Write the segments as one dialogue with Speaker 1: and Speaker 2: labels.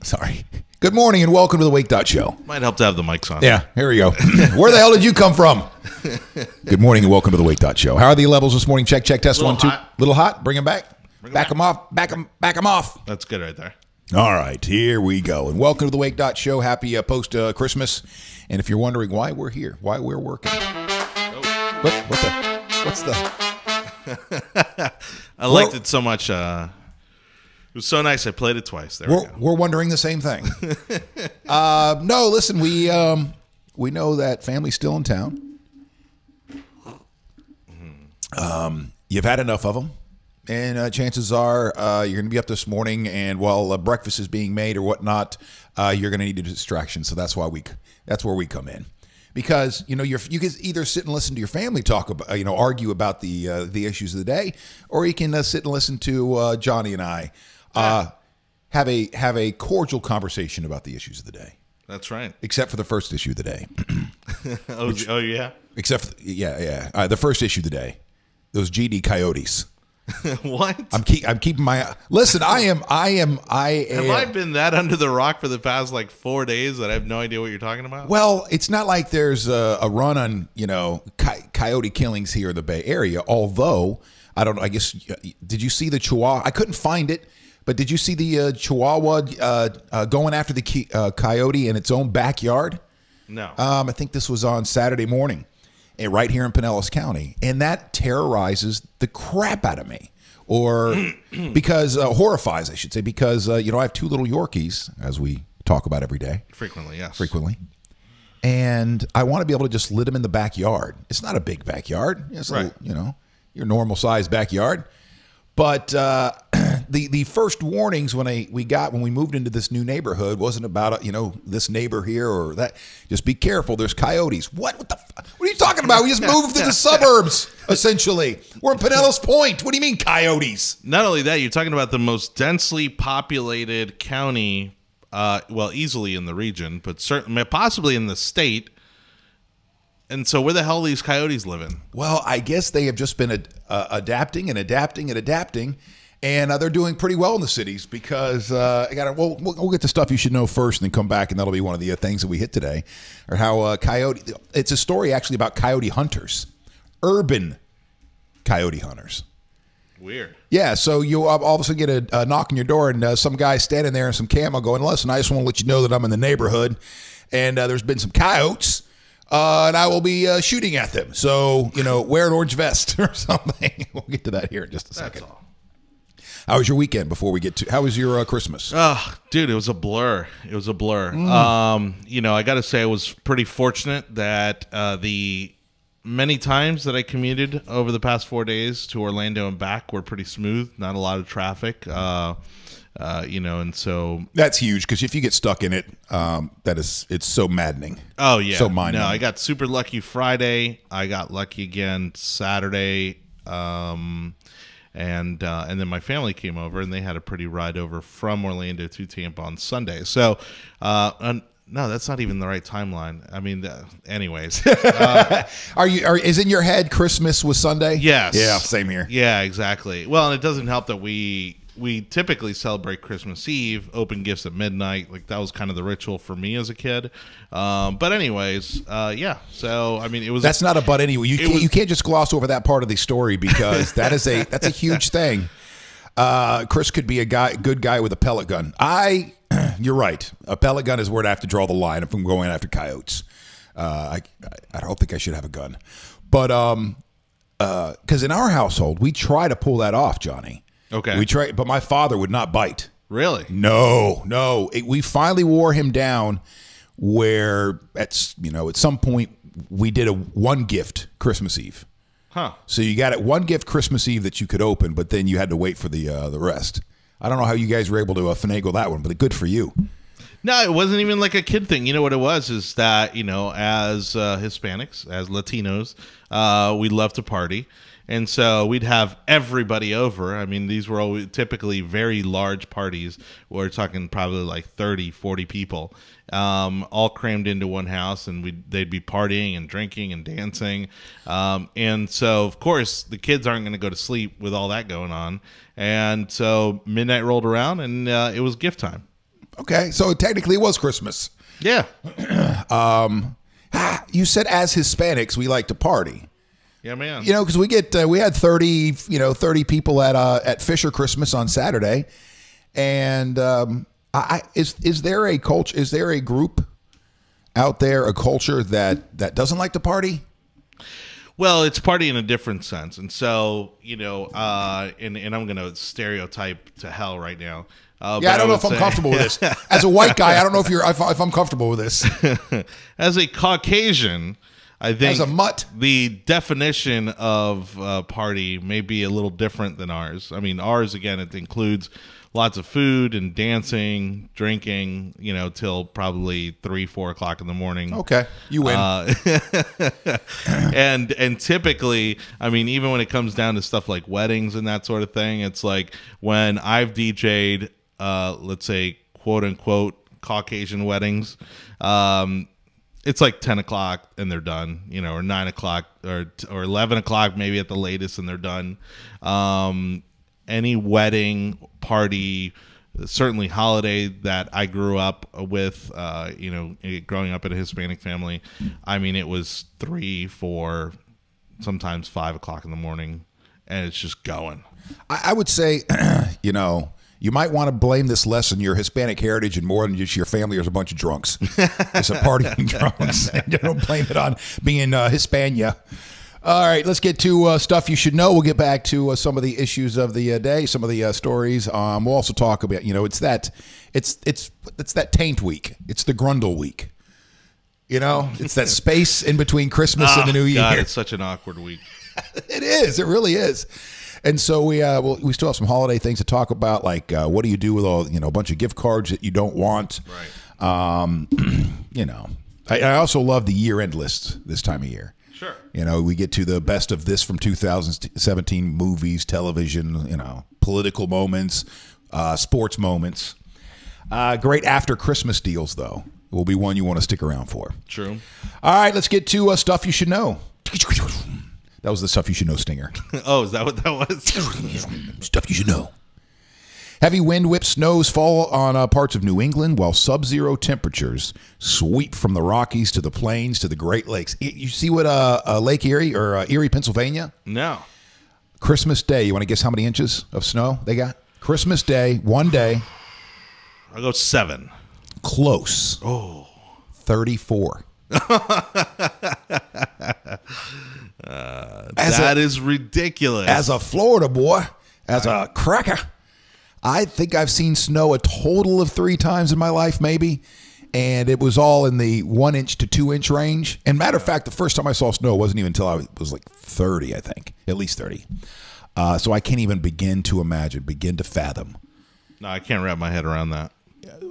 Speaker 1: Sorry. Good morning and welcome to the Wake.Show.
Speaker 2: Might help to have the mics on.
Speaker 1: Yeah, here we go. Where the hell did you come from? Good morning and welcome to the Wake.Show. How are the levels this morning? Check, test,
Speaker 2: Little
Speaker 1: 1, 2.
Speaker 2: hot.
Speaker 1: Little hot? Bring them back. Back them off. Back them off.
Speaker 2: That's good right there.
Speaker 1: All right, here we go. And welcome to the Wake.Show. Happy post-Christmas. And if you're wondering why we're here, why we're working. What's the...
Speaker 2: I liked it so much. It was so nice. I played it twice.
Speaker 1: We're wondering the same thing. No, listen, we know that family's still in town. You've had enough of them, and chances are you're going to be up this morning, and while breakfast is being made or whatnot, you're going to need a distraction. So that's where we come in, because you can either sit and listen to your family talk about, argue about the issues of the day, or you can sit and listen to Johnny and I. Have a cordial conversation about the issues of the day.
Speaker 2: That's right.
Speaker 1: Except for the first issue of the day.
Speaker 2: Oh yeah.
Speaker 1: Except for, the first issue of the day. Those GD Coyotes.
Speaker 2: What?
Speaker 1: I'm keeping my listen. Have
Speaker 2: I been that under the rock for the past 4 days that I have no idea what you're talking about?
Speaker 1: Well, it's not like there's a run on coyote killings here in the Bay Area. Although I don't know. I guess did you see the Chihuahua? I couldn't find it. But did you see the Chihuahua going after the coyote in its own backyard?
Speaker 2: No.
Speaker 1: I think this was on Saturday morning, right here in Pinellas County, and that terrorizes the crap out of me, or because horrifies, I should say, because I have 2 little Yorkies, as we talk about every day.
Speaker 2: Frequently, yes.
Speaker 1: Frequently. And I want to be able to just let them in the backyard. It's not a big backyard. It's
Speaker 2: right.
Speaker 1: Your normal sized backyard. But the first warnings when we moved into this new neighborhood wasn't about this neighbor here or that. Just be careful. There's coyotes. What are you talking about? We just moved to the suburbs. Essentially, we're in Pinellas Point. What do you mean coyotes?
Speaker 2: Not only that, you're talking about the most densely populated county, easily in the region, but certainly possibly in the state. And so where the hell are these coyotes living?
Speaker 1: Well, I guess they have just been adapting, and they're doing pretty well in the cities because we'll get to stuff you should know first and then come back, and that'll be one of the things that we hit today, or how it's a story actually about coyote hunters, urban coyote hunters.
Speaker 2: Weird.
Speaker 1: Yeah, so you all of a sudden get a knock on your door, and some guy standing there in some camo going, listen, I just want to let you know that I'm in the neighborhood, and there's been some coyotes. And I will be shooting at them. So, wear an orange vest or something. We'll get to that here in just a second.
Speaker 2: That's all.
Speaker 1: How was your weekend before we get to... How was your Christmas?
Speaker 2: Oh, dude, it was a blur. I got to say I was pretty fortunate that the many times that I commuted over the past 4 days to Orlando and back were pretty smooth. Not a lot of traffic. And so
Speaker 1: that's huge because if you get stuck in it, it's so maddening.
Speaker 2: Oh yeah,
Speaker 1: so mind-numbing.
Speaker 2: No, I got super lucky Friday. I got lucky again Saturday, and then my family came over and they had a pretty ride over from Orlando to Tampa on Sunday. So, no, that's not even the right timeline. I mean, anyways,
Speaker 1: is in your head Christmas was Sunday?
Speaker 2: Yes.
Speaker 1: Yeah, same here.
Speaker 2: Yeah, exactly. Well, and it doesn't help that we typically celebrate Christmas Eve, open gifts at midnight. That was kind of the ritual for me as a kid. But anyways, yeah. So I mean, it was.
Speaker 1: That's not a but anyway. You can't just gloss over that part of the story because that's a huge thing. Chris could be a good guy with a pellet gun. You're right. A pellet gun is where I have to draw the line if I'm going after coyotes. I don't think I should have a gun, but because in our household we try to pull that off, Johnny.
Speaker 2: Okay.
Speaker 1: We try, but my father would not bite.
Speaker 2: Really?
Speaker 1: No. We finally wore him down where at some point we did a one gift Christmas Eve.
Speaker 2: Huh.
Speaker 1: So you got it one gift Christmas Eve that you could open, but then you had to wait for the rest. I don't know how you guys were able to finagle that one, but good for you.
Speaker 2: No, it wasn't even like a kid thing. You know what it was is that, as Hispanics, as Latinos, we love to party. And so we'd have everybody over. I mean, these were always typically very large parties. We're talking probably like 30, 40 people, all crammed into one house, and they'd be partying and drinking and dancing. And so, of course, the kids aren't going to go to sleep with all that going on. And so midnight rolled around, and it was gift time.
Speaker 1: Okay, so technically it was Christmas.
Speaker 2: Yeah.
Speaker 1: You said as Hispanics, we like to party.
Speaker 2: Yeah, man.
Speaker 1: You know, because we had 30 people at Fisher Christmas on Saturday, and is there a culture? Is there a group out there, a culture that doesn't like to party?
Speaker 2: Well, it's party in a different sense, and so and I'm going to stereotype to hell right now.
Speaker 1: I don't know if I'm comfortable with this. As a white guy, I don't know if I'm comfortable with this.
Speaker 2: As a Caucasian, I think
Speaker 1: as a mutt,
Speaker 2: the definition of party may be a little different than ours. I mean, ours, again, it includes lots of food and dancing, drinking, till probably 3, 4 o'clock in the morning.
Speaker 1: Okay, you win.
Speaker 2: And typically, I mean, even when it comes down to stuff like weddings and that sort of thing, it's like when I've DJ'd, let's say, quote unquote, Caucasian weddings, it's like 10 o'clock and they're done, or 9 o'clock or 11 o'clock maybe at the latest and they're done. Any wedding, party, certainly holiday that I grew up with, growing up in a Hispanic family, I mean, it was 3, 4, sometimes 5 o'clock in the morning, and it's just going.
Speaker 1: I would say, you might want to blame this less on your Hispanic heritage and more than just your family is a bunch of drunks. It's a partying drunks. And you don't blame it on being Hispania. All right, let's get to stuff you should know. We'll get back to some of the issues of the day, some of the stories. We'll also talk about, it's that taint week. It's the Grundle week. It's that space in between Christmas and the New Year.
Speaker 2: God, it's such an awkward week.
Speaker 1: It is. It really is. And so we still have some holiday things to talk about, like what do you do with all a bunch of gift cards that you don't want?
Speaker 2: Right.
Speaker 1: I also love the year-end list this time of year.
Speaker 2: Sure.
Speaker 1: We get to the best of this from 2017 movies, television, political moments, sports moments. Great after Christmas deals, though, will be one you want to stick around for.
Speaker 2: True.
Speaker 1: All right, let's get to stuff you should know. That was the stuff you should know stinger.
Speaker 2: Oh, is that what that was?
Speaker 1: Stuff you should know. Heavy wind whips snows fall on parts of New England while sub-zero temperatures sweep from the Rockies to the plains to the Great Lakes. You see what Lake Erie or Erie, Pennsylvania?
Speaker 2: No.
Speaker 1: Christmas Day. You want to guess how many inches of snow they got? Christmas Day, one day.
Speaker 2: I'll go 7.
Speaker 1: Close.
Speaker 2: Oh.
Speaker 1: 34.
Speaker 2: That is ridiculous.
Speaker 1: As a Florida boy, as a cracker, I think I've seen snow a total of 3 times in my life, maybe. And it was all in the 1 inch to 2 inch range. And matter of fact, the first time I saw snow wasn't even until I was like 30, I think. At least 30. So I can't even begin to imagine, begin to fathom.
Speaker 2: No, I can't wrap my head around that.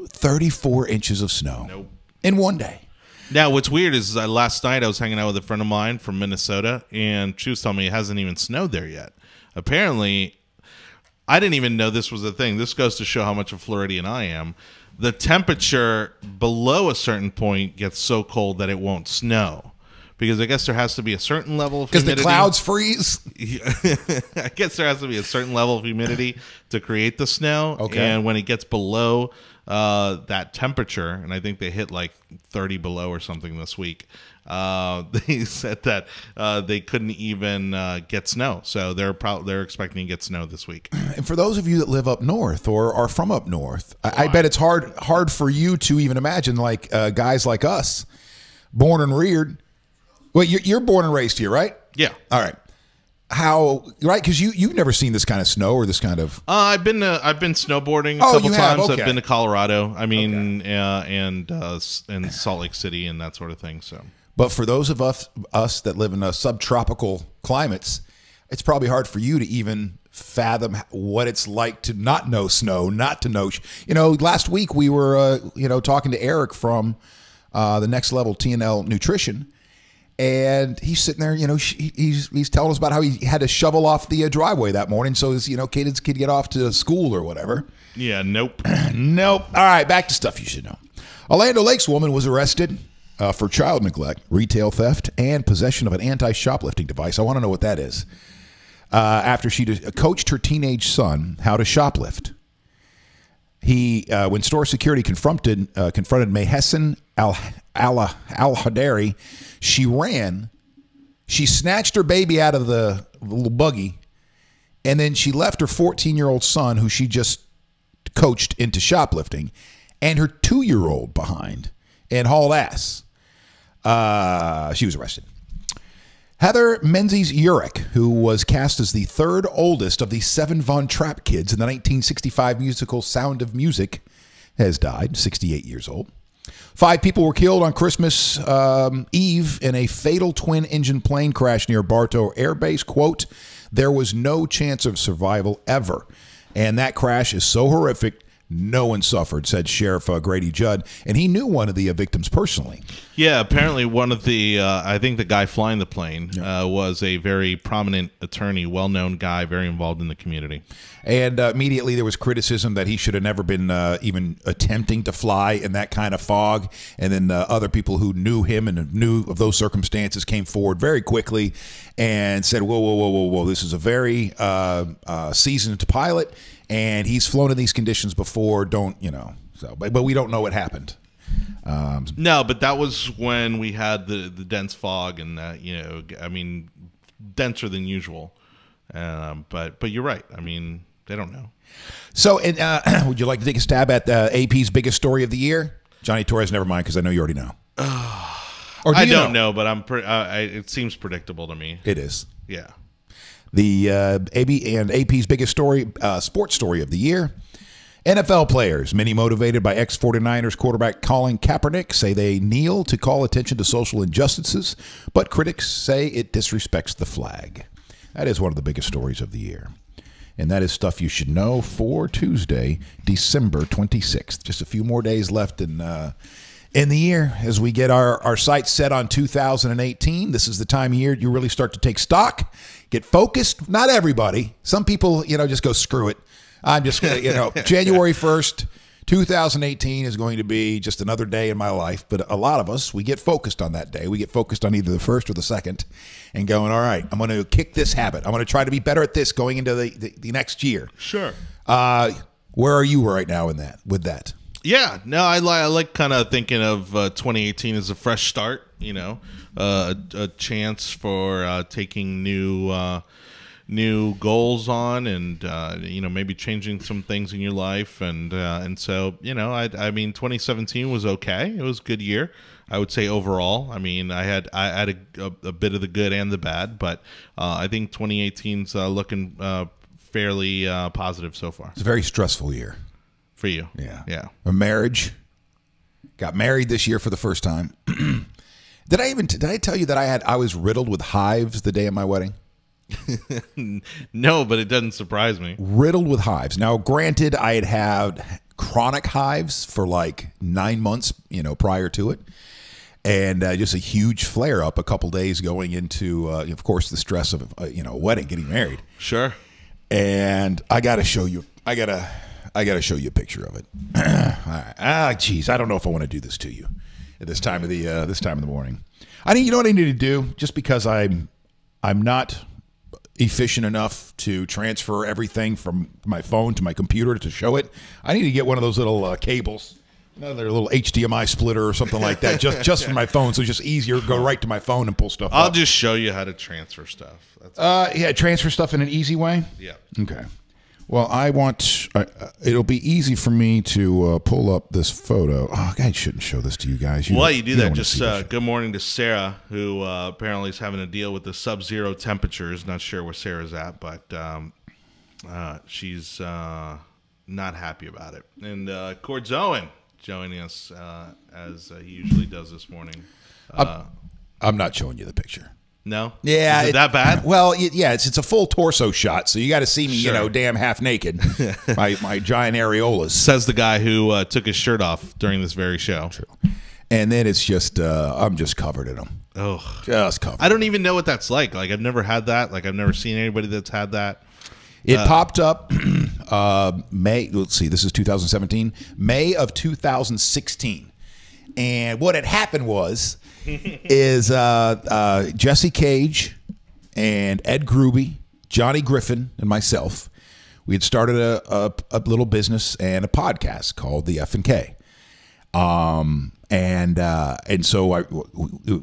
Speaker 1: 34 inches of snow.
Speaker 2: Nope.
Speaker 1: In one day.
Speaker 2: Now, what's weird is last night I was hanging out with a friend of mine from Minnesota, and she was telling me it hasn't even snowed there yet. Apparently, I didn't even know this was a thing. This goes to show how much of a Floridian I am. The temperature below a certain point gets so cold that it won't snow. Because I guess there has to be a certain level of humidity.
Speaker 1: Because the clouds freeze?
Speaker 2: I guess there has to be a certain level of humidity to create the snow.
Speaker 1: Okay.
Speaker 2: And when it gets below that temperature, and I think they hit like 30 below or something this week, they said that they couldn't even get snow. So they're expecting to get snow this week.
Speaker 1: And for those of you that live up north or are from up north, I bet it's hard for you to even imagine, like guys like us, born and reared. Well, you're born and raised here, right?
Speaker 2: Yeah.
Speaker 1: All right. How, right? Because you've never seen this kind of snow or this kind of.
Speaker 2: I've been snowboarding a couple times.
Speaker 1: Okay.
Speaker 2: I've been to Colorado. I mean, and Salt Lake City and that sort of thing. So,
Speaker 1: but for those of us that live in subtropical climates, it's probably hard for you to even fathom what it's like to not know snow, not to know. Last week we were talking to Eric from the Next Level TNL Nutrition. And he's sitting there, he's telling us about how he had to shovel off the driveway that morning so his, kids could get off to school or whatever.
Speaker 2: Yeah, nope.
Speaker 1: Nope. All right, back to stuff you should know. Orlando Lakes woman was arrested for child neglect, retail theft, and possession of an anti-shoplifting device. I want to know what that is. After she coached her teenage son how to shoplift. When store security confronted Mayhessen Al-Hadari, she ran. She snatched her baby out of the little buggy, and then she left her 14-year-old son, who she just coached into shoplifting, and her 2-year-old behind and hauled ass. She was arrested. Heather Menzies-Urich, who was cast as the third oldest of the 7 Von Trapp kids in the 1965 musical Sound of Music, has died, 68 years old. 5 people were killed on Christmas Eve in a fatal twin-engine plane crash near Bartow Air Base. Quote, "There was no chance of survival ever. And that crash is so horrific, no one suffered," said Sheriff Grady Judd. And he knew one of the victims personally.
Speaker 2: Yeah, apparently one of the, I think the guy flying the plane was a very prominent attorney, well-known guy, very involved in the community. And
Speaker 1: immediately there was criticism that he should have never been even attempting to fly in that kind of fog. And then other people who knew him and knew of those circumstances came forward very quickly and said, whoa, whoa, whoa, whoa, whoa, this is a very seasoned pilot, and he's flown in these conditions before. But we don't know what happened.
Speaker 2: No, but that was when we had the dense fog, and denser than usual. But you're right. I mean, they don't know.
Speaker 1: So, would you like to take a stab at AP's biggest story of the year? Jonny Torres, never mind, because I know you already know.
Speaker 2: Or I don't know, but it seems predictable to me.
Speaker 1: It is.
Speaker 2: Yeah.
Speaker 1: The AP's biggest story, sports story of the year. NFL players, many motivated by ex-49ers quarterback Colin Kaepernick, say they kneel to call attention to social injustices, but critics say it disrespects the flag. That is one of the biggest stories of the year. And that is stuff you should know for Tuesday, December 26th. Just a few more days left in the year as we get our sights set on 2018. This is the time of year you really start to take stock, get focused. Not everybody. Some people, just go screw it. I'm just, January 1st, 2018 is going to be just another day in my life. But a lot of us, we get focused on that day. We get focused on either the first or the second and going, all right, I'm going to kick this habit. I'm going to try to be better at this going into the next year.
Speaker 2: Sure.
Speaker 1: Where are you right now with that?
Speaker 2: Yeah, no, I like kind of thinking of 2018 as a fresh start, a chance for taking new goals on and maybe changing some things in your life, and so I mean 2017 was okay. It was a good year, I would say, overall. I mean, I had a bit of the good and the bad, but I think 2018's looking fairly positive so far.
Speaker 1: It's a very stressful year
Speaker 2: for you.
Speaker 1: Yeah. A marriage. Got married this year for the first time. Did I tell you that I was riddled with hives the day of my wedding?
Speaker 2: No, but it doesn't surprise me.
Speaker 1: Riddled with hives. Now, granted, I had chronic hives for like 9 months, prior to it, and just a huge flare up a couple days going into, of course, the stress of a wedding, getting married.
Speaker 2: Sure. And
Speaker 1: I got to show you. I gotta show you a picture of it. All right. Geez, I don't know if I want to do this to you at this time of the morning. You know what I need to do? Just because I'm not efficient enough to transfer everything from my phone to my computer to show it. I need to get one of those little cables, another little HDMI splitter or something like that, just for my phone, so it's just easier to go right to my phone and pull stuff up.
Speaker 2: I'll just show you how to transfer stuff.
Speaker 1: Transfer stuff in an easy way?
Speaker 2: Yeah.
Speaker 1: Okay. Well, it'll be easy for me to pull up this photo. Oh, I shouldn't show this to you guys.
Speaker 2: While you do that, just good morning to Sarah, who apparently is having to deal with the sub-zero temperatures. Not sure where Sarah's at, but she's not happy about it. And Cord Owen joining us as he usually does this morning.
Speaker 1: I'm not showing you the picture.
Speaker 2: No?
Speaker 1: Yeah.
Speaker 2: Is it that bad?
Speaker 1: Well, yeah, it's a full torso shot, so you got to see me,
Speaker 2: Sure.
Speaker 1: Damn half naked. my giant areolas.
Speaker 2: Says the guy who took his shirt off during this very show.
Speaker 1: True. And then it's just, I'm just covered in them.
Speaker 2: Oh,
Speaker 1: Just comfortable.
Speaker 2: I don't even know what that's like. Like, I've never had that. Like, I've never seen anybody that's had that.
Speaker 1: It popped up May. Let's see. This is 2017. May of 2016. And what had happened was, is Jesse Cage and Ed Gruby, Johnny Griffin, and myself, we had started a little business and a podcast called the F&K. And so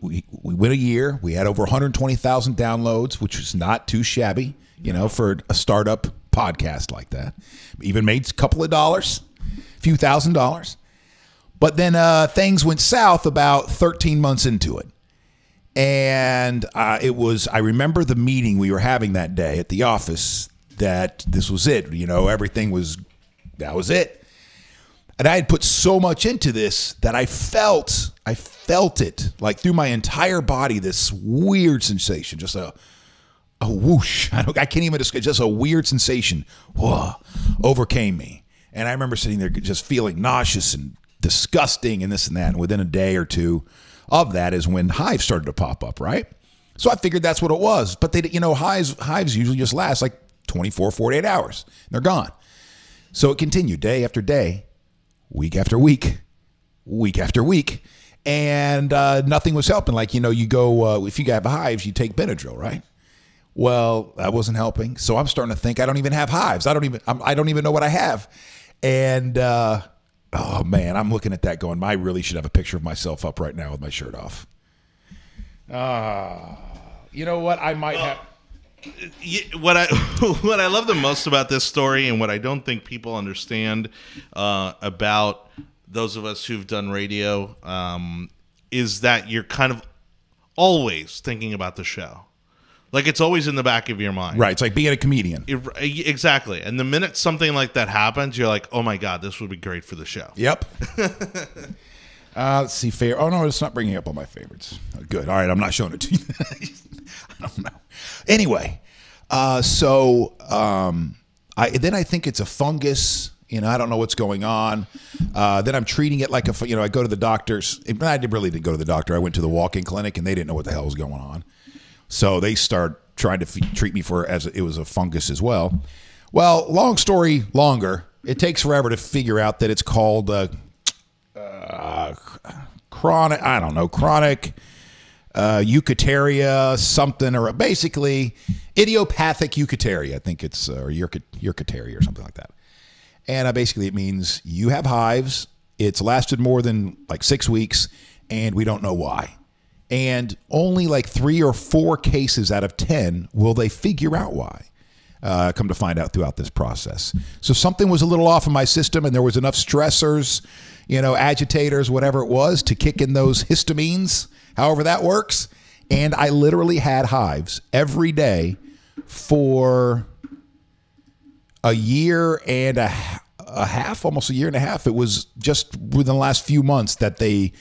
Speaker 1: we went a year. We had over 120,000 downloads, which was not too shabby, for a startup podcast like that. Even made a couple of dollars, a few $1,000s. But then things went south about 13 months into it. And I remember the meeting we were having that day at the office, that this was it. That was it. And I had put so much into this that I felt it like through my entire body, this weird sensation, just a whoosh. I can't even describe, just a weird sensation, overcame me. And I remember sitting there just feeling nauseous and disgusting and this and that. And within a day or two of that is when hives started to pop up, right? So I figured that's what it was. But hives usually just last like 24, 48 hours. And they're gone. So it continued day after day, week after week, week after week. And nothing was helping. Like, you go, if you have hives, you take Benadryl, right? Well, that wasn't helping. So I'm starting to think I don't even have hives. I don't even know what I have. And, oh man, I'm looking at that going, I really should have a picture of myself up right now with my shirt off. You know what? I might have.
Speaker 2: What I love the most about this story, and what I don't think people understand about those of us who've done radio, is that you're kind of always thinking about the show. Like, it's always in the back of your mind.
Speaker 1: Right. It's like being a comedian.
Speaker 2: Exactly. And the minute something like that happens, you're like, oh my God, this would be great for the show.
Speaker 1: Yep. Let's see. Oh, no, it's not bringing up all my favorites. Good. All right. I'm not showing it to you. I don't know. Anyway, then I think it's a fungus. I don't know what's going on. Then I'm treating it like I go to the doctors. I really didn't go to the doctor. I went to the walk-in clinic, and they didn't know what the hell was going on. So they start trying to treat me as it was a fungus as well. Well, long story longer, it takes forever to figure out that it's called chronic eukaryotia something, or basically idiopathic eukaryotia. I think it's or eukaryotia or something like that. And basically it means you have hives. It's lasted more than like 6 weeks, and we don't know why. And only like 3 or 4 cases out of 10 will they figure out why. Come to find out throughout this process. So something was a little off in my system, and there was enough stressors, agitators, whatever it was, to kick in those histamines, however that works. And I literally had hives every day for a year and a half, almost a year and a half. It was just within the last few months that they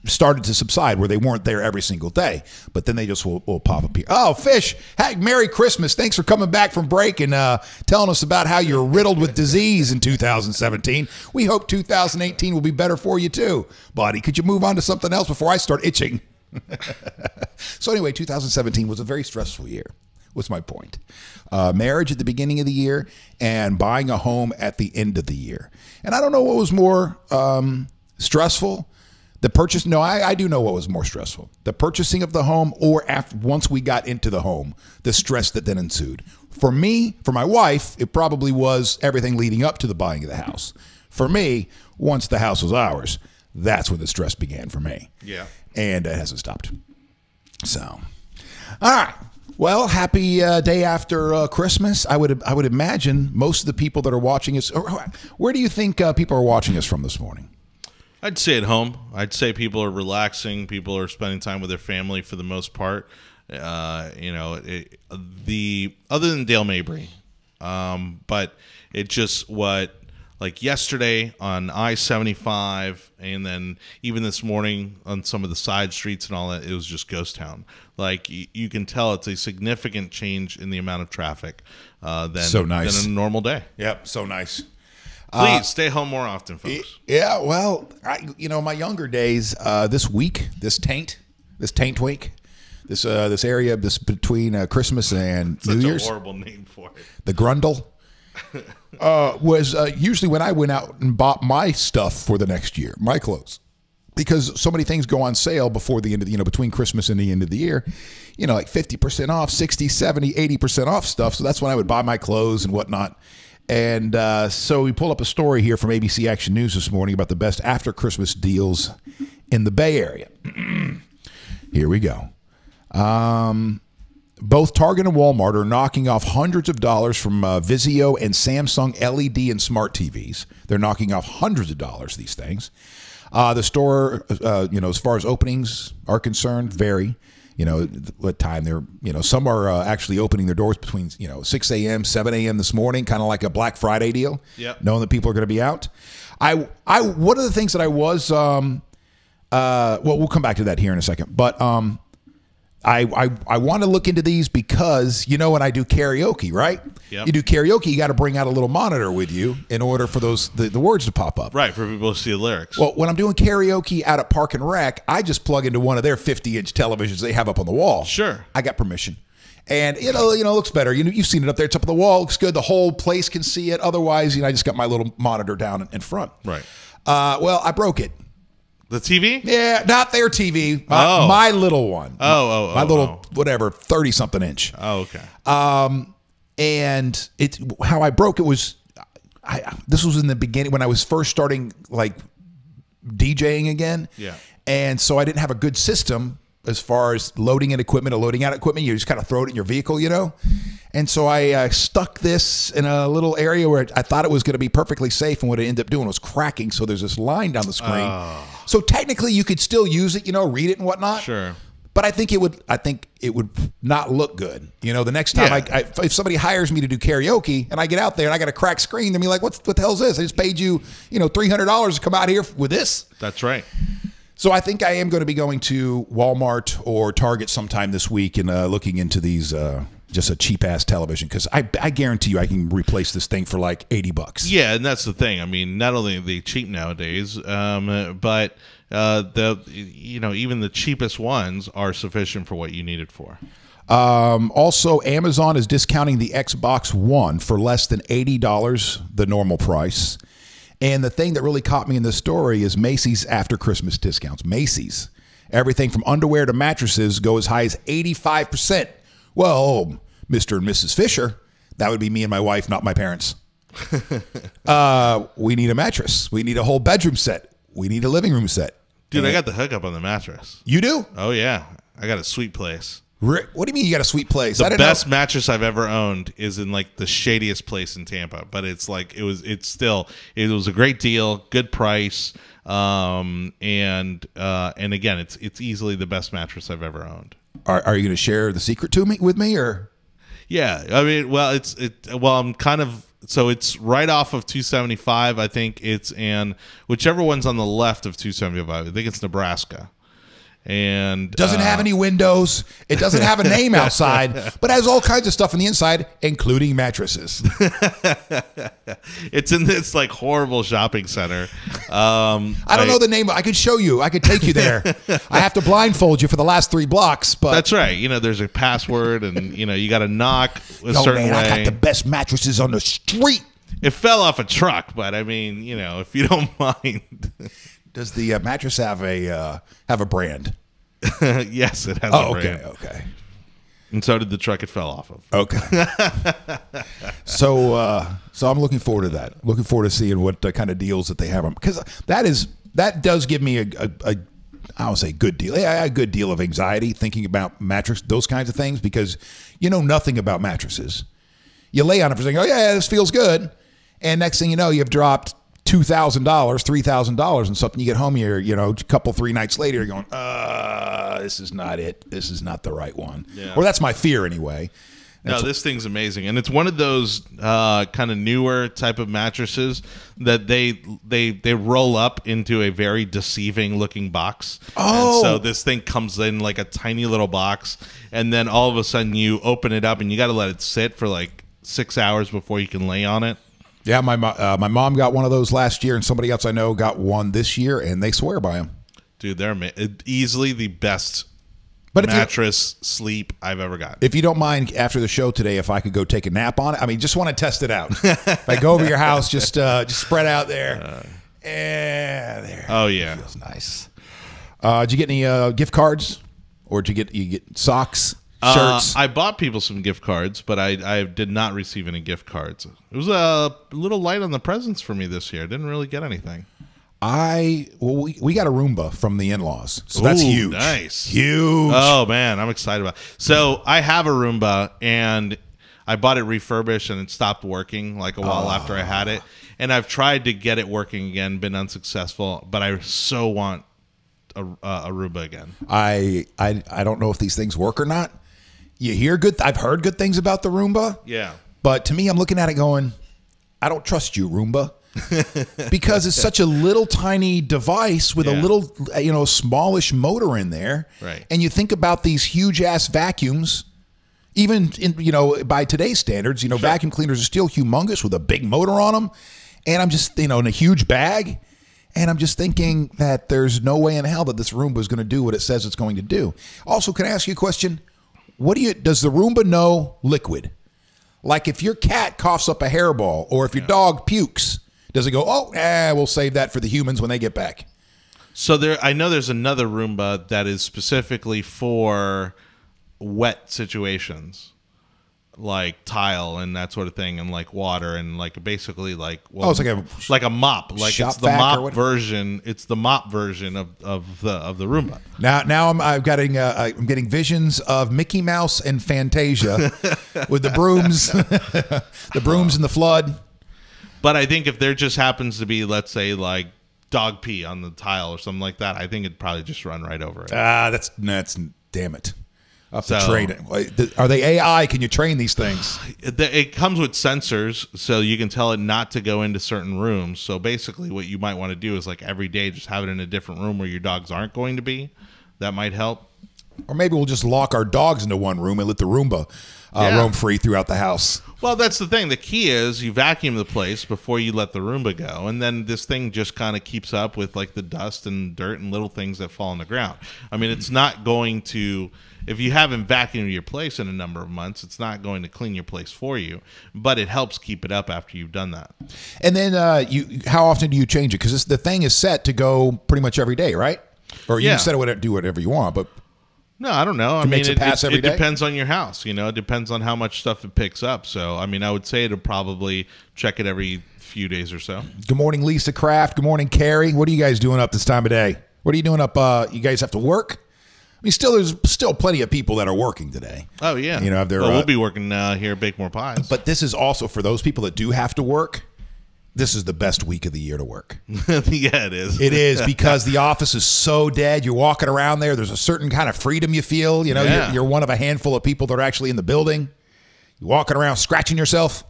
Speaker 1: started to subside, where they weren't there every single day, but then they just will pop up here. Oh, Fish, hey, Merry Christmas. Thanks for coming back from break and telling us about how you're riddled with disease in 2017. We hope 2018 will be better for you too. Buddy, could you move on to something else before I start itching? So anyway, 2017 was a very stressful year. What's my point? Marriage at the beginning of the year and buying a home at the end of the year. And I don't know what was more stressful. The purchase, no, I do know what was more stressful. The purchasing of the home, or once we got into the home, the stress that then ensued. For me, for my wife, it probably was everything leading up to the buying of the house. For me, once the house was ours, that's when the stress began for me.
Speaker 2: Yeah.
Speaker 1: And it hasn't stopped. So, all right. Well, happy day after Christmas. I would imagine most of the people that are watching us, where do you think people are watching us from this morning?
Speaker 2: I'd say at home. I'd say people are relaxing. People are spending time with their family for the most part. Other than Dale Mabry, but it just like yesterday on I-75, and then even this morning on some of the side streets and all that, it was just ghost town. Like you can tell it's a significant change in the amount of traffic than a normal day.
Speaker 1: Yep, so nice.
Speaker 2: Please stay home more often, folks.
Speaker 1: Yeah, well, my younger days, this week, this taint this taint week, this area between Christmas and New Year's.
Speaker 2: Such a horrible name for it.
Speaker 1: The Grundle. Was usually when I went out and bought my stuff for the next year, my clothes, because so many things go on sale before the end of between Christmas and the end of the year, like 50% off, 60, 70, 80% off stuff. So that's when I would buy my clothes and whatnot. And so we pull up a story here from ABC Action News this morning about the best after Christmas deals in the Bay Area. Here we go. Both Target and Walmart are knocking off hundreds of dollars from Vizio and Samsung LED and smart TVs. They're knocking off hundreds of dollars, these things. The store, as far as openings are concerned, vary. What time they're, some are actually opening their doors between, 6 a.m., 7 a.m. this morning, kind of like a Black Friday deal, knowing that people are going to be out. One of the things that I was, well, we'll come back to that here in a second, but I want to look into these because, when I do karaoke, right?
Speaker 2: Yep.
Speaker 1: You do karaoke, you got to bring out a little monitor with you in order for the words to pop up.
Speaker 2: Right, for people to see the lyrics.
Speaker 1: Well, when I'm doing karaoke out at Park and Rec, I just plug into one of their 50-inch televisions they have up on the wall.
Speaker 2: Sure.
Speaker 1: I got permission. And, it looks better. You've seen it up there. It's up on the wall. It looks good. The whole place can see it. Otherwise, I just got my little monitor down in front.
Speaker 2: Right.
Speaker 1: Well, I broke it.
Speaker 2: The TV?
Speaker 1: Yeah, not their TV. My little one. My little, whatever, 30-something inch.
Speaker 2: Oh, okay.
Speaker 1: And how I broke it was, this was in the beginning when I was first starting, like, DJing again.
Speaker 2: Yeah.
Speaker 1: And so I didn't have a good system as far as loading in equipment or loading out equipment. You just kind of throw it in your vehicle, And so I stuck this in a little area where I thought it was going to be perfectly safe, and what it ended up doing was cracking. So there's this line down the screen. So technically, you could still use it, read it and whatnot.
Speaker 2: Sure.
Speaker 1: But I think it would not look good. The next time if somebody hires me to do karaoke and I get out there and I got a cracked screen, they'll be like, what the hell is this? I just paid you, $300 to come out here with this.
Speaker 2: That's right.
Speaker 1: So I think I am going to be going to Walmart or Target sometime this week and looking into these, just a cheap ass television, because I guarantee you I can replace this thing for like $80.
Speaker 2: Yeah, and that's the thing. I mean, not only are they cheap nowadays, but even the cheapest ones are sufficient for what you need it for.
Speaker 1: Also, Amazon is discounting the Xbox One for less than $80, the normal price. And the thing that really caught me in this story is Macy's after Christmas discounts. Macy's. Everything from underwear to mattresses go as high as 85%. Well, Mr. and Mrs. Fisher, that would be me and my wife, not my parents. We need a mattress. We need a whole bedroom set. We need a living room set.
Speaker 2: Dude, I got the hookup on the mattress.
Speaker 1: You do?
Speaker 2: Oh, yeah. I got a sweet place.
Speaker 1: What do you mean you got a sweet place?
Speaker 2: The best mattress I've ever owned is in like the shadiest place in Tampa, but it's like it was a great deal, good price, and again, it's easily the best mattress I've ever owned.
Speaker 1: Are you going to share the secret with me or?
Speaker 2: Yeah, I mean, well, I'm kind of. So it's right off of 275. I think whichever one's on the left of 275. I think it's Nebraska. And
Speaker 1: doesn't have any windows. It doesn't have a name outside, but has all kinds of stuff on the inside, including mattresses.
Speaker 2: It's in this like horrible shopping center.
Speaker 1: I don't know the name. I could show you. I could take you there. I have to blindfold you for the last 3 blocks. But
Speaker 2: that's right. There's a password, and you got to knock a certain way.
Speaker 1: I got the best mattresses on the street.
Speaker 2: It fell off a truck, but I mean, if you don't mind.
Speaker 1: Does the mattress have a brand?
Speaker 2: Yes, it has a brand.
Speaker 1: Okay.
Speaker 2: And so did the truck it fell off of.
Speaker 1: Okay. So I'm looking forward to that. Looking forward to seeing what kind of deals that they have, because that does give me I would say good deal. Yeah, a good deal of anxiety thinking about mattress, those kinds of things, because you know nothing about mattresses. You lay on it for saying, oh yeah, this feels good, and next thing you know, you've dropped $2,000, $3,000 and something. You get home here, a couple, 3 nights later, you're going, this is not it. This is not the right one. Yeah. Or that's my fear anyway.
Speaker 2: No, this thing's amazing. And it's one of those kind of newer type of mattresses that they roll up into a very deceiving looking box. Oh. And so this thing comes in like a tiny little box, and then all of a sudden you open it up and you got to let it sit for like 6 hours before you can lay on it.
Speaker 1: Yeah, my mom got one of those last year, and somebody else I know got one this year, and they swear by them.
Speaker 2: Dude, they're easily the best
Speaker 1: But
Speaker 2: mattress, sleep I've ever got.
Speaker 1: If you don't mind, after the show today, if I could go take a nap on it, I mean, just want to test it out. If I go over your house, just spread out there. There.
Speaker 2: Oh yeah,
Speaker 1: feels nice. Did you get any gift cards, or did you get socks, shirts?
Speaker 2: I bought people some gift cards, but I did not receive any gift cards. It was a little light on the presents for me this year. I didn't really get anything.
Speaker 1: We got a Roomba from the in-laws, so that's huge.
Speaker 2: Nice,
Speaker 1: huge.
Speaker 2: Oh man, I'm excited about it. So I have a Roomba, and I bought it refurbished, and it stopped working like a while after I had it. And I've tried to get it working again, been unsuccessful. But I so want a Roomba again.
Speaker 1: I don't know if these things work or not. You hear good. I've heard good things about the Roomba.
Speaker 2: Yeah,
Speaker 1: but to me, I'm looking at it going, I don't trust you, Roomba. Because it's such a little tiny device with a little, smallish motor in there.
Speaker 2: Right. And
Speaker 1: you think about these huge ass vacuums, even by today's standards, vacuum cleaners are still humongous with a big motor on them. And I'm just, in a huge bag. And I'm just thinking that there's no way in hell that this Roomba is going to do what it says it's going to do. Also, can I ask you a question? Does the Roomba know liquid? Like if your cat coughs up a hairball or if your dog pukes, does it go, we'll save that for the humans when they get back?
Speaker 2: So I know there's another Roomba that is specifically for wet situations, like tile and that sort of thing, and like water and like basbasically it's like a mop, like it's the mop version. It's the mop version of the Roomba.
Speaker 1: Now I'm getting visions of Mickey Mouse and Fantasia with the brooms, the brooms and the flood.
Speaker 2: But I think if there just happens to be, let's say, like dog pee on the tile or something like that, I think it'd probably just run right over it.
Speaker 1: That's damn it. I'll have to train it. Are they AI? Can you train these things?
Speaker 2: It comes with sensors, so you can tell it not to go into certain rooms. So basically what you might want to do is like every day just have it in a different room where your dogs aren't going to be. That might help.
Speaker 1: Or maybe we'll just lock our dogs into one room and let the Roomba roam free throughout the house.
Speaker 2: Well, that's the thing. The key is you vacuum the place before you let the Roomba go, and then this thing just kind of keeps up with like the dust and dirt and little things that fall on the ground. I mean, it's not going to, if you haven't vacuumed your place in a number of months, it's not going to clean your place for you, but it helps keep it up after you've done that. And then
Speaker 1: how often do you change it? Because the thing is set to go pretty much every day, right? Or you can set it do whatever you want, but...
Speaker 2: No, I don't know.
Speaker 1: It
Speaker 2: depends on your house. It depends on how much stuff it picks up. So, I mean, I would say to probably check it every few days or so.
Speaker 1: Good morning, Lisa Kraft. Good morning, Carrie. What are you guys doing up this time of day? What are you doing up? You guys have to work? I mean, there's still plenty of people that are working today.
Speaker 2: Oh, yeah. We'll be working here at Bake More Pies.
Speaker 1: But this is also for those people that do have to work. This is the best week of the year to work.
Speaker 2: Yeah, it is.
Speaker 1: It is, because the office is so dead. You're walking around there. There's a certain kind of freedom you feel. You're one of a handful of people that are actually in the building. You're walking around scratching yourself.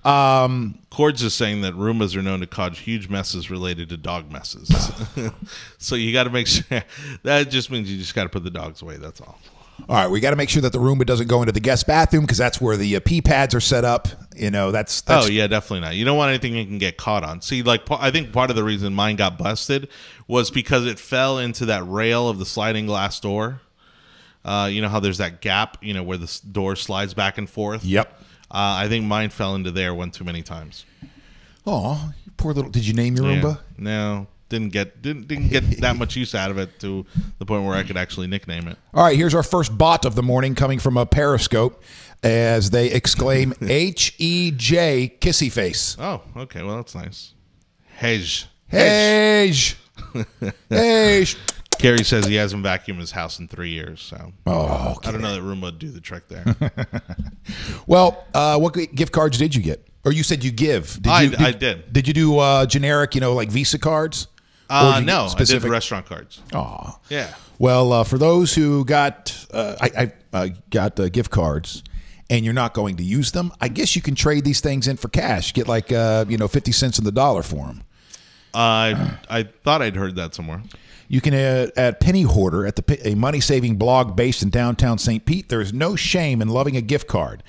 Speaker 2: Cords is saying that Roombas are known to cause huge messes related to dog messes. So you got to make sure. That just means you just got to put the dogs away. That's all.
Speaker 1: All right, we got to make sure that the Roomba doesn't go into the guest bathroom, because that's where the pee pads are set up. That's
Speaker 2: oh yeah, definitely not. You don't want anything you can get caught on. See, like I think part of the reason mine got busted was because it fell into that rail of the sliding glass door. You know how there's that gap, where the door slides back and forth.
Speaker 1: Yep.
Speaker 2: I think mine fell into there one too many times.
Speaker 1: Oh, poor little. Did you name your Roomba?
Speaker 2: No. Didn't get that much use out of it to the point where I could actually nickname it.
Speaker 1: All right, here's our first bot of the morning coming from a Periscope as they exclaim H-E-J kissy face.
Speaker 2: Oh, okay. Well, that's nice. Hej.
Speaker 1: Hej. Hej.
Speaker 2: Gary says he hasn't vacuumed his house in 3 years, so
Speaker 1: okay.
Speaker 2: I don't know that Roomba would do the trick there.
Speaker 1: Well, what gift cards did you get? Or you said you give.
Speaker 2: I did.
Speaker 1: Did you do generic, like Visa cards?
Speaker 2: No, I did restaurant cards.
Speaker 1: Aw.
Speaker 2: Yeah.
Speaker 1: Well, for those who got got gift cards and you're not going to use them, I guess you can trade these things in for cash. Get 50 cents on the dollar for them.
Speaker 2: I thought I'd heard that somewhere.
Speaker 1: You can at Penny Hoarder, at a money-saving blog based in downtown St. Pete. There is no shame in loving a gift card.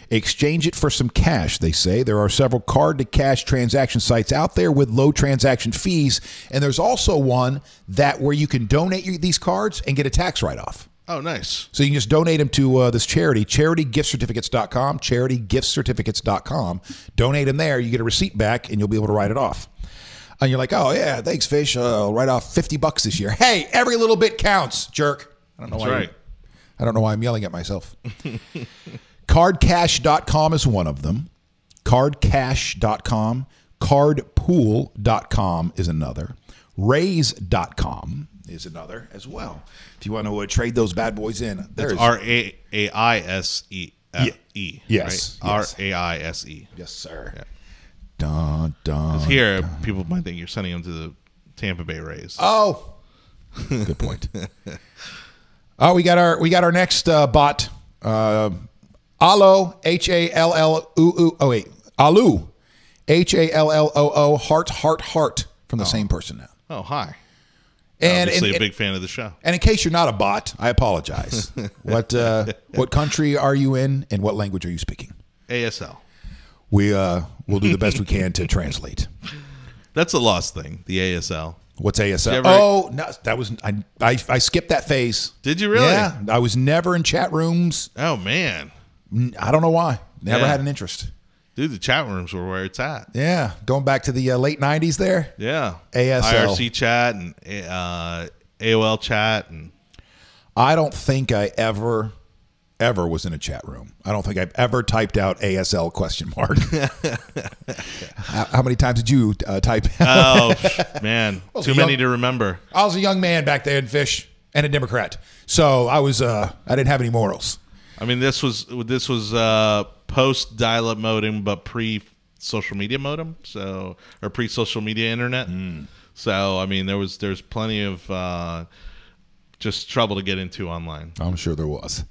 Speaker 1: Exchange it for some cash, they say. There are several card-to-cash transaction sites out there with low transaction fees, and there's also one where you can donate these cards and get a tax write-off.
Speaker 2: Oh, nice.
Speaker 1: So you can just donate them to this charity, charitygiftcertificates.com, charitygiftcertificates.com. Donate them there. You get a receipt back, and you'll be able to write it off. And you're like, oh, yeah, thanks, Fish. I'll write off $50 this year. Hey, every little bit counts, jerk. I don't know
Speaker 2: That's
Speaker 1: why.
Speaker 2: right.
Speaker 1: I don't know why I'm yelling at myself. Cardcash.com is one of them. Cardcash.com. Cardpool.com is another. Raise.com is another as well. If you want to trade those bad boys in.
Speaker 2: That's RAISE.
Speaker 1: Yes.
Speaker 2: Right? RAISE.
Speaker 1: Yes, sir.
Speaker 2: Yeah.
Speaker 1: Dun, dun,
Speaker 2: Here, people might think you're sending them to the Tampa Bay Rays.
Speaker 1: Oh, good point. Oh, we got our next bot. Allo, HALLOO. Oh wait, Alu, HALLOO. Heart from the same person now.
Speaker 2: Oh, hi.
Speaker 1: And
Speaker 2: Obviously a big fan of the show.
Speaker 1: And in case you're not a bot, I apologize. What country are you in, and what language are you speaking?
Speaker 2: ASL.
Speaker 1: We'll do the best we can to translate.
Speaker 2: That's a lost thing, the ASL.
Speaker 1: What's ASL? Oh, no, that was I skipped that phase.
Speaker 2: Did you really?
Speaker 1: Yeah, I was never in chat rooms.
Speaker 2: Oh, man.
Speaker 1: I don't know why. Never had an interest.
Speaker 2: Dude, the chat rooms were where it's at.
Speaker 1: Yeah, going back to the late 90s there.
Speaker 2: Yeah.
Speaker 1: ASL.
Speaker 2: IRC chat and AOL chat. And
Speaker 1: I don't think I ever was in a chat room. I don't think I've ever typed out ASL ? How many times did you type?
Speaker 2: Oh, man. Too many to remember.
Speaker 1: I was a young man back then, Fish, and a Democrat. So I didn't have any morals.
Speaker 2: I mean, this was post dial-up modem, but pre-social media modem, or pre-social media internet. So I mean, there's plenty of just trouble to get into online.
Speaker 1: I'm sure there was.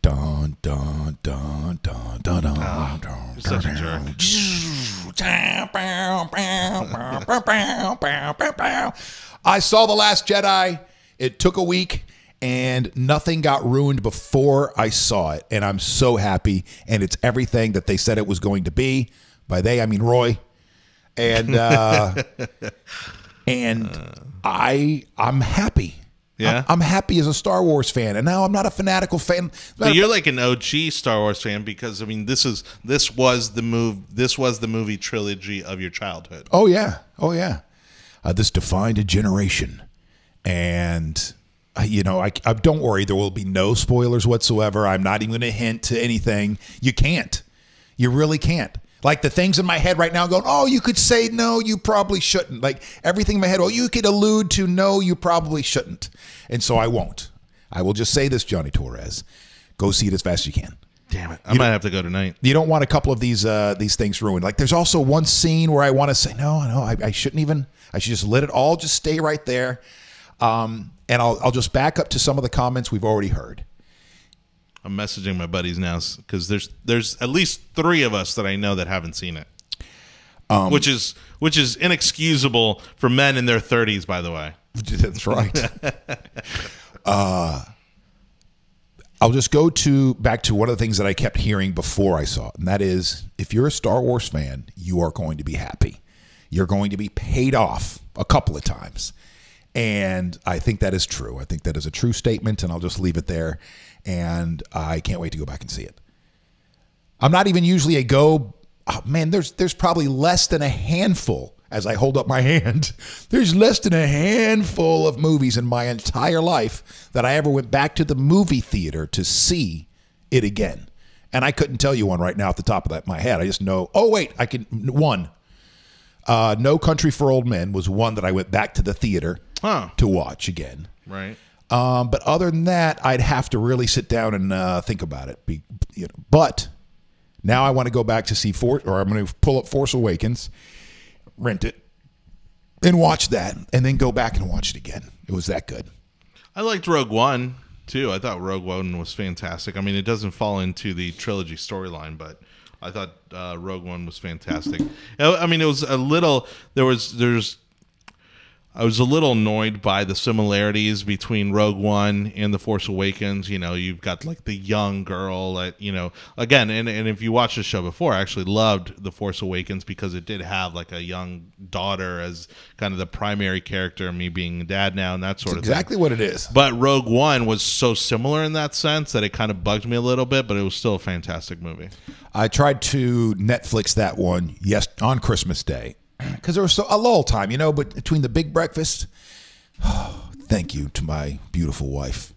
Speaker 1: Dun dun dun dun dun dun.
Speaker 2: You're such a jerk.
Speaker 1: I saw The Last Jedi. It took a week. And nothing got ruined before I saw it. And I'm so happy. And it's everything that they said it was going to be. By they, I mean Roy. And I'm happy.
Speaker 2: Yeah?
Speaker 1: I'm happy as a Star Wars fan. And now I'm not a fanatical fan.
Speaker 2: But you're like an OG Star Wars fan because, I mean, this was the movie trilogy of your childhood.
Speaker 1: Oh, yeah. Oh, yeah. This defined a generation. And... I don't worry. There will be no spoilers whatsoever. I'm not even going to hint to anything. You can't. You really can't. Like the things in my head right now going, oh, you could say, no, you probably shouldn't. Like everything in my head, oh, you could allude to, no, you probably shouldn't. And so I won't. I will just say this, Jonny Torres. Go see it as fast as you can.
Speaker 2: Damn it. I might have to go tonight.
Speaker 1: You don't want a couple of these things ruined. Like there's also one scene where I want to say, no, I shouldn't even. I should just let it all just stay right there. And I'll just back up to some of the comments we've already heard.
Speaker 2: I'm messaging my buddies now because there's at least 3 of us that I know that haven't seen it, which is inexcusable for men in their 30s, by the way.
Speaker 1: That's right. I'll just go back to one of the things that I kept hearing before I saw it, and that is, if you're a Star Wars fan, you are going to be happy. You're going to be paid off a couple of times. And I think that is true. I think that is a true statement, and I'll just leave it there. And I can't wait to go back and see it. I'm not even usually a go. Oh, man, there's probably less than a handful, as I hold up my hand. There's less than a handful of movies in my entire life that I ever went back to the movie theater to see it again. And I couldn't tell you one right now at the top of my head. I just know, oh, wait, I can. One. No Country for Old Men was one that I went back to the theater to watch again.
Speaker 2: Right.
Speaker 1: But other than that, I'd have to really sit down and think about it. But now I want to go back to see I'm going to pull up Force Awakens, rent it, and watch that, and then go back and watch it again. It was that good.
Speaker 2: I liked Rogue One too. I thought Rogue One was fantastic. I mean, it doesn't fall into the trilogy storyline, but I thought Rogue One was fantastic. I mean, it was a little. There's I was a little annoyed by the similarities between Rogue One and The Force Awakens. You know, you've got like the young girl that, you know, again, and if you watched the show before, I actually loved The Force Awakens because it did have like a young daughter as kind of the primary character, me being a dad now and that sort of thing.
Speaker 1: Exactly what it is.
Speaker 2: But Rogue One was so similar in that sense that it kind of bugged me a little bit, but it was still a fantastic movie.
Speaker 1: I tried to Netflix that one on Christmas Day. Because there was a lull time, you know, but between the big breakfast, thank you to my beautiful wife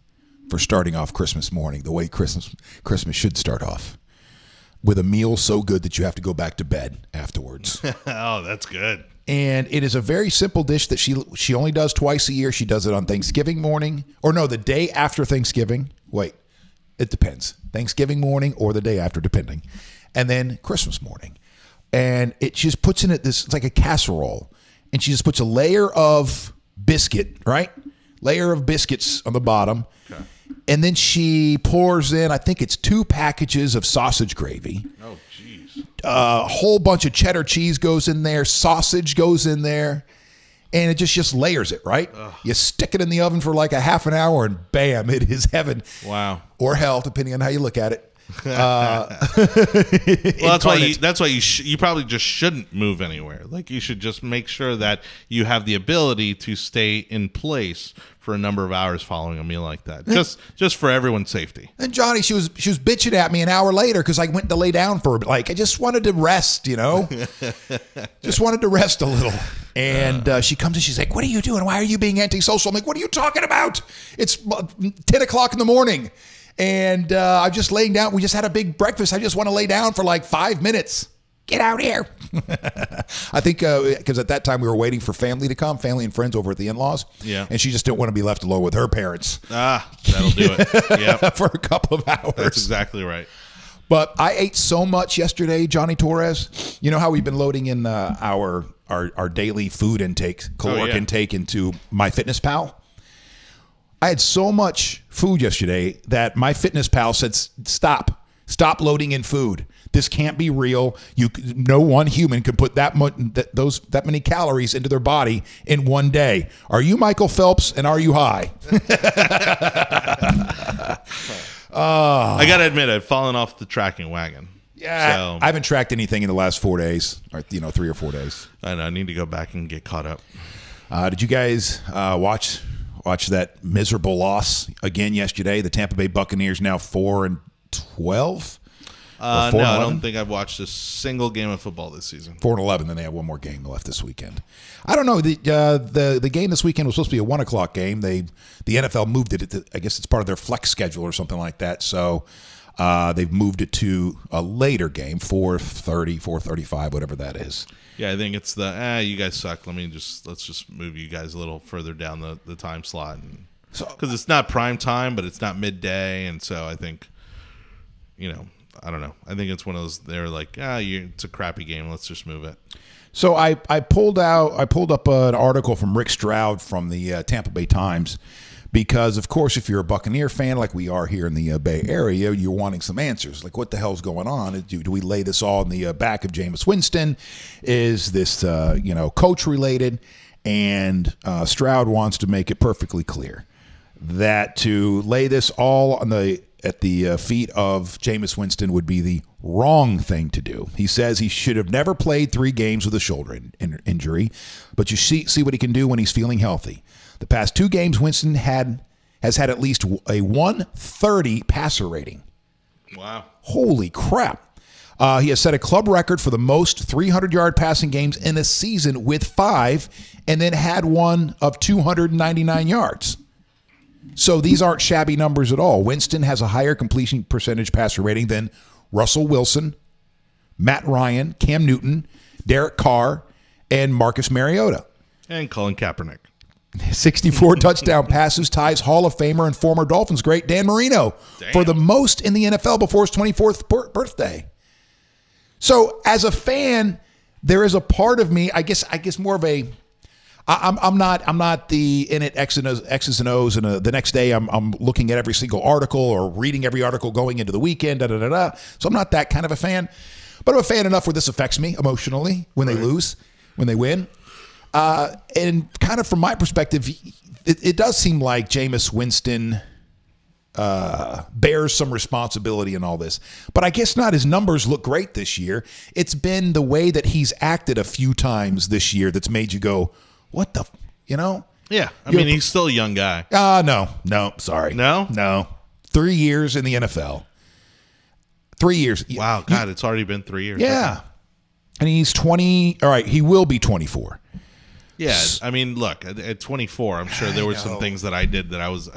Speaker 1: for starting off Christmas morning the way Christmas should start off, with a meal so good that you have to go back to bed afterwards.
Speaker 2: Oh, that's good.
Speaker 1: And it is a very simple dish that she only does twice a year. She does it on Thanksgiving morning, or no, the day after Thanksgiving. Wait, it depends. Thanksgiving morning or the day after, depending. And then Christmas morning. And she just puts in it it's like a casserole. And she just puts a layer of biscuit, right? Layer of biscuits on the bottom. Okay. And then she pours in, I think it's 2 packages of sausage gravy.
Speaker 2: Oh, jeez.
Speaker 1: A whole bunch of cheddar cheese goes in there. Sausage goes in there. And it just layers it, right? Ugh. You stick it in the oven for like a half an hour and bam, it is heaven.
Speaker 2: Wow.
Speaker 1: Or hell, depending on how you look at it.
Speaker 2: Well, that's why you probably just shouldn't move anywhere. Like, you should just make sure that you have the ability to stay in place for a number of hours following a meal like that, just for everyone's safety.
Speaker 1: And Johnny, she was bitching at me an hour later because I went to lay down for I just wanted to rest, you know, just wanted to rest a little. And she comes and she's like, "What are you doing? Why are you being antisocial?" I'm like, "What are you talking about? It's 10 o'clock in the morning." And I'm just laying down. We just had a big breakfast. I just want to lay down for like 5 minutes. Get out here. I think because at that time we were waiting for family to come, family and friends over at the in-laws.
Speaker 2: Yeah.
Speaker 1: And she just didn't want to be left alone with her parents.
Speaker 2: That'll do it. Yeah.
Speaker 1: For a couple of hours.
Speaker 2: That's exactly right.
Speaker 1: But I ate so much yesterday, Jonny Torres. You know how we've been loading in our daily food intake, caloric intake into MyFitnessPal? I had so much food yesterday that MyFitnessPal said, stop loading in food. This can't be real. No one human can put that many calories into their body in one day. Are you Michael Phelps and are you high?
Speaker 2: I got to admit, I've fallen off the tracking wagon.
Speaker 1: Yeah,
Speaker 2: so,
Speaker 1: I haven't tracked anything in the last 4 days, or 3 or 4 days.
Speaker 2: I know. I need to go back and get caught up.
Speaker 1: Did you guys watch that miserable loss again yesterday? The Tampa Bay Buccaneers now 4-12.
Speaker 2: No, I don't think I've watched a single game of football this season.
Speaker 1: 4-11. Then they have one more game left this weekend. I don't know. The game this weekend was supposed to be a 1:00 game. The NFL moved it. I guess it's part of their flex schedule or something like that. So they've moved it to a later game, 4:30, 4:35, whatever that is.
Speaker 2: Yeah, I think it's you guys suck. Let's just move you guys a little further down the time slot, because it's not prime time, but it's not midday, and so I think, I don't know. I think it's one of those. They're like, it's a crappy game. Let's just move it.
Speaker 1: So I pulled up an article from Rick Stroud from the Tampa Bay Times. Because, of course, if you're a Buccaneer fan like we are here in the Bay Area, you're wanting some answers. Like, what the hell's going on? Do we lay this all in the back of Jameis Winston? Is this, coach-related? And Stroud wants to make it perfectly clear that to lay this all at the feet of Jameis Winston would be the wrong thing to do. He says he should have never played 3 games with a shoulder injury, but you see what he can do when he's feeling healthy. The past 2 games, Winston has had at least a 130 passer rating.
Speaker 2: Wow.
Speaker 1: Holy crap. He has set a club record for the most 300-yard passing games in a season with 5, and then had one of 299 yards. So these aren't shabby numbers at all. Winston has a higher completion percentage passer rating than Russell Wilson, Matt Ryan, Cam Newton, Derek Carr, and Marcus Mariota.
Speaker 2: And Colin Kaepernick.
Speaker 1: 64 touchdown passes, ties Hall of Famer and former Dolphins great Dan Marino for the most in the NFL before his 24th birthday. So as a fan, there is a part of me, I guess more of a, I'm not the in it X's and O's, and the next day I'm looking at every single article or reading every article going into the weekend, So I'm not that kind of a fan, but I'm a fan enough where this affects me emotionally when they lose, when they win. And kind of from my perspective, it does seem like Jameis Winston bears some responsibility in all this. But I guess not. His numbers look great this year. It's been the way that he's acted a few times this year that's made you go, what the, you know?
Speaker 2: Yeah. I mean, he's still a young guy.
Speaker 1: No, sorry.
Speaker 2: No?
Speaker 1: 3 years in the NFL. 3 years.
Speaker 2: Wow, God, it's already been 3 years.
Speaker 1: Yeah.
Speaker 2: Okay.
Speaker 1: And he's 20. All right, he will be 24.
Speaker 2: Yeah, I mean, look, at 24, I'm sure there were some things that I did that I was,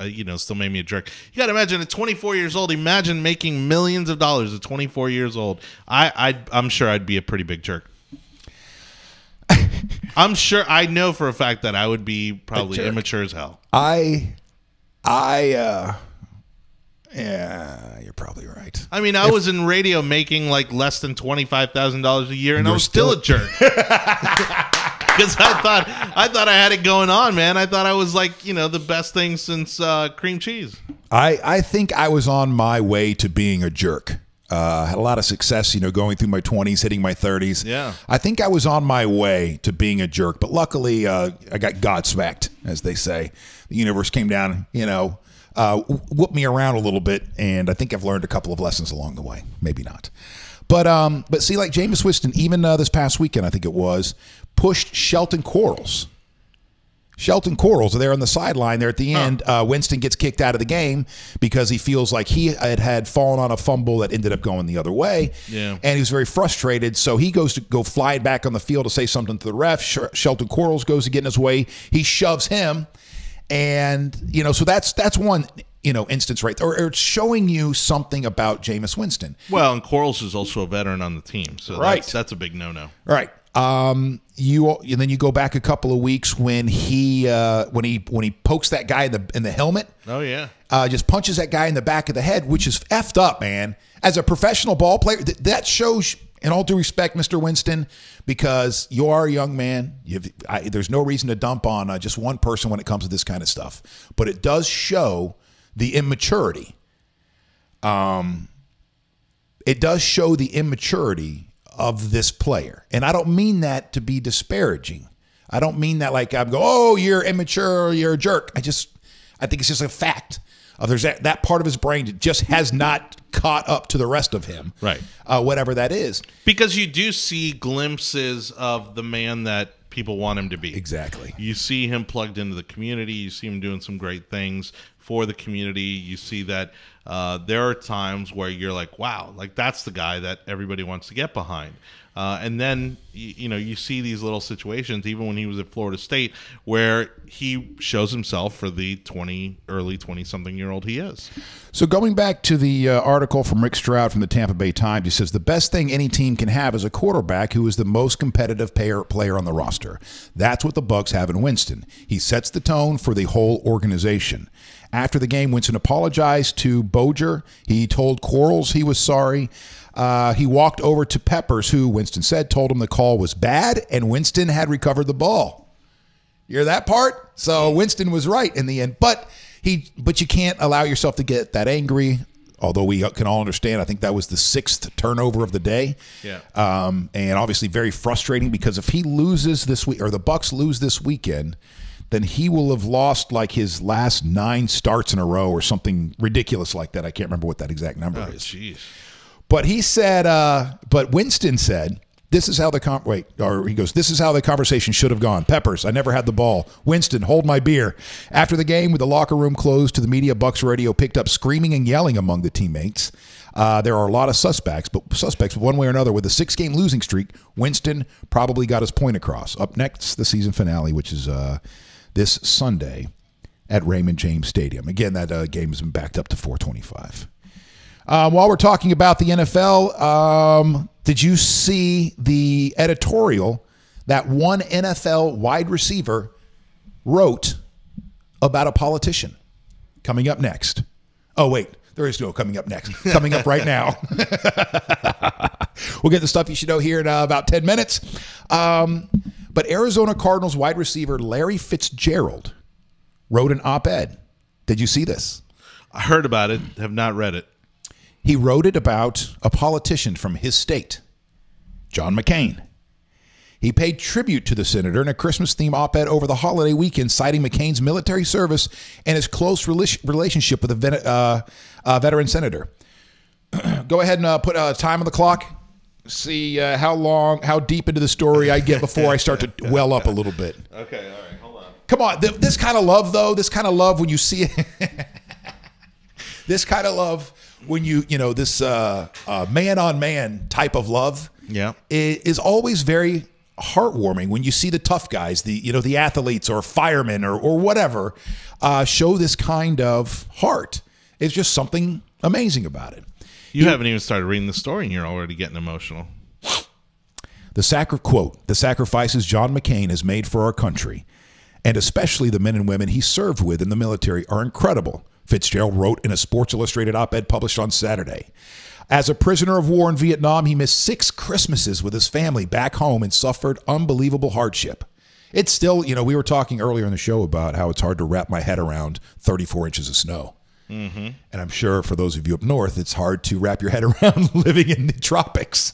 Speaker 2: still made me a jerk. You got to imagine at 24 years old, imagine making millions of dollars at 24 years old. I'm sure I'd be a pretty big jerk. I'm sure, I know for a fact that I would be probably immature as hell.
Speaker 1: Yeah, you're probably right.
Speaker 2: I mean, I was in radio making like less than $25,000 a year, and I was still a jerk. Because I thought I had it going on, man. I thought I was like, the best thing since cream cheese.
Speaker 1: I think I was on my way to being a jerk. Had a lot of success, going through my 20s, hitting my 30s.
Speaker 2: Yeah.
Speaker 1: I think I was on my way to being a jerk, but luckily I got godsmacked, as they say. The universe came down, whooped me around a little bit, and I think I've learned a couple of lessons along the way. Maybe not. But see, like Jameis Winston, even this past weekend, I think it was, pushed Shelton Quarles. Shelton Quarles there on the sideline there at the end. Winston gets kicked out of the game because he feels like he had fallen on a fumble that ended up going the other way.
Speaker 2: Yeah. And
Speaker 1: he was very frustrated, so he goes to go fly back on the field to say something to the ref. Shelton Quarles goes to get in his way. He shoves him. And, so that's one, instance right there. Or it's showing you something about Jameis Winston.
Speaker 2: Well, and Quarles is also a veteran on the team. So that's a big no-no.
Speaker 1: Right. And then you go back a couple of weeks when he pokes that guy in the helmet.
Speaker 2: Oh, yeah.
Speaker 1: Just punches that guy in the back of the head, which is effed up, man. As a professional ball player, that shows, in all due respect, Mr. Winston, because you are a young man. There's no reason to dump on just one person when it comes to this kind of stuff. But it does show the immaturity. It does show the immaturity of this player. And I don't mean that to be disparaging. I don't mean that like I'm going, oh, you're immature, you're a jerk. I think it's just a fact. There's that part of his brain that just has not caught up to the rest of him.
Speaker 2: Right.
Speaker 1: Whatever that is.
Speaker 2: Because you do see glimpses of the man that people want him to be.
Speaker 1: Exactly.
Speaker 2: You see him plugged into the community. You see him doing some great things for the community. You see that there are times where you're like, wow, like that's the guy that everybody wants to get behind. And then, you see these little situations, even when he was at Florida State, where he shows himself for the early 20-something-year-old he is.
Speaker 1: So going back to the article from Rick Stroud from the Tampa Bay Times, he says, the best thing any team can have is a quarterback who is the most competitive player on the roster. That's what the Bucs have in Winston. He sets the tone for the whole organization. After the game, Winston apologized to Boger. He told Quarles he was sorry. He walked over to Peppers, who Winston said told him the call was bad, and Winston had recovered the ball. You hear that part? So Winston was right in the end, but you can't allow yourself to get that angry. Although we can all understand, I think that was the 6th turnover of the day.
Speaker 2: Yeah.
Speaker 1: And obviously very frustrating because if he loses this week, or the Bucs lose this weekend, then he will have lost like his last 9 starts in a row or something ridiculous like that. I can't remember what that exact number is.
Speaker 2: Jeez.
Speaker 1: But he said, but Winston said, this is how the this is how the conversation should have gone. Peppers, I never had the ball. Winston, hold my beer. After the game, with the locker room closed to the media, Bucs radio picked up screaming and yelling among the teammates. There are a lot of suspects, but one way or another, with a 6-game losing streak, Winston probably got his point across. Up next, the season finale, which is this Sunday at Raymond James Stadium. Again, that game has been backed up to 4:25. While we're talking about the NFL, did you see the editorial that one NFL wide receiver wrote about a politician? Coming up next. Oh, wait. There is no coming up next. Coming up right now. We'll get the stuff you should know here in about 10 minutes. But Arizona Cardinals wide receiver Larry Fitzgerald wrote an op-ed. Did you see this?
Speaker 2: I heard about it, have not read it.
Speaker 1: He wrote it about a politician from his state, John McCain. He paid tribute to the senator in a Christmas-themed op-ed over the holiday weekend, citing McCain's military service and his close relationship with a veteran senator. Go ahead and put time on the clock. See how deep into the story I get before I start to well up a little bit.
Speaker 2: Okay, all right, hold on.
Speaker 1: Come on, this kind of love, though, this kind of love when you see it, this kind of love when this man-on-man type of love, is always very heartwarming when you see the tough guys, the athletes or firemen or whatever, show this kind of heart. It's just something amazing about it.
Speaker 2: You haven't even started reading the story and you're already getting emotional.
Speaker 1: The sacrifices John McCain has made for our country, and especially the men and women he served with in the military, are incredible, Fitzgerald wrote in a Sports Illustrated op-ed published on Saturday. As a prisoner of war in Vietnam, he missed 6 Christmases with his family back home and suffered unbelievable hardship. It's still, we were talking earlier in the show about how it's hard to wrap my head around 34 inches of snow. Mm-hmm. And I'm sure for those of you up north, it's hard to wrap your head around living in the tropics.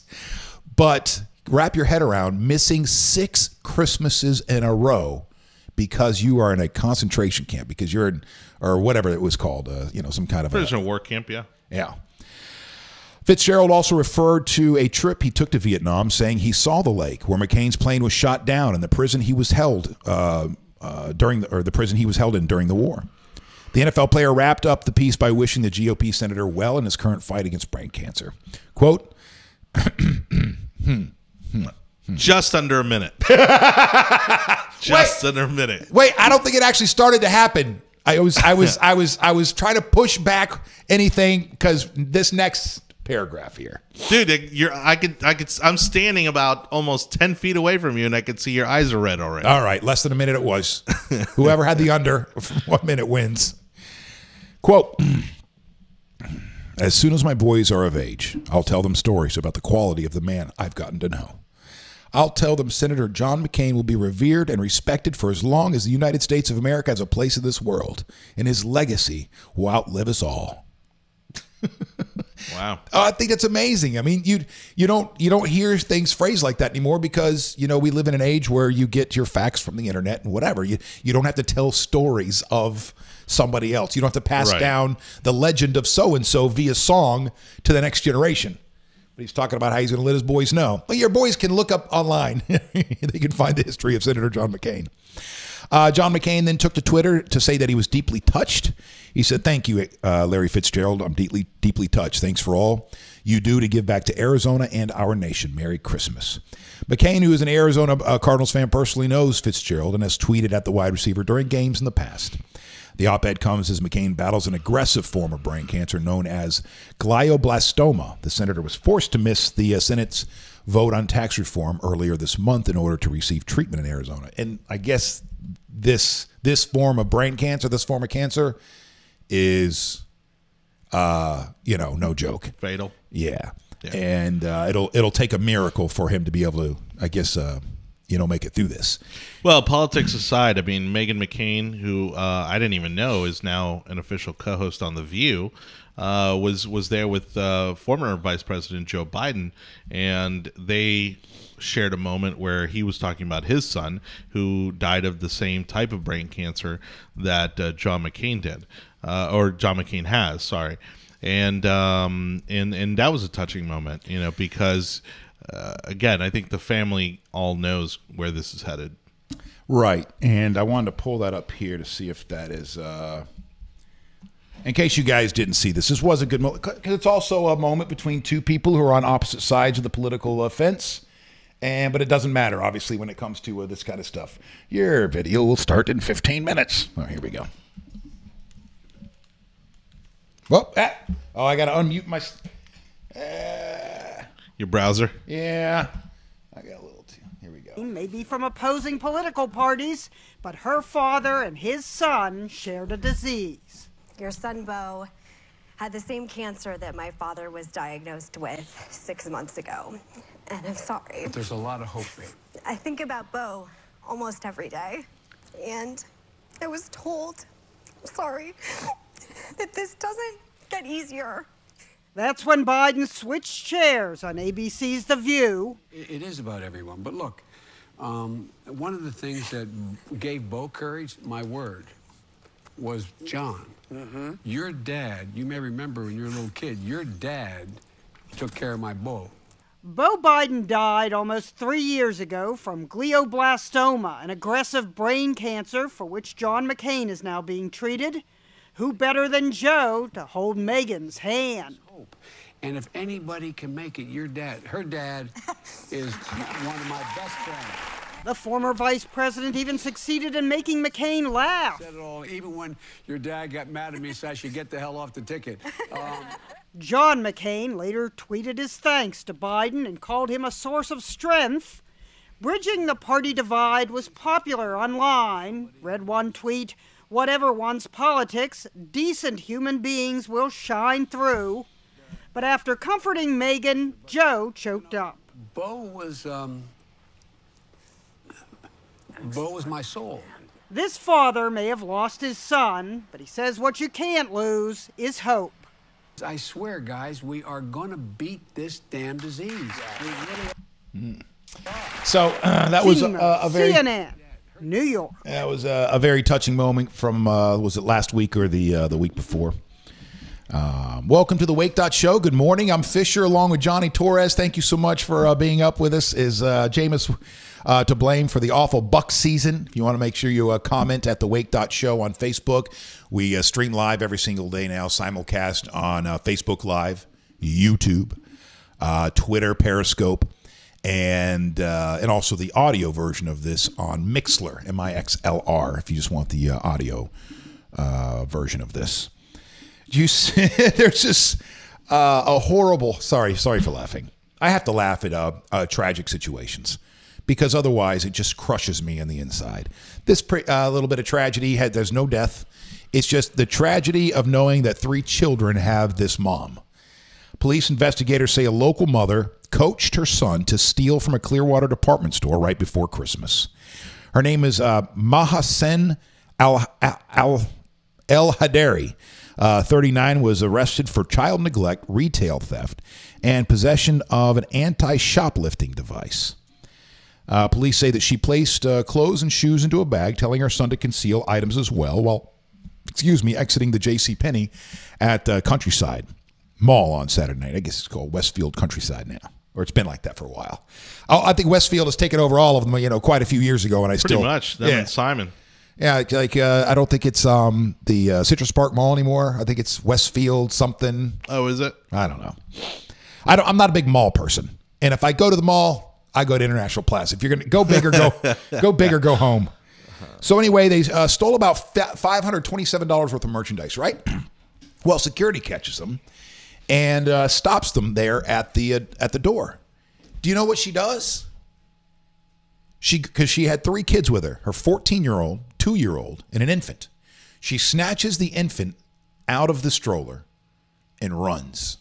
Speaker 1: But wrap your head around missing 6 Christmases in a row because you are in a concentration camp, because you're in, or whatever it was called, some kind of
Speaker 2: prisoner of war camp, yeah.
Speaker 1: Yeah. Fitzgerald also referred to a trip he took to Vietnam, saying he saw the lake where McCain's plane was shot down and the prison he was held the prison he was held in during the war. The NFL player wrapped up the piece by wishing the GOP senator well in his current fight against brain cancer. Quote,
Speaker 2: just under a minute. Under a minute.
Speaker 1: Wait, I don't think it actually started to happen. I was trying to push back anything because this next paragraph here,
Speaker 2: dude, I'm standing about almost 10 feet away from you and I could see your eyes are red already.
Speaker 1: All right, less than a minute it was. Whoever had the under 1 minute wins. Quote, as soon as my boys are of age, I'll tell them stories about the quality of the man I've gotten to know. I'll tell them Senator John McCain will be revered and respected for as long as the United States of America has a place in this world, and his legacy will outlive us all.
Speaker 2: Wow.
Speaker 1: I think that's amazing. I mean, you don't hear things phrased like that anymore because, we live in an age where you get your facts from the internet and whatever. You don't have to tell stories of somebody else. You don't have to pass down the legend of so-and-so via song to the next generation. But he's talking about how he's going to let his boys know. Well, your boys can look up online. They can find the history of Senator John McCain. John McCain then took to Twitter to say that he was deeply touched. He said, "Thank you, Larry Fitzgerald. I'm deeply touched. Thanks for all you do to give back to Arizona and our nation. Merry Christmas." McCain, who is an Arizona Cardinals fan, personally knows Fitzgerald and has tweeted at the wide receiver during games in the past. The op-ed comes as McCain battles an aggressive form of brain cancer known as glioblastoma. The senator was forced to miss the Senate's vote on tax reform earlier this month in order to receive treatment in Arizona. And I guess this form of brain cancer, this form of cancer, is no joke.
Speaker 2: Fatal.
Speaker 1: Yeah. And it'll take a miracle for him to be able to, I guess, make it through this.
Speaker 2: Well, politics aside, I mean, Meghan McCain, who I didn't even know is now an official co-host on The View, was there with former Vice President Joe Biden, and they shared a moment where he was talking about his son, who died of the same type of brain cancer that John McCain did, or John McCain has. Sorry, and that was a touching moment, because. Again, I think the family all knows where this is headed.
Speaker 1: Right. And I wanted to pull that up here to see if that is, in case you guys didn't see this was a good moment, because it's also a moment between two people who are on opposite sides of the political fence. But it doesn't matter, obviously, when it comes to this kind of stuff. Your video will start in 15 minutes. Oh, here we go. Well, I got to unmute my...
Speaker 2: Your browser?
Speaker 1: Yeah. I got a little too. Here we go.
Speaker 3: Maybe from opposing political parties, but her father and his son shared a disease.
Speaker 4: Your son, Bo, had the same cancer that my father was diagnosed with 6 months ago. And I'm sorry.
Speaker 5: But there's a lot of hope, babe.
Speaker 4: I think about Bo almost every day. And I was told, I'm sorry, that this doesn't get easier.
Speaker 3: That's when Biden switched chairs on ABC's The View.
Speaker 5: It is about everyone, but look, One of the things that gave Bo courage, my word, was John. Your dad, you may remember when you were a little kid, your dad took care of my Bo.
Speaker 3: Beau Biden died almost 3 years ago from glioblastoma, an aggressive brain cancer for which John McCain is now being treated. Who better than Joe to hold Megan's hand?
Speaker 5: And if anybody can make it, your dad, her dad, is one of my best friends.
Speaker 3: The former vice president even succeeded in making McCain laugh.
Speaker 5: Said it all, even when your dad got mad at me, so I should get the hell off the ticket.
Speaker 3: John McCain later tweeted his thanks to Biden and called him a source of strength. Bridging the party divide was popular online. Read one tweet, "Whatever one's politics, decent human beings will shine through." But after comforting Megan, Joe choked up.
Speaker 5: Bo was my soul.
Speaker 3: This father may have lost his son, but he says what you can't lose is hope.
Speaker 5: I swear, guys, we are going to beat this damn disease.
Speaker 1: So that was a very
Speaker 3: CNN, New York.
Speaker 1: That was a very touching moment from was it last week or the week before? Welcome to the Wake.Show. Good morning. I'm Fisher along with Jonny Torres. Thank you so much for being up with us. Is Jameis to blame for the awful Buck season? If you want to make sure you comment at the Wake.Show on Facebook. We stream live every single day now, simulcast on Facebook Live, YouTube, Twitter, Periscope, and also the audio version of this on Mixlr, MIXLR, if you just want the audio version of this. There's just a horrible. Sorry for laughing. I have to laugh at tragic situations because otherwise it just crushes me on the inside. This little bit of tragedy there's no death. It's just the tragedy of knowing that 3 children have this mom. Police investigators say a local mother coached her son to steal from a Clearwater department store right before Christmas. Her name is Mahasen El-Hadari. 39 was arrested for child neglect, retail theft, and possession of an anti-shoplifting device. Police say that she placed clothes and shoes into a bag, telling her son to conceal items as well while, exiting the JCPenney at Countryside Mall on Saturday night. I guess it's called Westfield Countryside now, or it's been like that for a while. I think Westfield has taken over all of them, quite a few years ago, and
Speaker 2: Pretty much. Them and Simon.
Speaker 1: Yeah, I don't think it's the Citrus Park Mall anymore. I think it's Westfield something.
Speaker 2: Oh, is it?
Speaker 1: I don't know. I'm not a big mall person, and if I go to the mall, I go to International Plaza. If you're going to go big or go big or go home. So anyway, they stole about $527 worth of merchandise. Right? Well, security catches them and stops them there at the door. Do you know what she does? Because she had 3 kids with her 14-year-old, 2-year-old, and an infant. She snatches the infant out of the stroller and runs,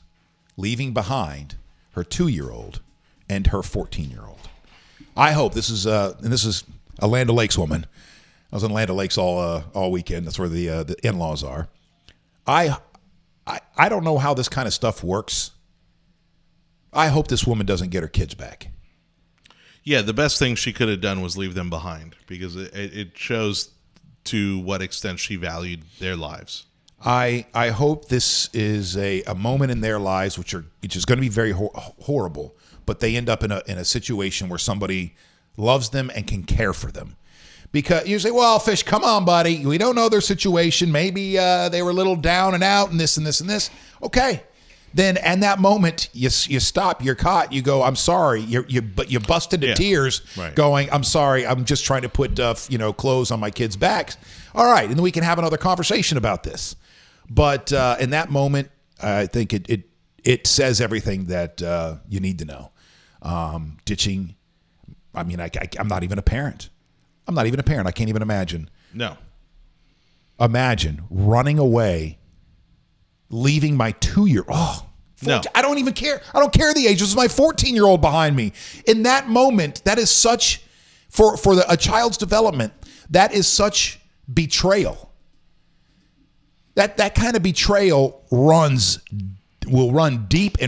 Speaker 1: leaving behind her 2-year-old and her 14-year-old. I hope this is a Land O'Lakes woman. I was in Land O'Lakes all weekend. That's where the in-laws are. I don't know how this kind of stuff works. I hope this woman doesn't get her kids back.
Speaker 2: Yeah, the best thing she could have done was leave them behind because it shows to what extent she valued their lives.
Speaker 1: I hope this is a moment in their lives which is going to be very horrible, but they end up in a situation where somebody loves them and can care for them. Because you say, well, Fish, come on, buddy. We don't know their situation. Maybe they were a little down and out and this and this and this. Okay. Then in that moment, you stop, you're caught, you go, I'm sorry. You bust into tears going, I'm sorry, I'm just trying to put clothes on my kids' backs. All right, and then we can have another conversation about this. But in that moment, I think it says everything that you need to know. Ditching, I'm not even a parent. I can't even imagine.
Speaker 2: No.
Speaker 1: Imagine running away, leaving my 2-year-old. Oh, no. I don't even care. I don't care the age. This is my 14-year-old behind me. In that moment, that is such, for a child's development, that is such betrayal. That kind of betrayal will run deep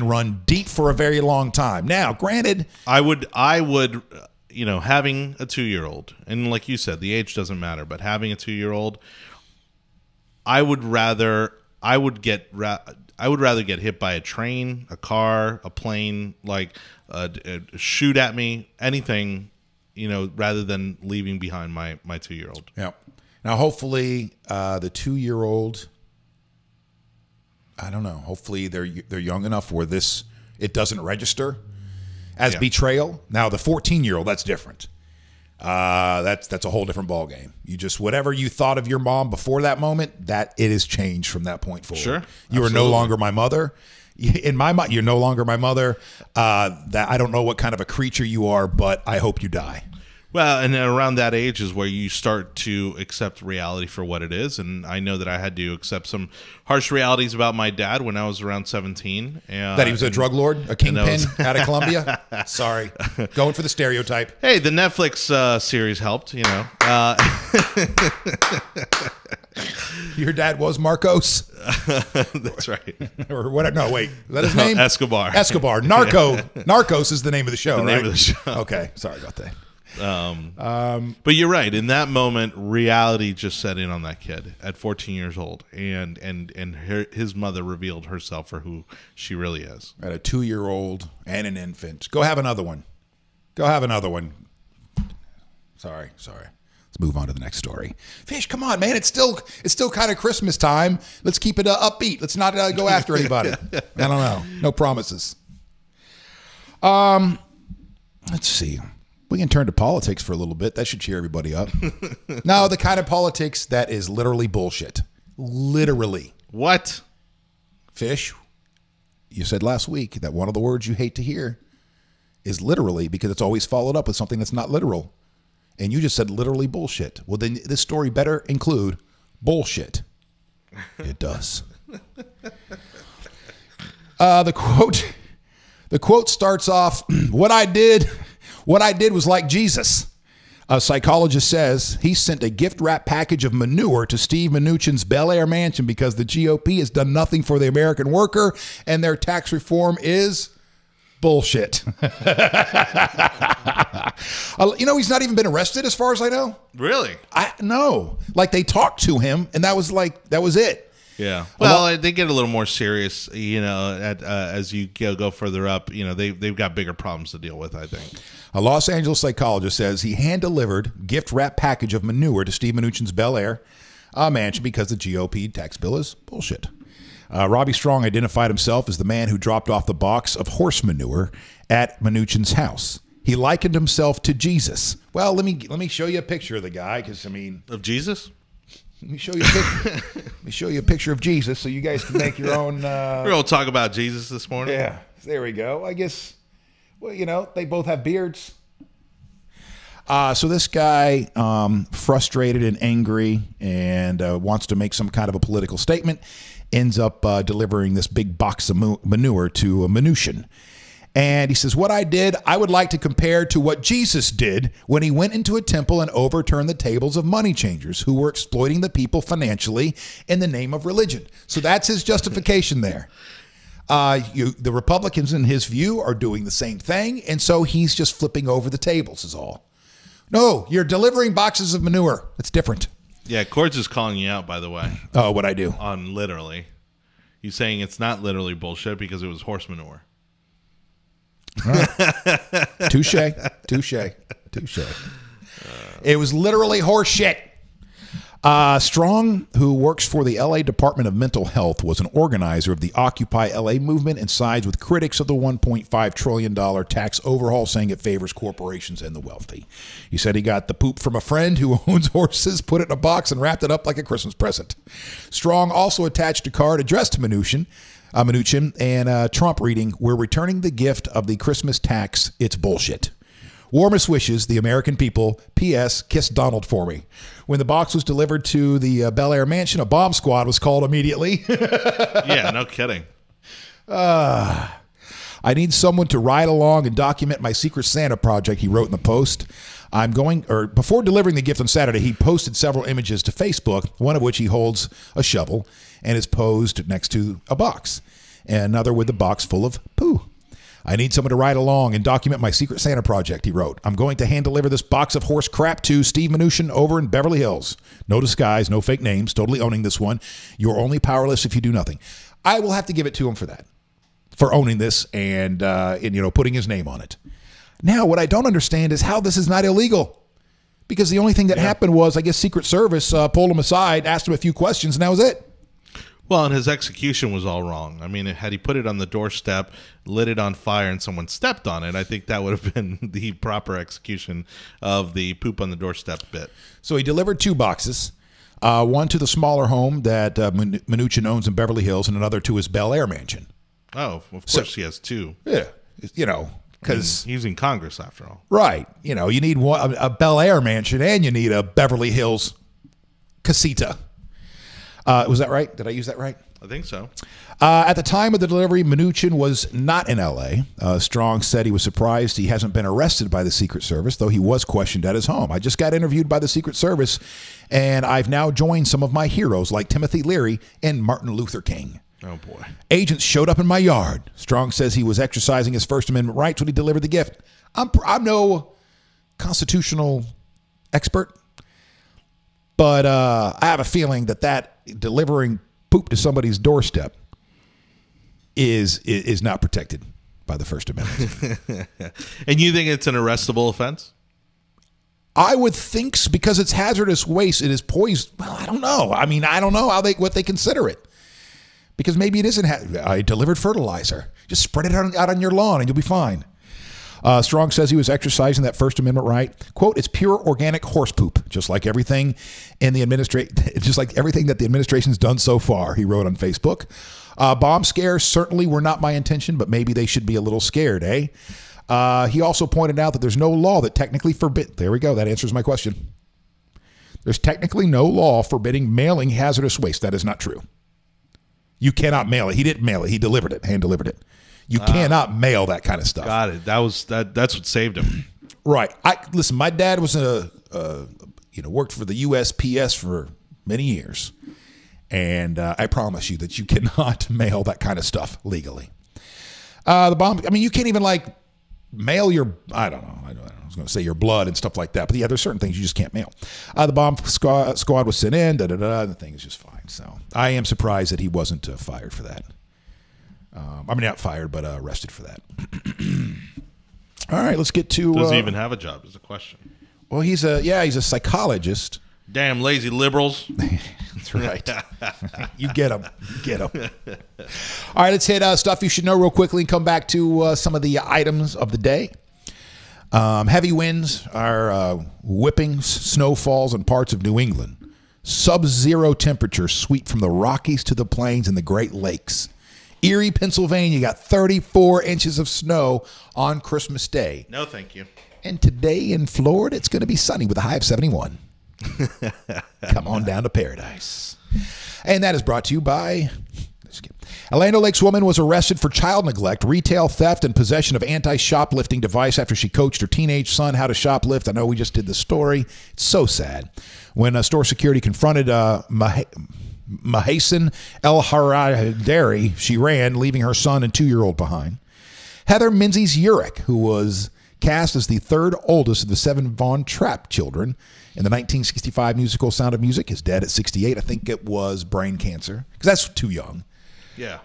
Speaker 1: for a very long time. Now, granted,
Speaker 2: I would having a 2-year-old, and like you said, the age doesn't matter, but having a 2-year-old, I would rather get hit by a train, a car, a plane, like shoot at me, anything, rather than leaving behind my 2-year-old.
Speaker 1: Yeah. Now, hopefully, the 2-year-old, I don't know. Hopefully, they're young enough where it doesn't register as betrayal. Now, the 14-year-old, that's different. That's a whole different ballgame. You just, whatever you thought of your mom before that moment, that it has changed from that point forward.
Speaker 2: Sure,
Speaker 1: you are no longer my mother. In my mind, you're no longer my mother. That I don't know what kind of a creature you are, but I hope you die.
Speaker 2: Well, and around that age is where you start to accept reality for what it is. And I know that I had to accept some harsh realities about my dad when I was around 17.
Speaker 1: That he was a drug lord, a kingpin out of Colombia? Sorry. Going for the stereotype.
Speaker 2: Hey, the Netflix series helped,
Speaker 1: Your dad was Marcos?
Speaker 2: That's right.
Speaker 1: Or what? No, wait. Is that his name?
Speaker 2: Escobar.
Speaker 1: Narcos is the name of the show,
Speaker 2: the
Speaker 1: right?
Speaker 2: name of the show.
Speaker 1: Okay. Sorry about that.
Speaker 2: But you're right. In that moment, reality just set in on that kid at 14 years old, and his mother revealed herself for who she really is.
Speaker 1: At a 2-year-old and an infant. Go have another one. Sorry. Let's move on to the next story. Fish, come on, man. It's still kind of Christmas time. Let's keep it upbeat. Let's not go after anybody. I don't know. No promises. Let's see. We can turn to politics for a little bit. That should cheer everybody up. No, the kind of politics that is literally bullshit. Literally.
Speaker 2: What?
Speaker 1: Fish, you said last week that one of the words you hate to hear is literally, because it's always followed up with something that's not literal. And you just said literally bullshit. Well, then this story better include bullshit. It does. The quote starts off, What I did was like Jesus. A psychologist says he sent a gift wrap package of manure to Steve Mnuchin's Bel Air mansion because the GOP has done nothing for the American worker and their tax reform is bullshit. He's not even been arrested as far as I know.
Speaker 2: Really?
Speaker 1: No. Like they talked to him and that was it.
Speaker 2: Yeah. Well, they get a little more serious, as you go further up. They've got bigger problems to deal with, I think.
Speaker 1: A Los Angeles psychologist says he hand-delivered gift wrap package of manure to Steve Mnuchin's Bel Air mansion because the GOP tax bill is bullshit. Robbie Strong identified himself as the man who dropped off the box of horse manure at Mnuchin's house. He likened himself to Jesus. Well, let me show you a picture of the guy,
Speaker 2: of Jesus.
Speaker 1: Let me show you a picture of Jesus so you guys can make your own.
Speaker 2: We're going to talk about Jesus this morning.
Speaker 1: Yeah, there we go. I guess, they both have beards. So this guy, frustrated and angry and wants to make some kind of a political statement, ends up delivering this big box of manure to a Mnuchin. And he says, what I did, I would like to compare to what Jesus did when he went into a temple and overturned the tables of money changers who were exploiting the people financially in the name of religion. So that's his justification there. The Republicans, in his view, are doing the same thing. And so he's just flipping over the tables is all. No, you're delivering boxes of manure. It's different.
Speaker 2: Yeah, Cords is calling you out, by the way.
Speaker 1: Oh, what'd I do?
Speaker 2: On literally. He's saying it's not literally bullshit because it was horse manure.
Speaker 1: Touche. It was literally horse shit. Strong, who works for the LA Department of Mental Health, was an organizer of the Occupy LA movement and sides with critics of the $1.5 trillion tax overhaul, saying it favors corporations and the wealthy. He said he got the poop from a friend who owns horses, put it in a box, and wrapped it up like a Christmas present. Strong also attached a card addressed to Mnuchin and Trump reading, "We're returning the gift of the Christmas tax. It's bullshit. Warmest wishes, the American people. P.S. Kiss Donald for me." When the box was delivered to the Bel Air mansion, a bomb squad was called immediately.
Speaker 2: Yeah, no kidding.
Speaker 1: I need someone to ride along and document my Secret Santa project, he wrote in the post. Before delivering the gift on Saturday, he posted several images to Facebook, one of which he holds a shovel and is posed next to a box, and another with a box full of poo. I need someone to ride along and document my Secret Santa project, he wrote. I'm going to hand-deliver this box of horse crap to Steve Mnuchin over in Beverly Hills. No disguise, no fake names, totally owning this one. You're only powerless if you do nothing. I will have to give it to him for that, for owning this and putting his name on it. Now, what I don't understand is how this is not illegal. Because the only thing that happened was, I guess, Secret Service pulled him aside, asked him a few questions, and that was it.
Speaker 2: Well, and his execution was all wrong. I mean, had he put it on the doorstep, lit it on fire, and someone stepped on it, I think that would have been the proper execution of the poop on the doorstep bit.
Speaker 1: So he delivered 2 boxes, one to the smaller home that Mnuchin owns in Beverly Hills, and another to his Bel Air mansion.
Speaker 2: Oh, of course he has 2.
Speaker 1: Yeah, because
Speaker 2: he's in Congress after all.
Speaker 1: Right. You need a Bel Air mansion and you need a Beverly Hills casita. Was that right? Did I use that right?
Speaker 2: I think so.
Speaker 1: At the time of the delivery, Mnuchin was not in L.A. Strong said he was surprised he hasn't been arrested by the Secret Service, though he was questioned at his home. I just got interviewed by the Secret Service, and I've now joined some of my heroes like Timothy Leary and Martin Luther King.
Speaker 2: Oh, boy.
Speaker 1: Agents showed up in my yard. Strong says he was exercising his First Amendment rights when he delivered the gift. I'm no constitutional expert, but I have a feeling that delivering poop to somebody's doorstep is not protected by the First Amendment.
Speaker 2: And you think it's an arrestable offense?
Speaker 1: I would think so, because it's hazardous waste. It is poison. Well, I don't know. I mean, I don't know what they consider it. Because maybe it isn't. I delivered fertilizer. Just spread it out on your lawn and you'll be fine. Strong says he was exercising that First Amendment right. Quote, it's pure organic horse poop, just like everything that the administration's done so far, he wrote on Facebook. Bomb scares certainly were not my intention, but maybe they should be a little scared, eh? He also pointed out that there's no law that technically there we go. That answers my question. There's technically no law forbidding mailing hazardous waste. That is not true. You cannot mail it. He didn't mail it. He delivered it, hand-delivered it. You cannot mail that kind of stuff.
Speaker 2: Got it. That's what saved him.
Speaker 1: Right. Listen, my dad was worked for the USPS for many years. And I promise you that you cannot mail that kind of stuff legally. The bomb, I mean, you can't even mail your, I don't know. I was going to say your blood and stuff like that. But yeah, there's certain things you just can't mail. The bomb squad was sent in, the thing is just fine. So I am surprised that he wasn't fired for that. I mean, not fired, but arrested for that. All right, let's get to.
Speaker 2: Does he even have a job? Is the question.
Speaker 1: Well, he's a psychologist.
Speaker 2: Damn lazy liberals.
Speaker 1: That's right. You get them. Get them. All right, let's hit stuff you should know real quickly and come back to some of the items of the day. Heavy winds are whipping snowfalls in parts of New England. Sub-zero temperatures sweep from the Rockies to the plains and the Great Lakes. Erie, Pennsylvania got 34 inches of snow on Christmas Day.
Speaker 2: No, thank you.
Speaker 1: And today in Florida, it's going to be sunny with a high of 71. Come on down to paradise. And that is brought to you by... Orlando Lakes woman was arrested for child neglect, retail theft, and possession of anti-shoplifting device after she coached her teenage son how to shoplift. I know we just did the story. It's so sad. When store security confronted Mahasan El-Haradari, she ran, leaving her son and 2-year-old behind. Heather Menzies-Urich, who was cast as the third oldest of the 7 Von Trapp children in the 1965 musical Sound of Music, is dead at 68. I think it was brain cancer, because that's too young.
Speaker 2: Yeah.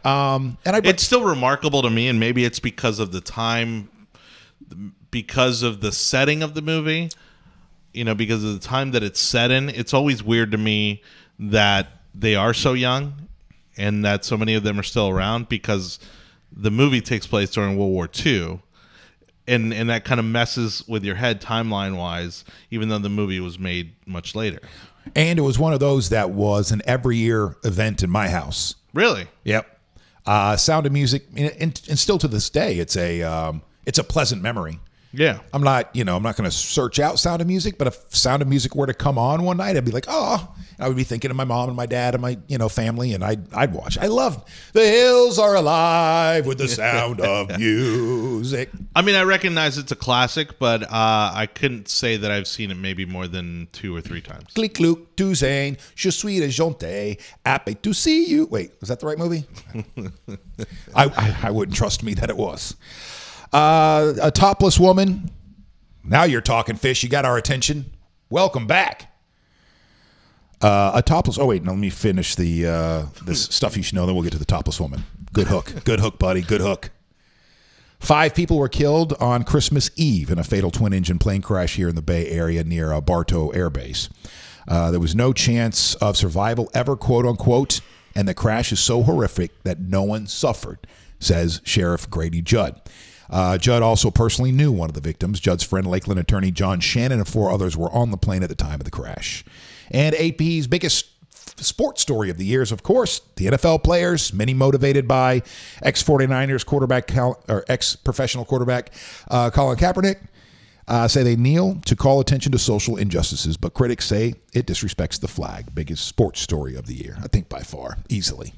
Speaker 1: It's
Speaker 2: still remarkable to me, and maybe it's because of the time, because of the setting of the movie, because of the time that it's set in. It's always weird to me that they are so young and that so many of them are still around, because the movie takes place during World War II. And that kind of messes with your head timeline-wise, even though the movie was made much later.
Speaker 1: And it was one of those that was an every-year event in my house.
Speaker 2: Really?
Speaker 1: Yep. Sound of Music, and still to this day, it's a pleasant memory.
Speaker 2: Yeah.
Speaker 1: I'm not going to search out Sound of Music, but if Sound of Music were to come on one night, I'd be like, oh, I would be thinking of my mom and my dad and my, family, and I'd watch. I love The Hills Are Alive with the Sound of Music.
Speaker 2: I mean, I recognize it's a classic, but I couldn't say that I've seen it maybe more than 2 or 3 times.
Speaker 1: Clic Luc Toussaint, Je suis le gentil, happy to see you. Wait, was that the right movie? I wouldn't trust me that it was. A topless woman. Now you're talking, fish. You got our attention. Welcome back. A topless. Oh wait, no, let me finish the this stuff you should know. Then we'll get to the topless woman. Good hook. Good hook, buddy. Good hook. 5 people were killed on Christmas Eve in a fatal twin-engine plane crash here in the Bay Area near Bartow Air Base. There was no chance of survival ever, quote unquote, and the crash is so horrific that no one suffered, says Sheriff Grady Judd. Judd also personally knew one of the victims. Judd's friend, Lakeland attorney John Shannon, and 4 others were on the plane at the time of the crash. And AP's biggest sports story of the year is, of course, the NFL players, many motivated by ex-49ers quarterback or ex-professional quarterback Colin Kaepernick, say they kneel to call attention to social injustices, but critics say it disrespects the flag. Biggest sports story of the year, I think, by far, easily.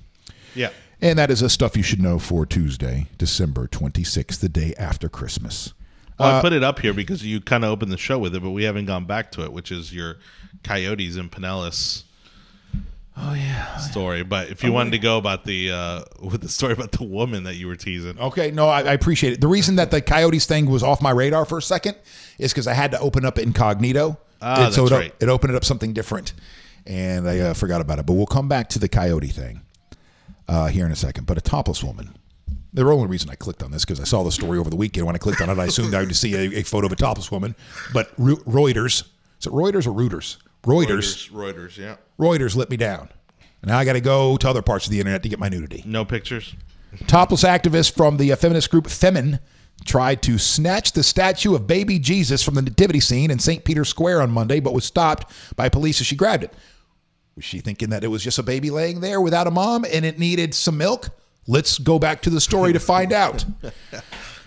Speaker 2: Yeah.
Speaker 1: And that is a stuff you should know for Tuesday, December 26th, the day after Christmas.
Speaker 2: Well, I put it up here because you kind of opened the show with it, but we haven't gone back to it, which is your Coyotes and Pinellas story. But if you wanted to go about with the story about the woman that you were teasing.
Speaker 1: Okay, no, I appreciate it. The reason that the Coyotes thing was off my radar for a second is because I had to open up incognito.
Speaker 2: That's right.
Speaker 1: It opened up something different, and I forgot about it. But we'll come back to the Coyote thing here in a second. But a topless woman. The only reason I clicked on this because I saw the story over the weekend. When I clicked on it, I assumed I would see a photo of a topless woman. But Reuters, is it Reuters or Reuters?
Speaker 2: Reuters, yeah.
Speaker 1: Reuters let me down. And now I got to go to other parts of the internet to get my nudity.
Speaker 2: No pictures.
Speaker 1: Topless activists from the feminist group Femin tried to snatch the statue of baby Jesus from the nativity scene in St. Peter's Square on Monday, but was stopped by police as she grabbed it. Was she thinking that it was just a baby laying there without a mom and it needed some milk? Let's go back to the story to find out.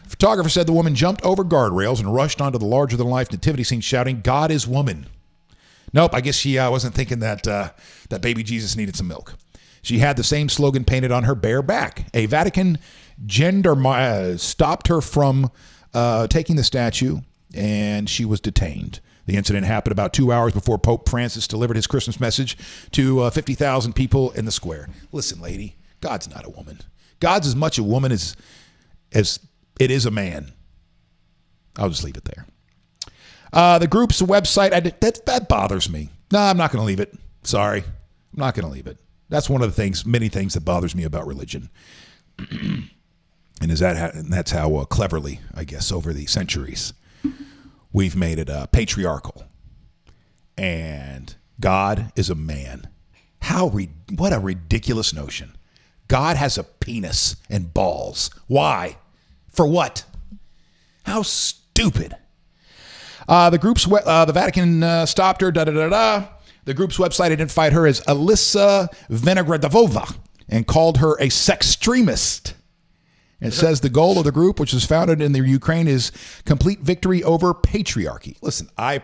Speaker 1: Photographer said the woman jumped over guardrails and rushed onto the larger-than-life nativity scene shouting, "God is woman." Nope, I guess she wasn't thinking that that baby Jesus needed some milk. She had the same slogan painted on her bare back. A Vatican gendarme stopped her from taking the statue, and she was detained. The incident happened about 2 hours before Pope Francis delivered his Christmas message to 50,000 people in the square. Listen, lady, God's not a woman. God's as much a woman as it is a man. I'll just leave it there. The group's website, that bothers me. No, I'm not going to leave it. Sorry. I'm not going to leave it. That's one of the things, many things that bothers me about religion. And that's how cleverly, I guess, over the centuries, we've made it patriarchal. And God is a man. What a ridiculous notion. God has a penis and balls. Why? For what? How stupid. The Vatican stopped her. The group's website identified her as Alyssa Vinogradova and called her a sextremist. It says the goal of the group, which was founded in the Ukraine, is complete victory over patriarchy. Listen, I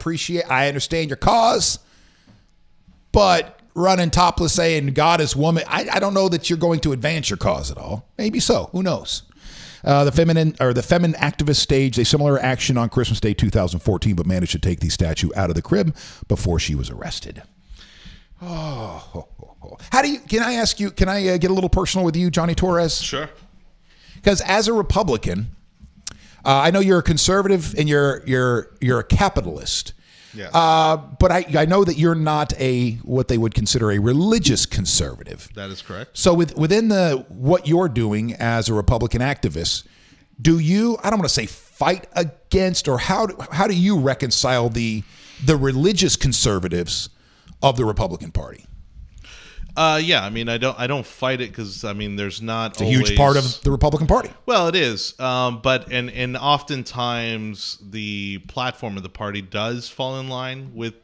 Speaker 1: understand your cause, but running topless saying God is woman, I don't know that you're going to advance your cause at all. Maybe so. Who knows? The feminine activists staged a similar action on Christmas Day 2014, but managed to take the statue out of the crib before she was arrested. Can I ask you, can I get a little personal with you, Jonny Torres?
Speaker 2: Sure.
Speaker 1: Because as a Republican, I know you're a conservative and you're a capitalist.
Speaker 2: Yes.
Speaker 1: But I know that you're not what they would consider a religious conservative.
Speaker 2: That is correct.
Speaker 1: So within what you're doing as a Republican activist, do you, I don't want to say fight against, or how do you reconcile the religious conservatives of the Republican Party?
Speaker 2: Yeah, I mean, I don't fight it because I mean, there's not.
Speaker 1: It's a huge part of the Republican Party.
Speaker 2: Well, it is, but and oftentimes the platform of the party does fall in line with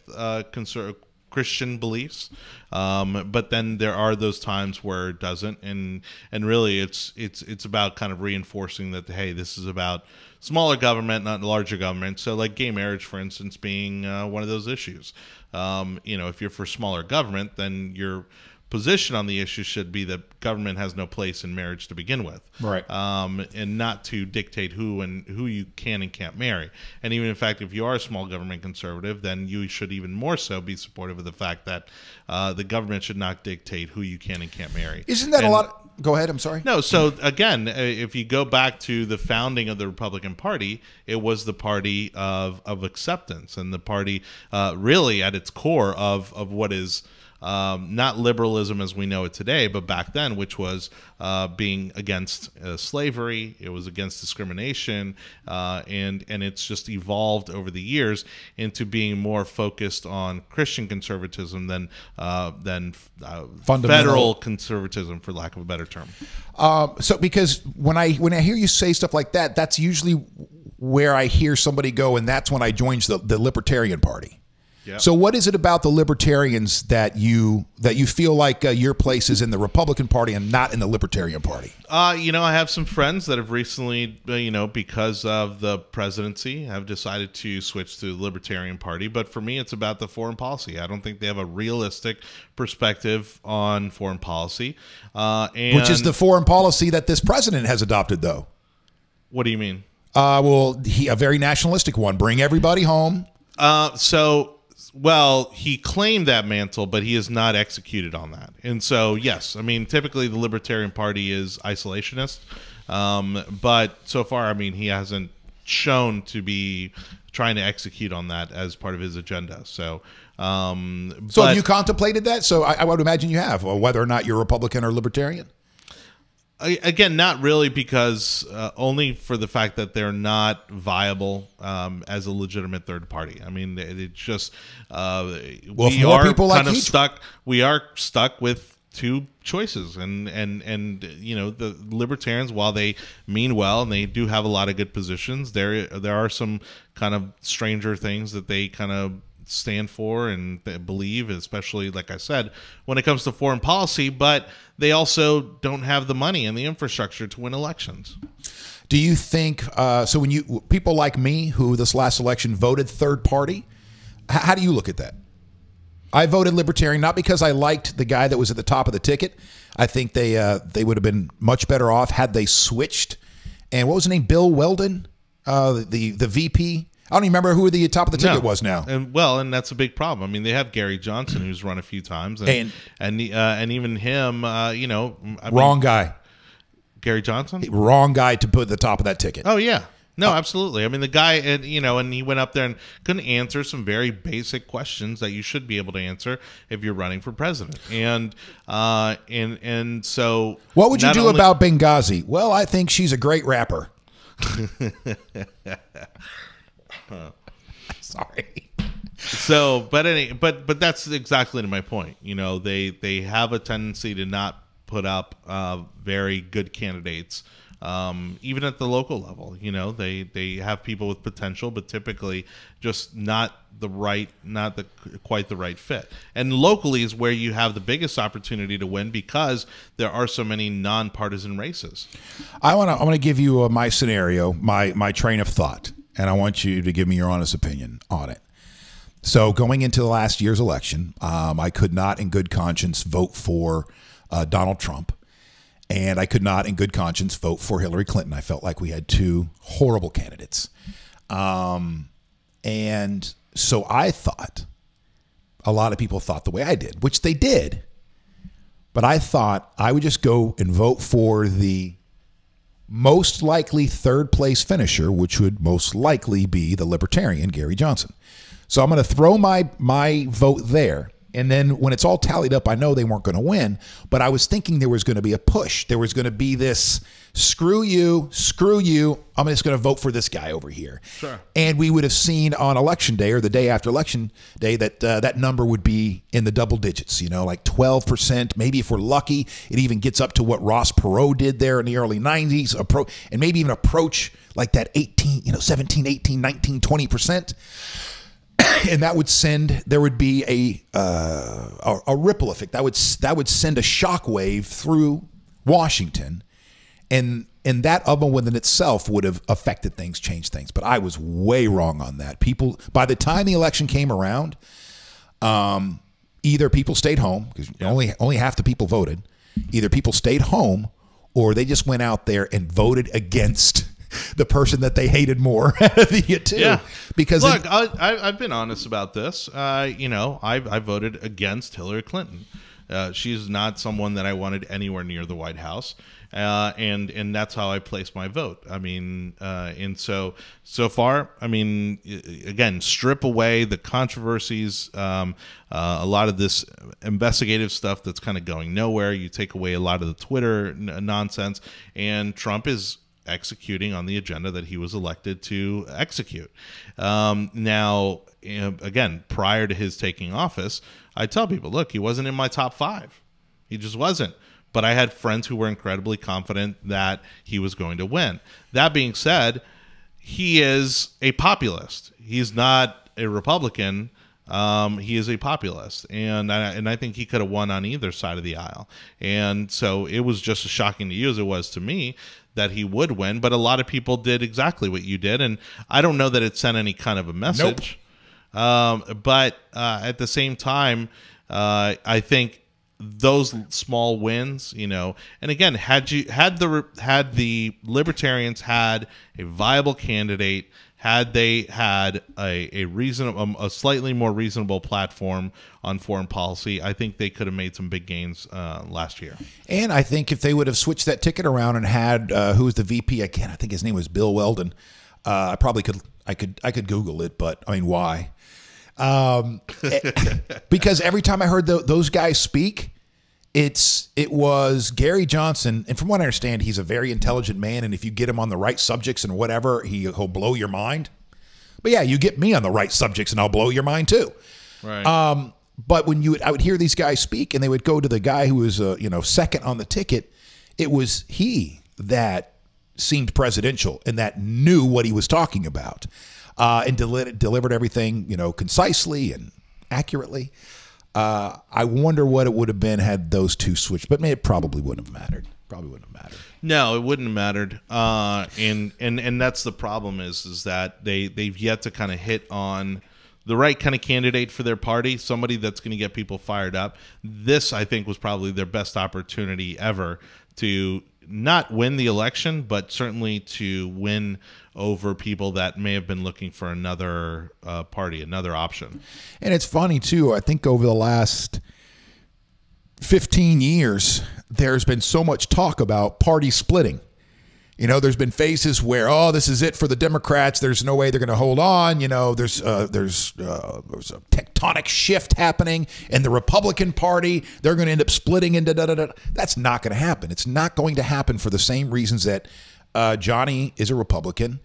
Speaker 2: Christian beliefs, but then there are those times where it doesn't, and really it's about kind of reinforcing that, hey, this is about smaller government, not larger government. So like gay marriage, for instance, being one of those issues. If you're for smaller government, then you're position on the issue should be that government has no place in marriage to begin with,
Speaker 1: Right.
Speaker 2: And not to dictate who you can and can't marry. And even in fact, if you are a small government conservative, then you should even more so be supportive of the fact that the government should not dictate who you can and can't marry.
Speaker 1: Isn't that a lot? Go ahead. I'm sorry.
Speaker 2: No. So again, if you go back to the founding of the Republican Party, it was the party of acceptance, and the party really at its core of what is not liberalism as we know it today, but back then, which was being against slavery. It was against discrimination, and it's just evolved over the years into being more focused on Christian conservatism than federal conservatism, for lack of a better term.
Speaker 1: So because when I hear you say stuff like that, that's usually where I hear somebody go, and that's when I joined the Libertarian Party.
Speaker 2: Yep.
Speaker 1: So what is it about the Libertarians that you feel like your place is in the Republican Party and not in the Libertarian Party?
Speaker 2: I have some friends that have recently, because of the presidency, have decided to switch to the Libertarian Party. But for me, it's about the foreign policy. I don't think they have a realistic perspective on foreign policy.
Speaker 1: Which is the foreign policy that this president has adopted, though.
Speaker 2: What do you mean?
Speaker 1: A very nationalistic one. Bring everybody home.
Speaker 2: Well, he claimed that mantle, but he has not executed on that. And so, yes, typically the Libertarian Party is isolationist. But so far, he hasn't shown to be trying to execute on that as part of his agenda. So
Speaker 1: have you contemplated that? So I would imagine you have, whether or not you're Republican or Libertarian.
Speaker 2: Again, not really, because only for the fact that they're not viable as a legitimate third party. It just we are stuck with two choices, and the Libertarians, while they mean well and they do have a lot of good positions, there are some kind of stranger things that they kind of stand for and believe, especially, like I said, when it comes to foreign policy, but they also don't have the money and the infrastructure to win elections.
Speaker 1: Do you think, so when people like me who this last election voted third party, how do you look at that? I voted Libertarian, not because I liked the guy that was at the top of the ticket. I think they would have been much better off had they switched. And what was his name? Bill Weldon, the VP. I don't even remember who the top of the ticket was now.
Speaker 2: And that's a big problem. They have Gary Johnson, who's run a few times, and even him,
Speaker 1: wrong guy.
Speaker 2: Gary Johnson,
Speaker 1: wrong guy to put at the top of that ticket.
Speaker 2: Oh yeah, no, absolutely. The guy, and he went up there and couldn't answer some very basic questions that you should be able to answer if you're running for president. And so,
Speaker 1: what would you do about Benghazi? Well, I think she's a great rapper. Sorry.
Speaker 2: So, but that's exactly my point. They have a tendency to not put up very good candidates, even at the local level. They have people with potential, but typically just not quite the right fit. And locally is where you have the biggest opportunity to win, because there are so many nonpartisan races. I
Speaker 1: want to give you my scenario, my train of thought. And I want you to give me your honest opinion on it. So going into the last year's election, I could not in good conscience vote for Donald Trump. And I could not in good conscience vote for Hillary Clinton. I felt like we had two horrible candidates. And so I thought, a lot of people thought the way I did, which they did. But I thought I would just go and vote for the most likely third place finisher, which would most likely be the Libertarian, Gary Johnson. So I'm going to throw my vote there. And then when it's all tallied up, I know they weren't going to win, but I was thinking there was going to be a push. There was going to be this, screw you, I'm just going to vote for this guy over here.
Speaker 2: Sure.
Speaker 1: And we would have seen on Election Day or the day after Election Day that that number would be in the double digits, like 12%. Maybe if we're lucky, it even gets up to what Ross Perot did there in the early 90s, and maybe even approach like that 17, 18, 19, 20%. And that would there would be a ripple effect. That would send a shockwave through Washington, and that alone within itself would have affected things, changed things. But I was way wrong on that. People, by the time the election came around, either people stayed home, because only half the people voted. Either people stayed home, or they just went out there and voted against the person that they hated more than you too.
Speaker 2: Yeah.
Speaker 1: Because
Speaker 2: look, I've been honest about this. I voted against Hillary Clinton. She's not someone that I wanted anywhere near the White House. And that's how I placed my vote. I mean, and so far, I mean, again, strip away the controversies, a lot of this investigative stuff that's kind of going nowhere. You take away a lot of the Twitter nonsense, and Trump is executing on the agenda that he was elected to execute. Now, again, prior to his taking office, I tell people, look, he wasn't in my top 5. He just wasn't. But I had friends who were incredibly confident that he was going to win. That being said, he is a populist. He's not a Republican. He is a populist, and I think he could have won on either side of the aisle. And so it was just as shocking to you as it was to me that he would win. But a lot of people did exactly what you did, and I don't know that it sent any kind of a message. Nope. But at the same time, I think those small wins, and again, had the Libertarians had a viable candidate, had they had a slightly more reasonable platform on foreign policy, I think they could have made some big gains last year. And
Speaker 1: I think if they would have switched that ticket around and had who was the VP again? I think his name was Bill Weldon. I probably could. I could Google it, but I mean, why? Because every time I heard those guys speak, it was Gary Johnson, and from what I understand, he's a very intelligent man, and if you get him on the right subjects and whatever, he'll blow your mind. But yeah, you get me on the right subjects, and I'll blow your mind too. Right. But when I would hear these guys speak, and they would go to the guy who was second on the ticket, it was he that seemed presidential and that knew what he was talking about. And delivered everything, concisely and accurately. I wonder what it would have been had those two switched, but it probably wouldn't have mattered. No, it wouldn't have mattered. And that's the problem is that they've yet to kind of hit on the right kind of candidate for their party, somebody that's going to get people fired up. This, I think, was probably their best opportunity ever to not win the election, but certainly to win over people that may have been looking for another party, another option. And it's funny, too. I think over the last 15 years, there's been so much talk about party splitting. There's been phases where, this is it for the Democrats. There's no way they're going to hold on. There's a tectonic shift happening in the Republican Party. They're going to end up splitting into da-da-da. That's not going to happen. It's not going to happen for the same reasons that Johnny is a Republican,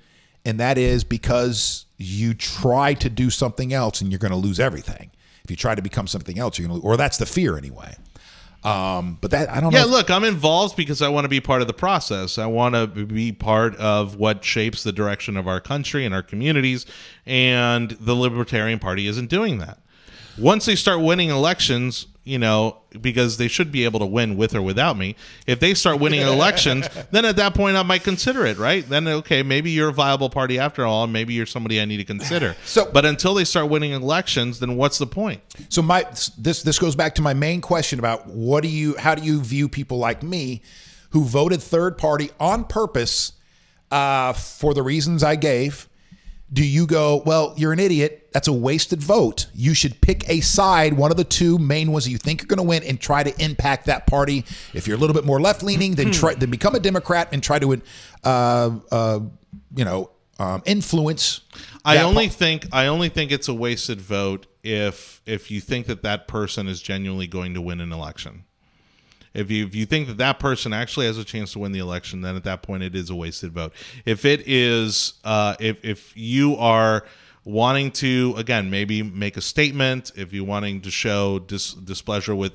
Speaker 1: and that is because you try to do something else and you're going to lose everything. If you try to become something else, you're going to lose, or that's the fear anyway. But that I don't know. Yeah, look, I'm involved because I want to be part of the process. I want to be part of what shapes the direction of our country and our communities, and the Libertarian Party isn't doing that. Once they start winning elections, because they should be able to win with or without me. If they start winning elections, then at that point I might consider it, right? Then, okay, maybe you're a viable party after all, and maybe you're somebody I need to consider. But until they start winning elections, then what's the point? So this goes back to my main question about how do you view people like me who voted third party on purpose for the reasons I gave? Do you go, well, you're an idiot. That's a wasted vote. You should pick a side, one of the two main ones that you think are going to win, and try to impact that party. If you're a little bit more left-leaning, then become a Democrat and try to, influence. I only think it's a wasted vote if you think that person is genuinely going to win an election. If you think that person actually has a chance to win the election, then at that point it is a wasted vote. If it is, if you are wanting to, again, maybe make a statement, if you're wanting to show displeasure with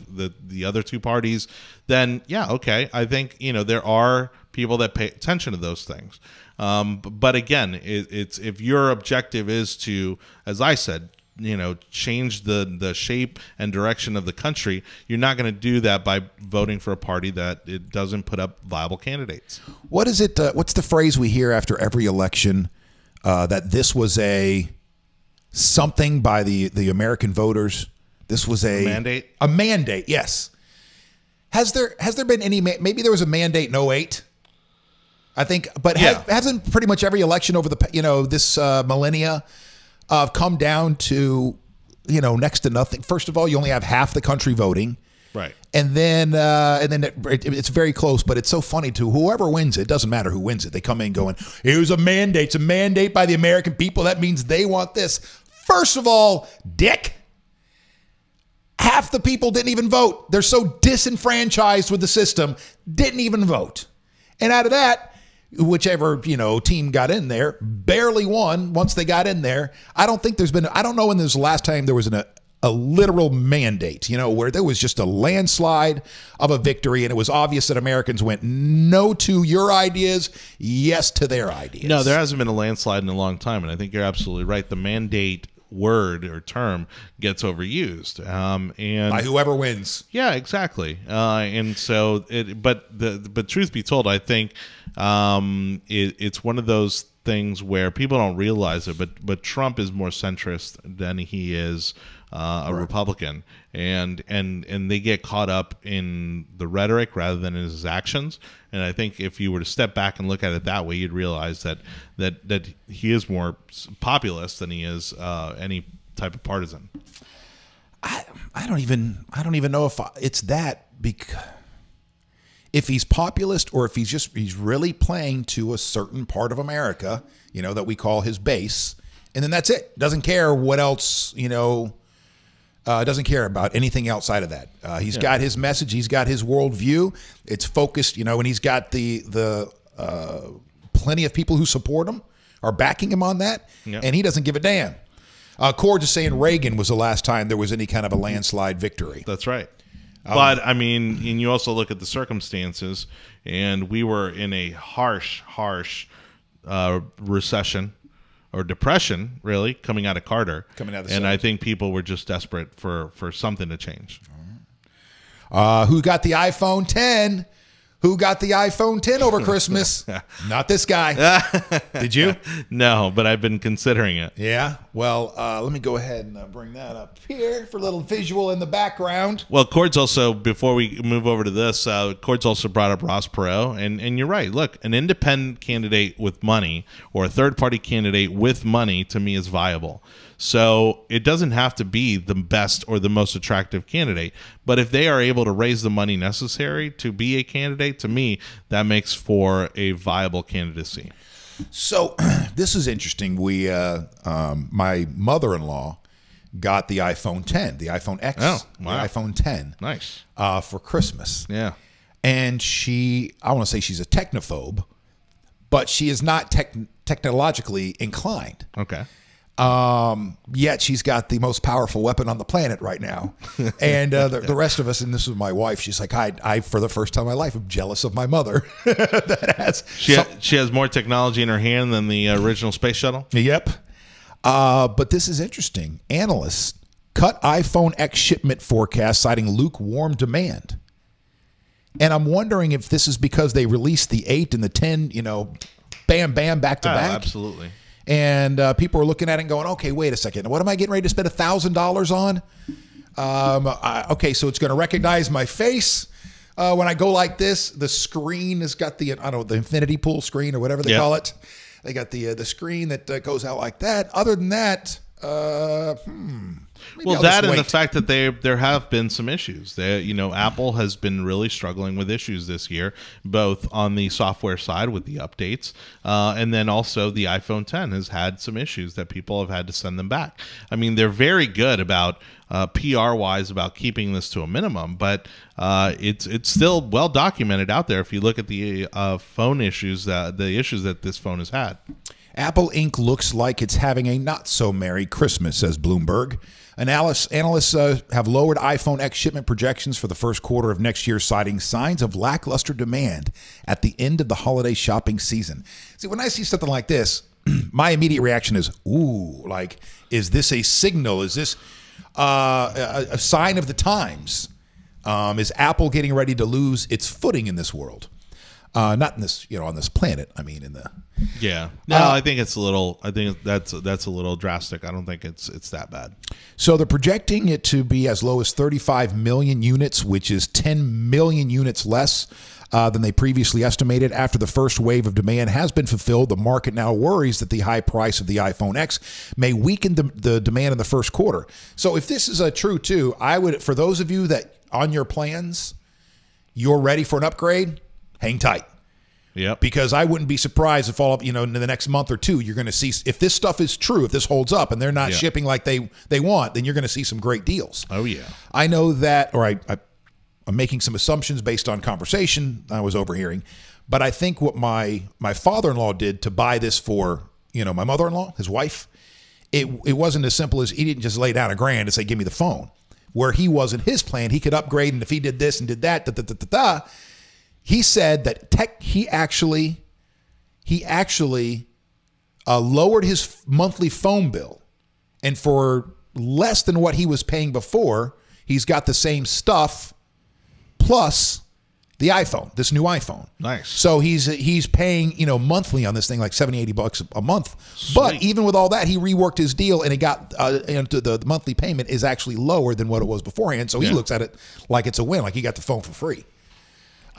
Speaker 1: the other two parties, then yeah, okay. I think there are people that pay attention to those things. But again, it's if your objective is to, as I said, change the shape and direction of the country, you're not going to do that by voting for a party that it doesn't put up viable candidates. What is it? What's the phrase we hear after every election? That this was something by the American voters This was a
Speaker 2: mandate.
Speaker 1: A mandate, yes. Has there been any? Maybe there was a mandate in 2008. I think, but hasn't pretty much every election over the this millennia come down to next to nothing. First of all, you only have half the country voting,
Speaker 2: right?
Speaker 1: And then it's very close. But it's so funny too. Whoever wins it, doesn't matter who wins it. They come in going, "Here's a mandate. It's a mandate by the American people. That means they want this." First of all, dick. Half the people didn't even vote. They're so disenfranchised with the system, didn't even vote. And out of that, whichever, team got in there, barely won once they got in there. I don't know when this was the last time there was a literal mandate, where there was just a landslide of a victory, and it was obvious that Americans went no to your ideas, yes to their ideas.
Speaker 2: No, there hasn't been a landslide in a long time, and I think you're absolutely right. The mandate word or term gets overused, and
Speaker 1: by whoever wins.
Speaker 2: Yeah, exactly. And so, but truth be told, I think it's one of those things where people don't realize it, but Trump is more centrist than he is a Republican, and they get caught up in the rhetoric rather than in his actions. And I think if you were to step back and look at it that way, you'd realize that he is more populist than he is any type of partisan.
Speaker 1: I don't even know if it's that, because if he's populist or if he's really playing to a certain part of America, that we call his base, and then that's it. Doesn't care what else, doesn't care about anything outside of that. He's got his message. He's got his worldview. It's focused, and he's got the plenty of people who support him are backing him on that, and he doesn't give a damn. Cord is saying Reagan was the last time there was any kind of a landslide victory.
Speaker 2: That's right. But, I mean, and you also look at the circumstances, and we were in a harsh recession or depression, really, coming out of Carter. And I think people were just desperate for something to change.
Speaker 1: Who got the iPhone 10? Who got the iPhone 10 over Christmas? Not this guy. Did you?
Speaker 2: No, but I've been considering it.
Speaker 1: Yeah? Well, let me go ahead and bring that up here for a little visual in the background.
Speaker 2: Well, Cord's also, before we move over to this, Cord's also brought up Ross Perot. And you're right. Look, an independent candidate with money or a third-party candidate with money, to me, is viable. So it doesn't have to be the best or the most attractive candidate. But if they are able to raise the money necessary to be a candidate, to me, that makes for a viable candidacy.
Speaker 1: So this is interesting. My mother-in-law got the iPhone 10, the iPhone X, the iPhone 10.
Speaker 2: Nice.
Speaker 1: For Christmas.
Speaker 2: Yeah.
Speaker 1: And I want to say she's a technophobe, but she is not technologically inclined.
Speaker 2: Okay.
Speaker 1: Yet she's got the most powerful weapon on the planet right now. And the rest of us, and this is my wife, she's like, I for the first time in my life, am jealous of my mother.
Speaker 2: She has more technology in her hand than the original space shuttle?
Speaker 1: Yep. But this is interesting. Analysts cut iPhone X shipment forecast, citing lukewarm demand. And I'm wondering if this is because they released the 8 and the 10, bam, bam, back to back.
Speaker 2: Absolutely.
Speaker 1: And people are looking at it and going, okay, wait a second. What am I getting ready to spend $1,000 on? Okay, so it's going to recognize my face. When I go like this, the screen has got the infinity pool screen or whatever they call it. They got the screen that goes out like that. Other than that,
Speaker 2: well, that and the fact that there have been some issues. Apple has been really struggling with issues this year, both on the software side with the updates, and then also the iPhone 10 has had some issues that people have had to send them back. I mean, they're very good about PR-wise about keeping this to a minimum, but it's still well documented out there if you look at the phone issues, the issues that this phone has had.
Speaker 1: Apple Inc. looks like it's having a not-so-merry Christmas, says Bloomberg. Analysts have lowered iPhone X shipment projections for the first quarter of next year, citing signs of lackluster demand at the end of the holiday shopping season. See, when I see something like this, my immediate reaction is, ooh, like, is this a signal? Is this a sign of the times? Is Apple getting ready to lose its footing in this world? Not in this, on this planet. I mean, in the
Speaker 2: I think it's a little. I think that's a little drastic. I don't think it's that bad.
Speaker 1: So they're projecting it to be as low as 35 million units, which is 10 million units less than they previously estimated. After the first wave of demand has been fulfilled, the market now worries that the high price of the iPhone X may weaken the demand in the first quarter. So if this is true too, I would, for those of you that on your plans, you're ready for an upgrade, hang tight.
Speaker 2: Yep.
Speaker 1: Because I wouldn't be surprised if in the next month or two, you're going to see, if this stuff is true, if this holds up and they're not shipping like they want, then you're going to see some great deals.
Speaker 2: Oh, yeah.
Speaker 1: I know that, or I'm making some assumptions based on conversation I was overhearing, but I think what my father-in-law did to buy this for, my mother-in-law, his wife, it wasn't as simple as he didn't just lay down $1,000 and say, give me the phone. Where he was in his plan, he could upgrade, and if he did this and did that, he said that he actually lowered his monthly phone bill, and for less than what he was paying before, he's got the same stuff plus the iPhone, this new iPhone.
Speaker 2: Nice.
Speaker 1: So he's paying monthly on this thing like $70-$80 a month.
Speaker 2: Sweet.
Speaker 1: But even with all that, he reworked his deal, and it got the monthly payment is actually lower than what it was beforehand. So he looks at it like it's a win, like he got the phone for free.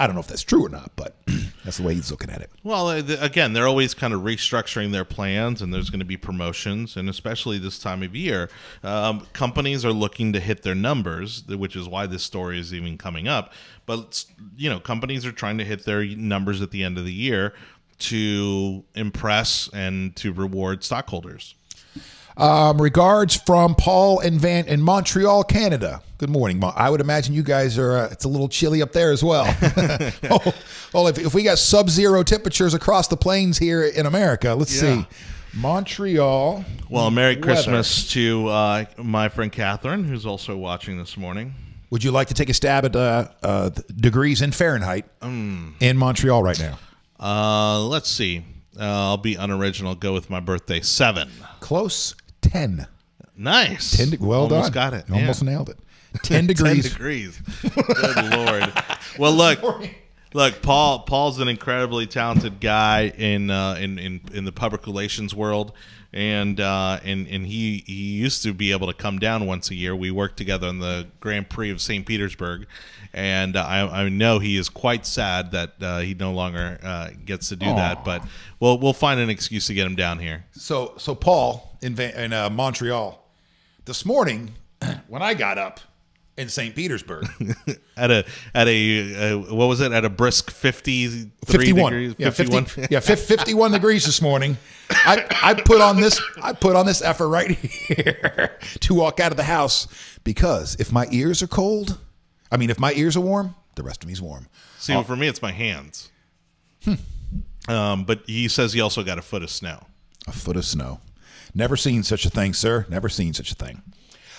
Speaker 1: I don't know if that's true or not, but that's the way he's looking at it.
Speaker 2: Well, again, they're always kind of restructuring their plans, and there's going to be promotions, and especially this time of year, companies are looking to hit their numbers, which is why this story is even coming up. But, companies are trying to hit their numbers at the end of the year to impress and to reward stockholders.
Speaker 1: Regards from Paul in Montreal, Canada. Good morning. I would imagine you guys are, it's a little chilly up there as well. Well, if we got sub-zero temperatures across the plains here in America, let's see. Montreal.
Speaker 2: Well, Merry Christmas to my friend Catherine, who's also watching this morning.
Speaker 1: Would you like to take a stab at degrees in Fahrenheit in Montreal right now?
Speaker 2: Let's see. I'll be unoriginal. Go with my birthday, 7.
Speaker 1: Close. 10.
Speaker 2: Nice.
Speaker 1: 10. Well done.
Speaker 2: Almost got it.
Speaker 1: Almost nailed it. 10 degrees.
Speaker 2: 10 degrees. Good Lord. Well, look. Paul's an incredibly talented guy in the public relations world, and he used to be able to come down once a year. We worked together on the Grand Prix of St. Petersburg, and I know he is quite sad that he no longer gets to do that. But we'll find an excuse to get him down here.
Speaker 1: So Paul in Montreal this morning when I got up in St. Petersburg
Speaker 2: at a what was it, at a brisk 51 degrees?
Speaker 1: Yeah, 51 degrees this morning. I put on this effort right here to walk out of the house, because if my ears are cold, if my ears are warm, the rest of me's warm.
Speaker 2: See, well, for me it's my hands. But he says he also got a foot of snow.
Speaker 1: A foot of snow. Never seen such a thing, sir. Never seen such a thing.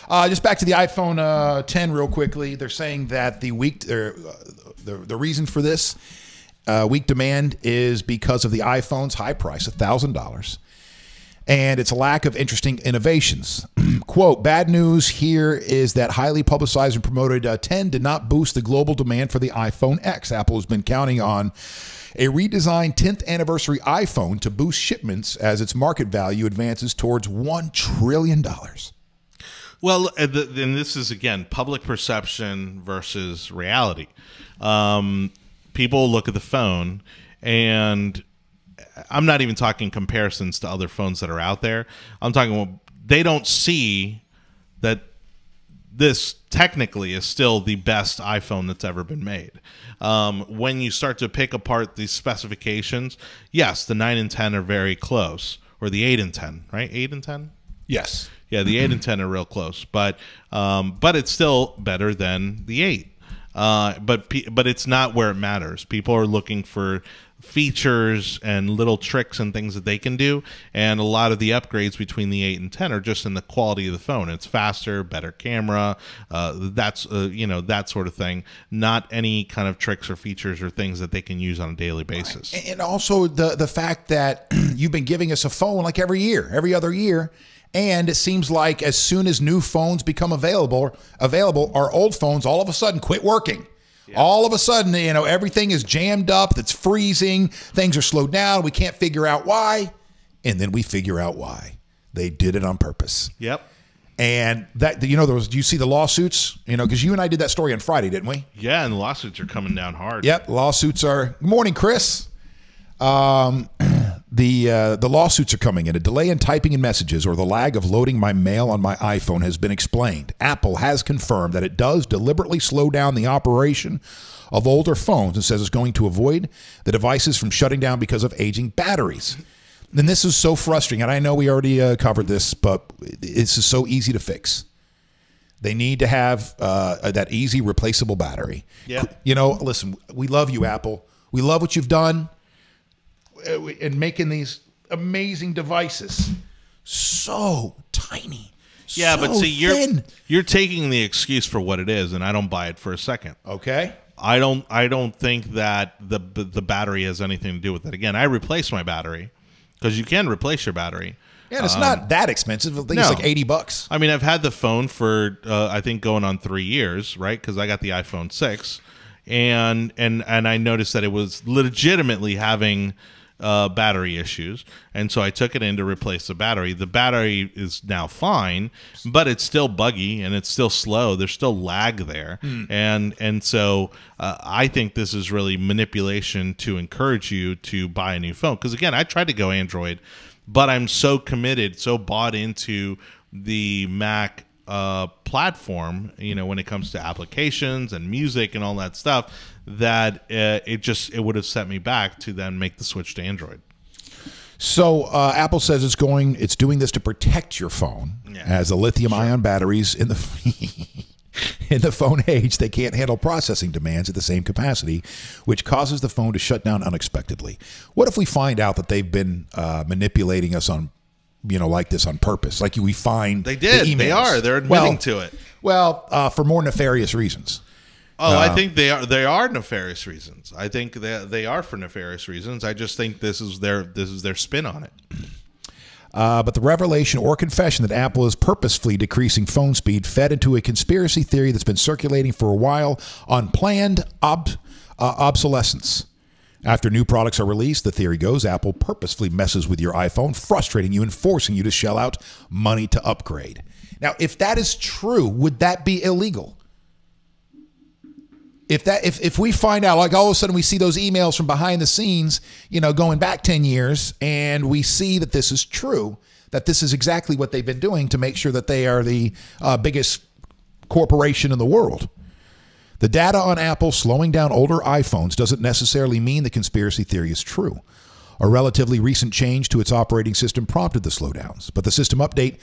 Speaker 1: Just back to the iPhone 10 real quickly. They're saying that the reason for this weak demand is because of the iPhone's high price, $1,000, and its lack of interesting innovations. Quote, bad news here is that highly publicized and promoted 10 did not boost the global demand for the iPhone X. Apple has been counting on a redesigned 10th anniversary iPhone to boost shipments as its market value advances towards $1 trillion.
Speaker 2: Well, and this is, again, public perception versus reality. People look at the phone, and I'm not even talking comparisons to other phones that are out there. I'm talking about they don't see that this technically is still the best iPhone that's ever been made. When you start to pick apart the specifications, yes, the 9 and 10 are very close, or the 8 and 10, right? 8 and 10?
Speaker 1: Yes.
Speaker 2: Yeah, the 8 and 10 are real close, but it's still better than the 8. But it's not where it matters. People are looking for features and little tricks and things that they can do, and a lot of the upgrades between the 8 and 10 are just in the quality of the phone. It's faster, better camera, that sort of thing. Not any kind of tricks or features or things that they can use on a daily basis.
Speaker 1: Right. And also the fact that you've been giving us a phone like every other year. And it seems like as soon as new phones become available, our old phones all of a sudden quit working. All of a sudden, everything is jammed up. It's freezing. Things are slowed down. We can't figure out why. And then we figure out why. They did it on purpose.
Speaker 2: Yep.
Speaker 1: And that, do you see the lawsuits? Because you and I did that story on Friday, didn't we?
Speaker 2: Yeah, and the lawsuits are coming down hard.
Speaker 1: Yep, lawsuits are. Good morning, Chris. The lawsuits are coming in. A delay in typing in messages or the lag of loading my mail on my iPhone has been explained. Apple has confirmed that it does deliberately slow down the operation of older phones and says it's going to avoid the devices from shutting down because of aging batteries. And this is so frustrating. And I know we already covered this, but this is so easy to fix. They need to have that easy replaceable battery.
Speaker 2: Yeah.
Speaker 1: Listen, we love you, Apple. We love what you've done in making these amazing devices so tiny.
Speaker 2: Yeah,
Speaker 1: so
Speaker 2: but see,
Speaker 1: thin.
Speaker 2: you're taking the excuse for what it is, and I don't buy it for a second.
Speaker 1: Okay.
Speaker 2: I don't think that the battery has anything to do with it. Again, I replace my battery because you can replace your battery.
Speaker 1: Yeah, and it's not that expensive. I think it's like $80.
Speaker 2: I mean, I've had the phone for I think going on 3 years, right? Because I got the iPhone 6, and I noticed that it was legitimately having battery issues, and so I took it in to replace the battery. The battery is now fine, but it's still buggy and it's still slow. There's still lag there, and so I think this is really manipulation to encourage you to buy a new phone. Because again, I tried to go Android, but I'm so committed, so bought into the Mac platform, when it comes to applications and music and all that stuff, that it would have set me back to then make the switch to Android.
Speaker 1: So Apple says it's doing this to protect your phone, as the lithium-ion batteries in the in the phone age, they can't handle processing demands at the same capacity, which causes the phone to shut down unexpectedly. What if we find out that they've been manipulating us on, like this on purpose? Like we find
Speaker 2: they did.
Speaker 1: The emails.
Speaker 2: They're admitting to it.
Speaker 1: Well, for more nefarious reasons.
Speaker 2: Oh, I think they are. They are nefarious reasons. I think they are for nefarious reasons. I just think this is their spin on it.
Speaker 1: But the revelation or confession that Apple is purposefully decreasing phone speed fed into a conspiracy theory that's been circulating for a while on planned obsolescence. After new products are released, the theory goes, Apple purposefully messes with your iPhone, frustrating you and forcing you to shell out money to upgrade. Now, if that is true, would that be illegal? If we find out, like all of a sudden we see those emails from behind the scenes, going back 10 years, and we see that this is true, that this is exactly what they've been doing to make sure that they are the biggest corporation in the world. The data on Apple slowing down older iPhones doesn't necessarily mean the conspiracy theory is true. A relatively recent change to its operating system prompted the slowdowns, but the system update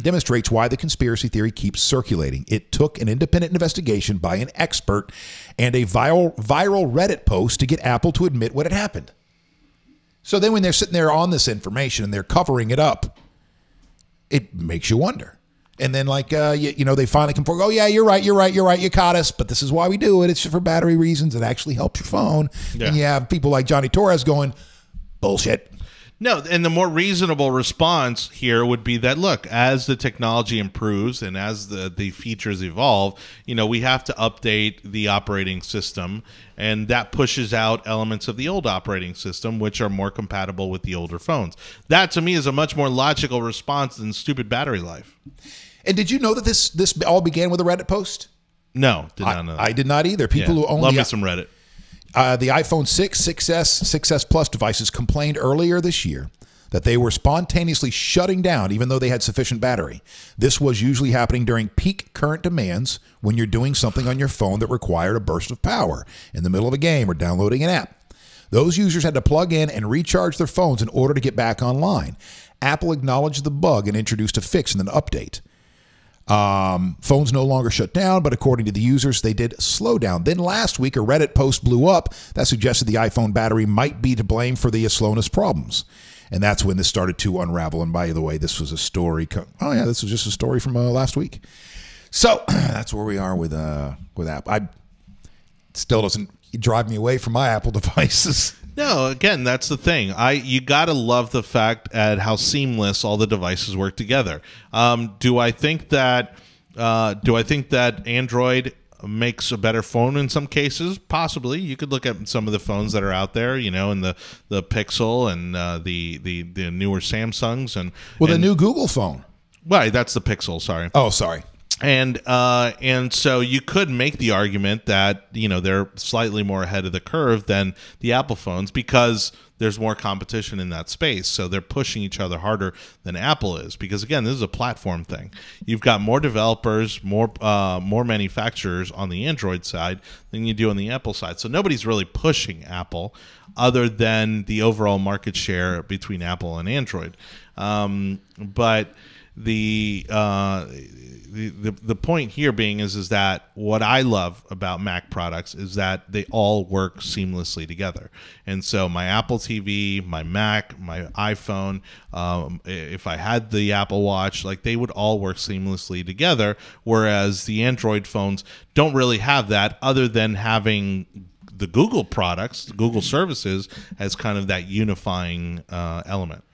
Speaker 1: demonstrates why the conspiracy theory keeps circulating. It took an independent investigation by an expert and a viral Reddit post to get Apple to admit what had happened. So then when they're sitting there on this information and they're covering it up, it makes you wonder. And then they finally come forward, oh, yeah, you're right, you caught us, but this is why we do it. It's for battery reasons. It actually helps your phone. Yeah. And you have people like Jonny Torres going, bullshit.
Speaker 2: No, and the more reasonable response here would be that, look, as the technology improves and as the features evolve, we have to update the operating system, and that pushes out elements of the old operating system, which are more compatible with the older phones. That, to me, is a much more logical response than stupid battery life. And
Speaker 1: did you know that this all began with a Reddit post?
Speaker 2: No, did not know that.
Speaker 1: I did not either. People who only
Speaker 2: love me some Reddit.
Speaker 1: The iPhone 6, 6S, 6S Plus devices complained earlier this year that they were spontaneously shutting down even though they had sufficient battery. This was usually happening during peak current demands when you're doing something on your phone that required a burst of power in the middle of a game or downloading an app. Those users had to plug in and recharge their phones in order to get back online. Apple acknowledged the bug and introduced a fix and an update. Phones no longer shut down, but according to the users, they did slow down. Then last week, a Reddit post blew up that suggested the iPhone battery might be to blame for the slowness problems. And that's when this started to unravel. And by the way, this was a story. This was just a story from last week. So that's where we are with Apple. It still doesn't drive me away from my Apple devices.
Speaker 2: No, again, that's the thing. You gotta love the fact at how seamless all the devices work together. Do I think that Android makes a better phone in some cases. Possibly, you could look at some of the phones that are out there, you know, and the Pixel and the newer Samsungs and
Speaker 1: the new Google phone.
Speaker 2: Well, that's the Pixel. Sorry.
Speaker 1: Oh, sorry.
Speaker 2: And so you could make the argument that, you know, they're slightly more ahead of the curve than the Apple phones because there's more competition in that space. So they're pushing each other harder than Apple is because, again, this is a platform thing. You've got more developers, more manufacturers on the Android side than you do on the Apple side. So nobody's really pushing Apple other than the overall market share between Apple and Android. But the point here being is that what I love about Mac products is that they all work seamlessly together. And so my Apple TV, my Mac, my iPhone, if I had the Apple Watch, like they would all work seamlessly together, whereas the Android phones don't really have that other than having the Google products, the Google services as kind of that unifying element.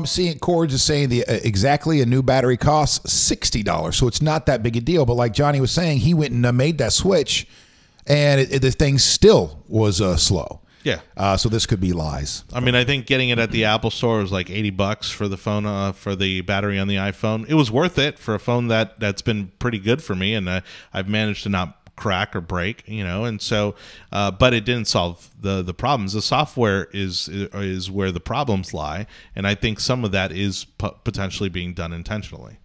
Speaker 1: Seeing Cords is saying exactly a new battery costs $60, so it's not that big a deal. But like Johnny was saying, he went and made that switch, and the thing still was slow.
Speaker 2: Yeah.
Speaker 1: So this could be lies.
Speaker 2: I mean, I think getting it at the Apple Store was like $80 for the phone, for the battery on the iPhone. It was worth it for a phone that's been pretty good for me, and I've managed to not crack or break, you know, and so but it didn't solve the problems. The software is where the problems lie, and I think some of that is potentially being done intentionally.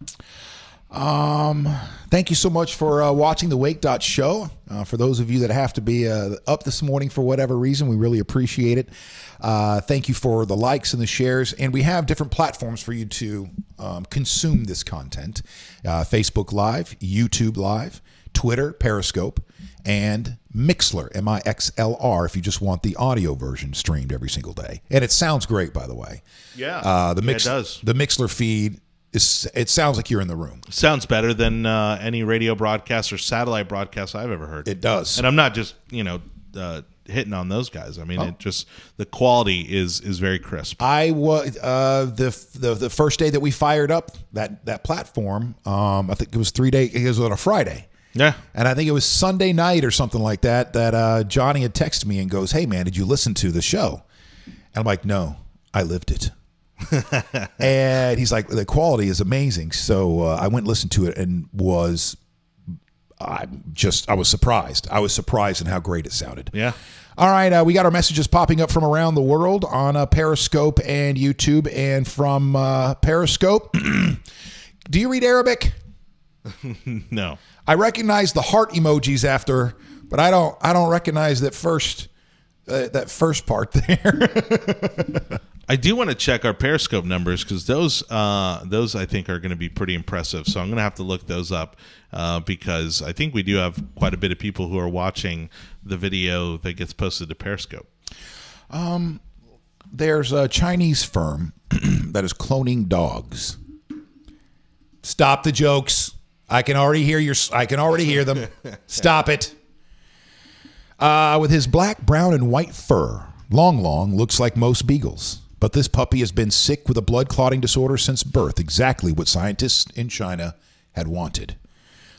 Speaker 1: Thank you so much for watching the Wake.Show. For those of you that have to be up this morning for whatever reason, we really appreciate it. Thank you for the likes and the shares, and we have different platforms for you to consume this content. Facebook Live, YouTube Live, Twitter, Periscope, and Mixlr, M-I-X-L-R, if you just want the audio version streamed every single day. And it sounds great, by the way.
Speaker 2: Yeah, it does.
Speaker 1: The Mixlr feed, it sounds like you're in the room.
Speaker 2: Sounds better than any radio broadcast or satellite broadcast I've ever heard.
Speaker 1: It does.
Speaker 2: And I'm not just, hitting on those guys. I mean, it just, the quality is very crisp.
Speaker 1: I was the first day that we fired up that platform, I think it was 3 days, it was on a Friday.
Speaker 2: Yeah.
Speaker 1: And I think it was Sunday night or something like that Johnny had texted me and goes, "Hey, man, did you listen to the show?" And I'm like, "No, I lived it." And he's like, "The quality is amazing." So I went and listened to it and I was surprised. I was surprised in how great it sounded.
Speaker 2: Yeah.
Speaker 1: All right, we got our messages popping up from around the world on Periscope and YouTube. And from Periscope, do you read Arabic?
Speaker 2: No.
Speaker 1: I recognize the heart emojis after, but I don't recognize that first part there.
Speaker 2: I do want to check our Periscope numbers because those I think are going to be pretty impressive. So I'm going to have to look those up because I think we do have quite a bit of people who are watching the video that gets posted to Periscope.
Speaker 1: There's a Chinese firm that is cloning dogs. Stop the jokes. I can already hear them. Stop it. With his black, brown, and white fur, Long looks like most beagles. But this puppy has been sick with a blood clotting disorder since birth, exactly what scientists in China had wanted.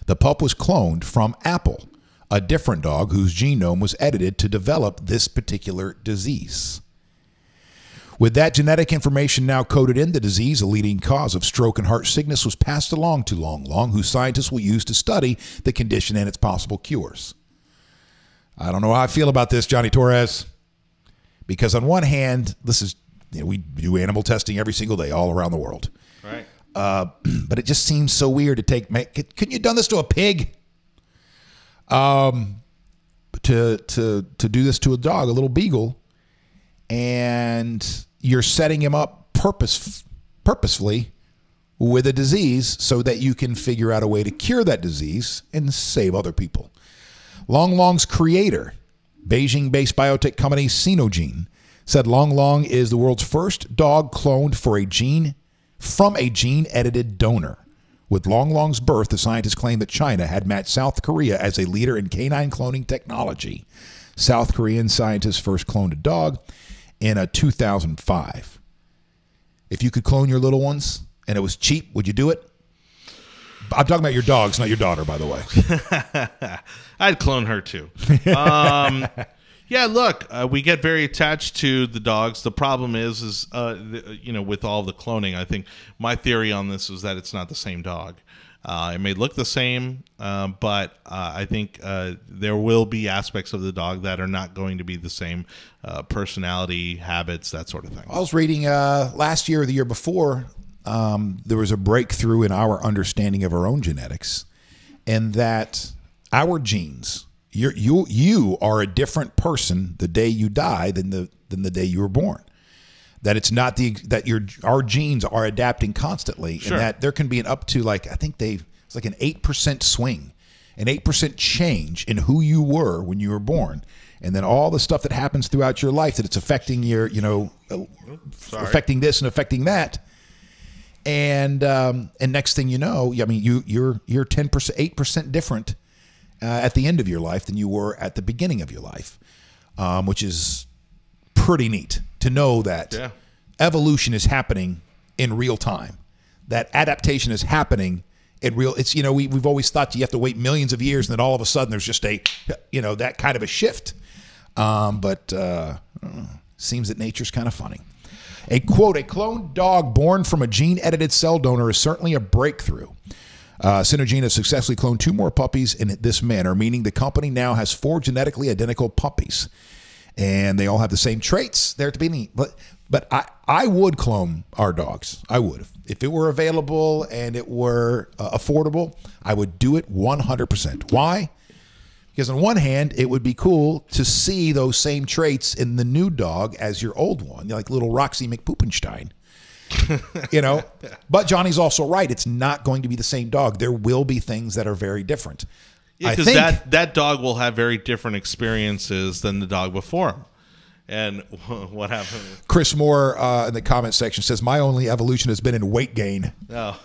Speaker 1: The pup was cloned from Apple, a different dog whose genome was edited to develop this particular disease. With that genetic information now coded in, the disease, a leading cause of stroke and heart sickness, was passed along to Long, who scientists will use to study the condition and its possible cures. I don't know how I feel about this, Jonny Torres, because on one hand, this is, we do animal testing every single day all around the world.
Speaker 2: Right.
Speaker 1: But it just seems so weird to couldn't you have done this to a pig? To do this to a dog, a little beagle, and you're setting him up purposefully with a disease so that you can figure out a way to cure that disease and save other people. Long's creator, Beijing-based biotech company Sinogene, said Long is the world's first dog cloned from a gene-edited donor. With Long's birth, the scientists claim that China had matched South Korea as a leader in canine cloning technology. South Korean scientists first cloned a dog in 2005. If you could clone your little ones and it was cheap, would you do it? I'm talking about your dogs, not your daughter, by the way.
Speaker 2: I'd clone her too. Yeah, look, we get very attached to the dogs. The problem is with all the cloning, I think my theory on this is that it's not the same dog. It may look the same, but I think there will be aspects of the dog that are not going to be the same personality, habits, that sort of thing.
Speaker 1: I was reading last year or the year before, there was a breakthrough in our understanding of our own genetics, and that our genes, you are a different person the day you die than the day you were born. That it's not our genes are adapting constantly,
Speaker 2: Sure.
Speaker 1: and that there can be an up to it's like an 8% swing, an 8% change in who you were when you were born, and then all the stuff that happens throughout your life that it's affecting your affecting this and affecting that, and next thing you know, I mean you're 10%, 8% different at the end of your life than you were at the beginning of your life, which is pretty neat to know that evolution is happening in real time, that adaptation is happening in real. It's we've always thought you have to wait millions of years, and then all of a sudden there's just a that kind of a shift. But seems that nature's kind of funny. A quote: a cloned dog born from a gene-edited cell donor is certainly a breakthrough. Synergene has successfully cloned 2 more puppies in this manner, meaning the company now has 4 genetically identical puppies, and they all have the same traits. They're to be neat, but I would clone our dogs. I would if it were available and it were affordable. I would do it 100%. Why? Because on one hand, it would be cool to see those same traits in the new dog as your old one, like little Roxy McPoopenstein. But Johnny's also right. It's not going to be the same dog. There will be things that are very different.
Speaker 2: Yeah, because that dog will have very different experiences than the dog before him. And what happened?
Speaker 1: Chris Moore in the comment section says, my only evolution has been in weight gain.
Speaker 2: Oh.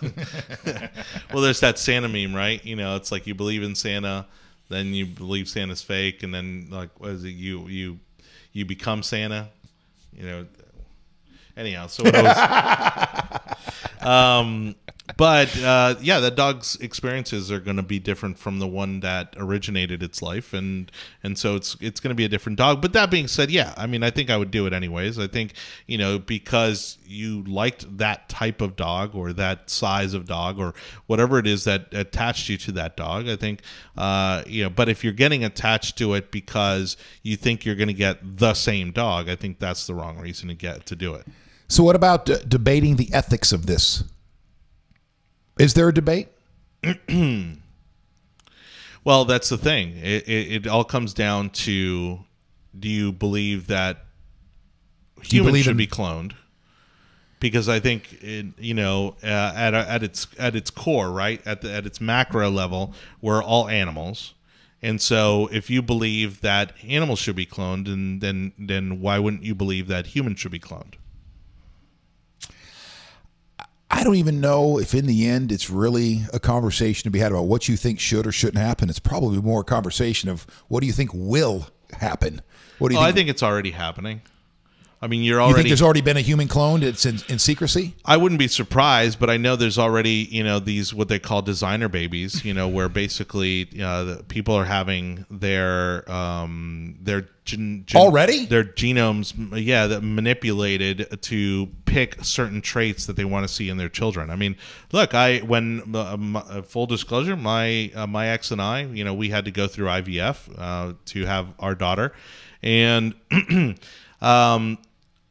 Speaker 2: Well, there's that Santa meme, right? It's like you believe in Santa, then you believe Santa's fake, and then what is it? You become Santa. Anyhow, so what I was, the dog's experiences are going to be different from the one that originated its life, and so it's going to be a different dog. But that being said, I think I would do it anyways. I think because you liked that type of dog or that size of dog or whatever it is that attached you to that dog. I think but if you're getting attached to it because you think you're going to get the same dog, I think that's the wrong reason to do it.
Speaker 1: So what about debating the ethics of this? Is there a debate?
Speaker 2: Well, that's the thing. It all comes down to, do you believe that humans should be cloned? Because I think at its core, right, at its macro level, we're all animals. And so if you believe that animals should be cloned, then why wouldn't you believe that humans should be cloned?
Speaker 1: I don't even know if in the end it's really a conversation to be had about what you think should or shouldn't happen. It's probably more a conversation of what do you think will happen? What do you think?
Speaker 2: I think it's already happening. I mean,
Speaker 1: You think there's already been a human cloned? It's in secrecy?
Speaker 2: I wouldn't be surprised, but I know there's already, these what they call designer babies, where basically the people are having their
Speaker 1: already
Speaker 2: their genomes, that manipulated to pick certain traits that they want to see in their children. I mean, look, full disclosure, my ex and I, we had to go through IVF to have our daughter, and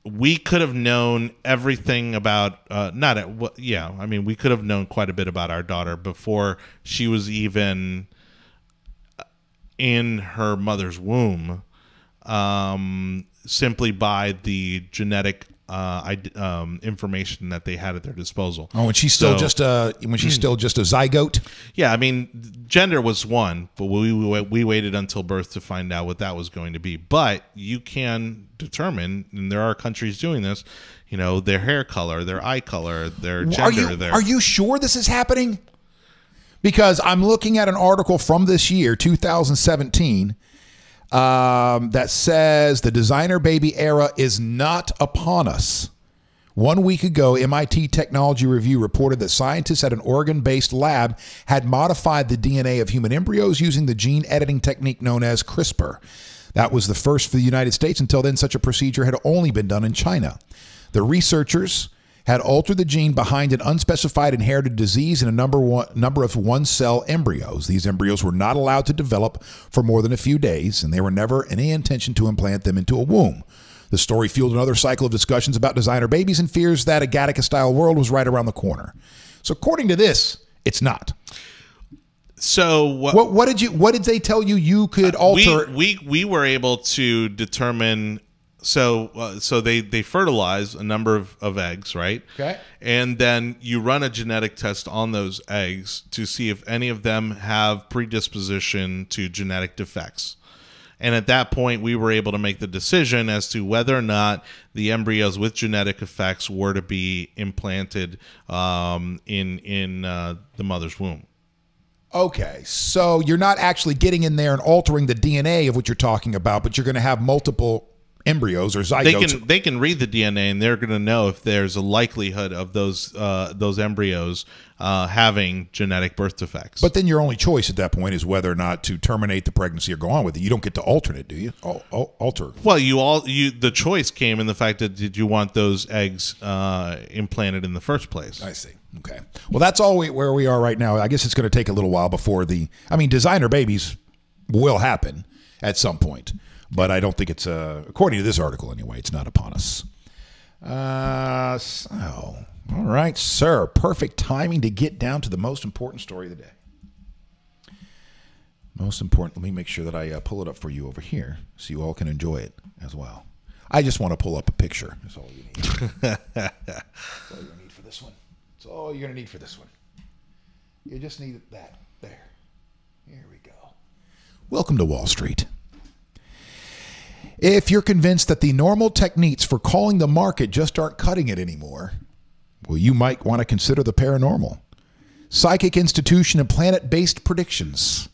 Speaker 2: we could have known everything about we could have known quite a bit about our daughter before she was even in her mother's womb, simply by the genetic information that they had at their disposal.
Speaker 1: Oh, when she's still just a zygote.
Speaker 2: Yeah, I mean, gender was one, but we waited until birth to find out what that was going to be. But you can determine, and there are countries doing this, their hair color, their eye color, their gender.
Speaker 1: Are you sure this is happening? Because I'm looking at an article from this year, 2017. That says the designer baby era is not upon us. 1 week ago, MIT Technology Review reported that scientists at an Oregon-based lab had modified the DNA of human embryos using the gene editing technique known as CRISPR. That was the first for the United States. Until then, such a procedure had only been done in China. The researchers had altered the gene behind an unspecified inherited disease in a number of one-cell embryos. These embryos were not allowed to develop for more than a few days, and there were never any intention to implant them into a womb. The story fueled another cycle of discussions about designer babies and fears that a Gattaca-style world was right around the corner. So according to this, it's not.
Speaker 2: So
Speaker 1: what did they tell you you could alter?
Speaker 2: We were able to determine. So they fertilize a number of eggs, right?
Speaker 1: Okay.
Speaker 2: And then you run a genetic test on those eggs to see if any of them have predisposition to genetic defects. And at that point, we were able to make the decision as to whether or not the embryos with genetic effects were to be implanted in the mother's womb.
Speaker 1: Okay, so you're not actually getting in there and altering the DNA of what you're talking about, but you're going to have multiple embryos or zygotes.
Speaker 2: They can read the DNA, and they're going to know if there's a likelihood of those embryos having genetic birth defects.
Speaker 1: But then your only choice at that point is whether or not to terminate the pregnancy or go on with it. You don't get to alter it, do you? Alter.
Speaker 2: Well, the choice came in the fact that did you want those eggs implanted in the first place?
Speaker 1: I see. Okay. Well, that's all where we are right now. I guess it's going to take a little while before designer babies will happen at some point. But I don't think it's, according to this article anyway, it's not upon us. All right, sir. Perfect timing to get down to the most important story of the day. Most important. Let me make sure that I pull it up for you over here so you all can enjoy it as well. I just want to pull up a picture. That's all you need. That's all you're going to need for this one. That's all you're going to need for this one. You just need that. There. Here we go. Welcome to Wall Street. If you're convinced that the normal techniques for calling the market just aren't cutting it anymore, well, you might want to consider the paranormal. Psychic institution and planet-based predictions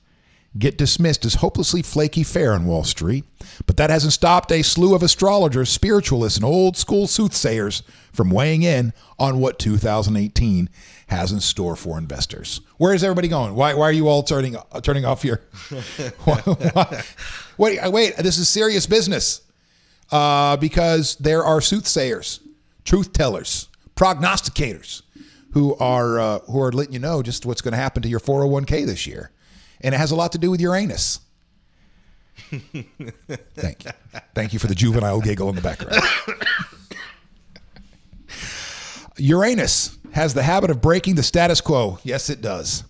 Speaker 1: get dismissed as hopelessly flaky fare on Wall Street, but that hasn't stopped a slew of astrologers, spiritualists, and old-school soothsayers from weighing in on what 2018 has in store for investors. Where is everybody going? Why are you all turning off here? Wait, this is serious business because there are soothsayers, truth tellers, prognosticators who are letting you know just what's going to happen to your 401k this year. And it has a lot to do with Uranus. Thank you. Thank you for the juvenile giggle in the background. Uranus has the habit of breaking the status quo. Yes, it does.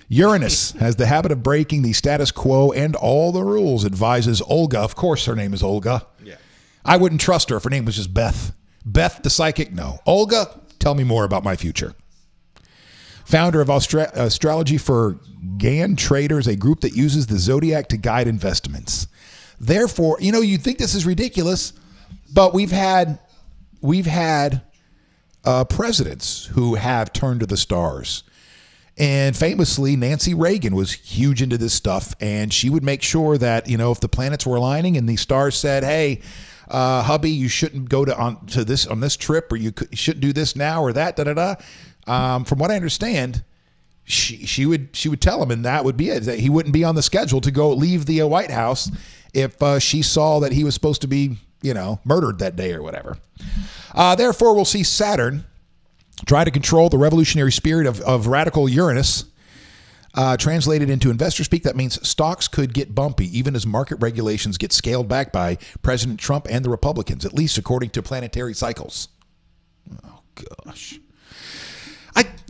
Speaker 1: Uranus has the habit of breaking the status quo and all the rules, advises Olga. Of course her name is Olga. Yeah. I wouldn't trust her if her name was just Beth. Beth the psychic? No. Olga, tell me more about my future. Founder of Astrology for Gan Traders, a group that uses the zodiac to guide investments. Therefore, you'd think this is ridiculous, but we've had presidents who have turned to the stars. And famously, Nancy Reagan was huge into this stuff, and she would make sure that, if the planets were aligning and the stars said, hey, hubby, you shouldn't go on this trip, or you shouldn't do this now or that, from what I understand, she would tell him, and that would be it. That he wouldn't be on the schedule to go leave the White House if she saw that he was supposed to be, murdered that day or whatever. Therefore, we'll see Saturn try to control the revolutionary spirit of radical Uranus. Translated into investor speak, that means stocks could get bumpy even as market regulations get scaled back by President Trump and the Republicans, at least according to planetary cycles. Oh, gosh.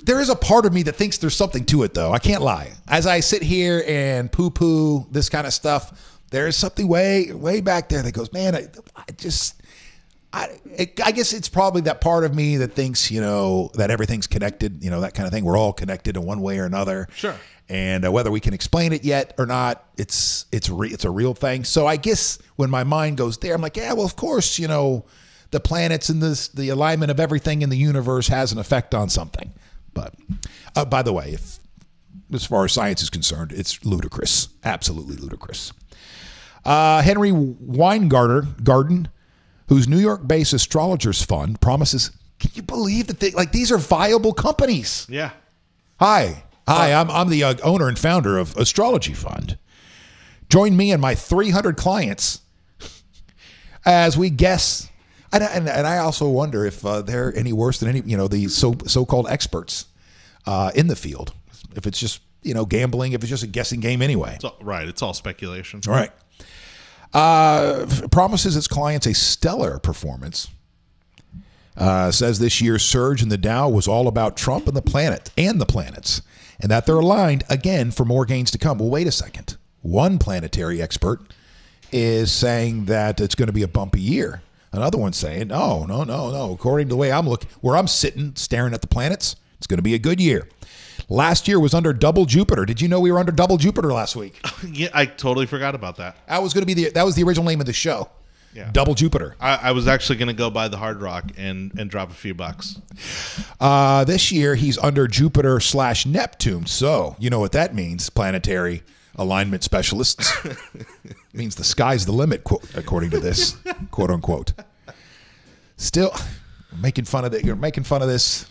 Speaker 1: There is a part of me that thinks there's something to it, though. I can't lie. As I sit here and poo-poo this kind of stuff, there is something way back there that goes, man, I guess it's probably that part of me that thinks, that everything's connected, that kind of thing. We're all connected in one way or another.
Speaker 2: Sure. And
Speaker 1: whether we can explain it yet or not, it's a real thing. So I guess when my mind goes there, I'm like, yeah, well, of course, the planets and the alignment of everything in the universe has an effect on something. But by the way, as far as science is concerned, it's ludicrous, absolutely ludicrous. Henry Weingarten, whose New York-based astrologers fund promises Can you believe that these are viable companies?
Speaker 2: Yeah.
Speaker 1: Hi, I'm the owner and founder of Astrology Fund. Join me and my 300 clients as we guess. And I also wonder if they're any worse than the so-called experts in the field. If it's just, gambling, if it's just a guessing game anyway.
Speaker 2: It's all speculation.
Speaker 1: All right. Promises its clients a stellar performance. Says this year's surge in the Dow was all about Trump and the planets, and that they're aligned again for more gains to come. Well, wait a second. One planetary expert is saying that it's going to be a bumpy year. Another one's saying, no. According to the way where I'm sitting, staring at the planets, it's going to be a good year. Last year was under double Jupiter. Did you know we were under double Jupiter last week?
Speaker 2: Yeah, I totally forgot about that.
Speaker 1: That was the original name of the show.
Speaker 2: Yeah.
Speaker 1: Double Jupiter.
Speaker 2: I was actually going to go by the Hard Rock and drop a few bucks.
Speaker 1: This year he's under Jupiter/Neptune. So you know what that means, planetary alignment specialists. Means the sky's the limit, according to this, quote unquote. Still making fun of it. You're making fun of this.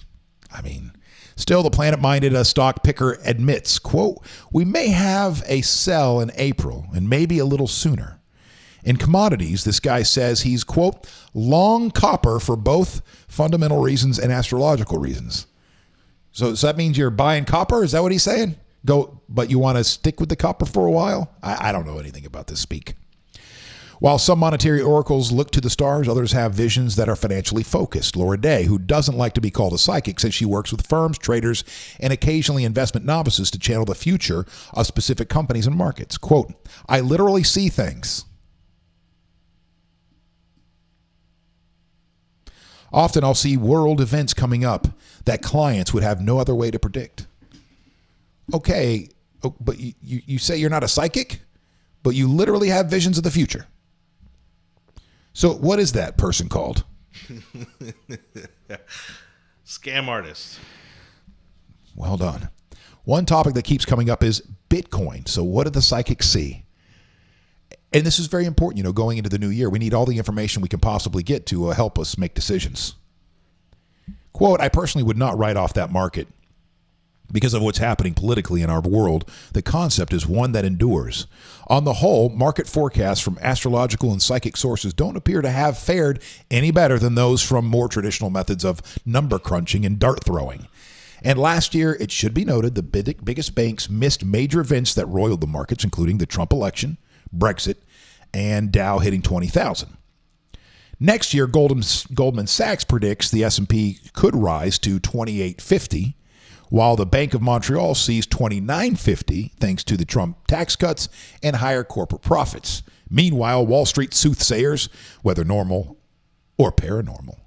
Speaker 1: I mean, still the planet-minded stock picker admits, quote, we may have a sell in April and maybe a little sooner. In commodities, this guy says he's, quote, long copper for both fundamental reasons and astrological reasons. So does that mean you're buying copper? Is that what he's saying? But you want to stick with the copper for a while? I don't know anything about this speak. While some monetary oracles look to the stars, others have visions that are financially focused. Laura Day, who doesn't like to be called a psychic, says she works with firms, traders, and occasionally investment novices to channel the future of specific companies and markets. Quote, I literally see things. Often I'll see world events coming up that clients would have no other way to predict. Okay, but you say you're not a psychic, but you literally have visions of the future. So what is that person called?
Speaker 2: Scam artist.
Speaker 1: Well done. One topic that keeps coming up is Bitcoin. So what do the psychics see? And this is very important, going into the new year. We need all the information we can possibly get to help us make decisions. Quote, I personally would not write off that market because of what's happening politically in our world. The concept is one that endures. On the whole, market forecasts from astrological and psychic sources don't appear to have fared any better than those from more traditional methods of number crunching and dart throwing. And last year, it should be noted, the biggest banks missed major events that roiled the markets, including the Trump election, Brexit, and Dow hitting 20,000. Next year, Goldman Sachs predicts the S&P could rise to 2850, while the Bank of Montreal sees 2950 thanks to the Trump tax cuts and higher corporate profits. Meanwhile, Wall Street soothsayers, whether normal or paranormal,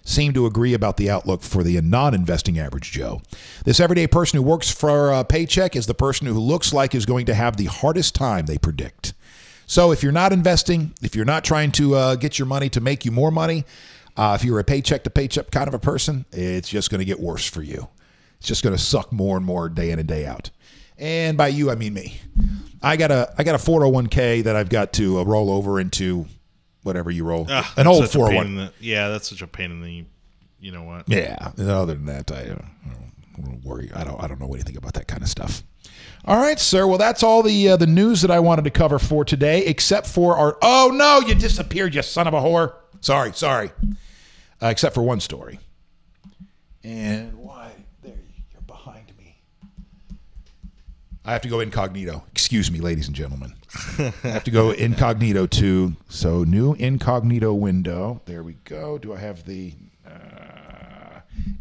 Speaker 1: seem to agree about the outlook for the non-investing average Joe. This everyday person who works for a paycheck is the person who looks like is going to have the hardest time, they predict. So if you're not investing, if you're not trying to get your money to make you more money, if you're a paycheck to paycheck kind of a person, it's just going to get worse for you. It's just going to suck more and more day in and day out. And by you, I mean me. I got a 401k that I've got to roll over into whatever you roll. An old 401k.
Speaker 2: Yeah, that's such a pain in the, you know what?
Speaker 1: Yeah. And other than that, I don't worry. I don't know anything about that kind of stuff. All right, sir. Well, that's all the news that I wanted to cover for today, except for our. Oh no, you disappeared, you son of a whore. Sorry. Except for one story. And why? There, you're behind me. I have to go incognito. Excuse me, ladies and gentlemen. I have to go incognito to. So new incognito window. There we go. Do I have the?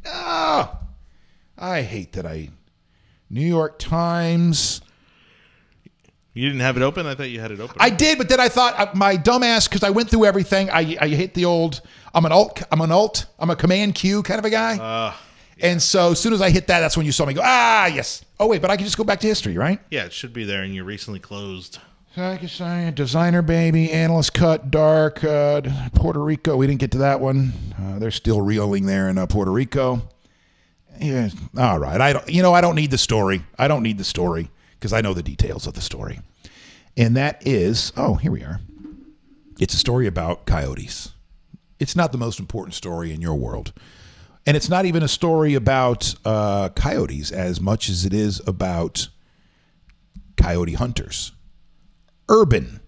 Speaker 1: I hate that I. New York Times.
Speaker 2: You didn't have it open? I thought you had it open.
Speaker 1: I did, but then I thought my dumbass, because I went through everything. I hit the old. I'm a Command Q kind of a guy. Yeah. And so as soon as I hit that, that's when you saw me go. Yes. Oh wait, but I can just go back to history, right?
Speaker 2: Yeah, it should be there, and you recently closed.
Speaker 1: Designer baby, analyst cut, dark, Puerto Rico. We didn't get to that one. They're still reeling there in Puerto Rico. Yeah. All right. I don't need the story. I don't need the story because I know the details of the story. And that is, here we are. It's a story about coyotes. It's not the most important story in your world. And it's not even a story about coyotes as much as it is about coyote hunters. Urban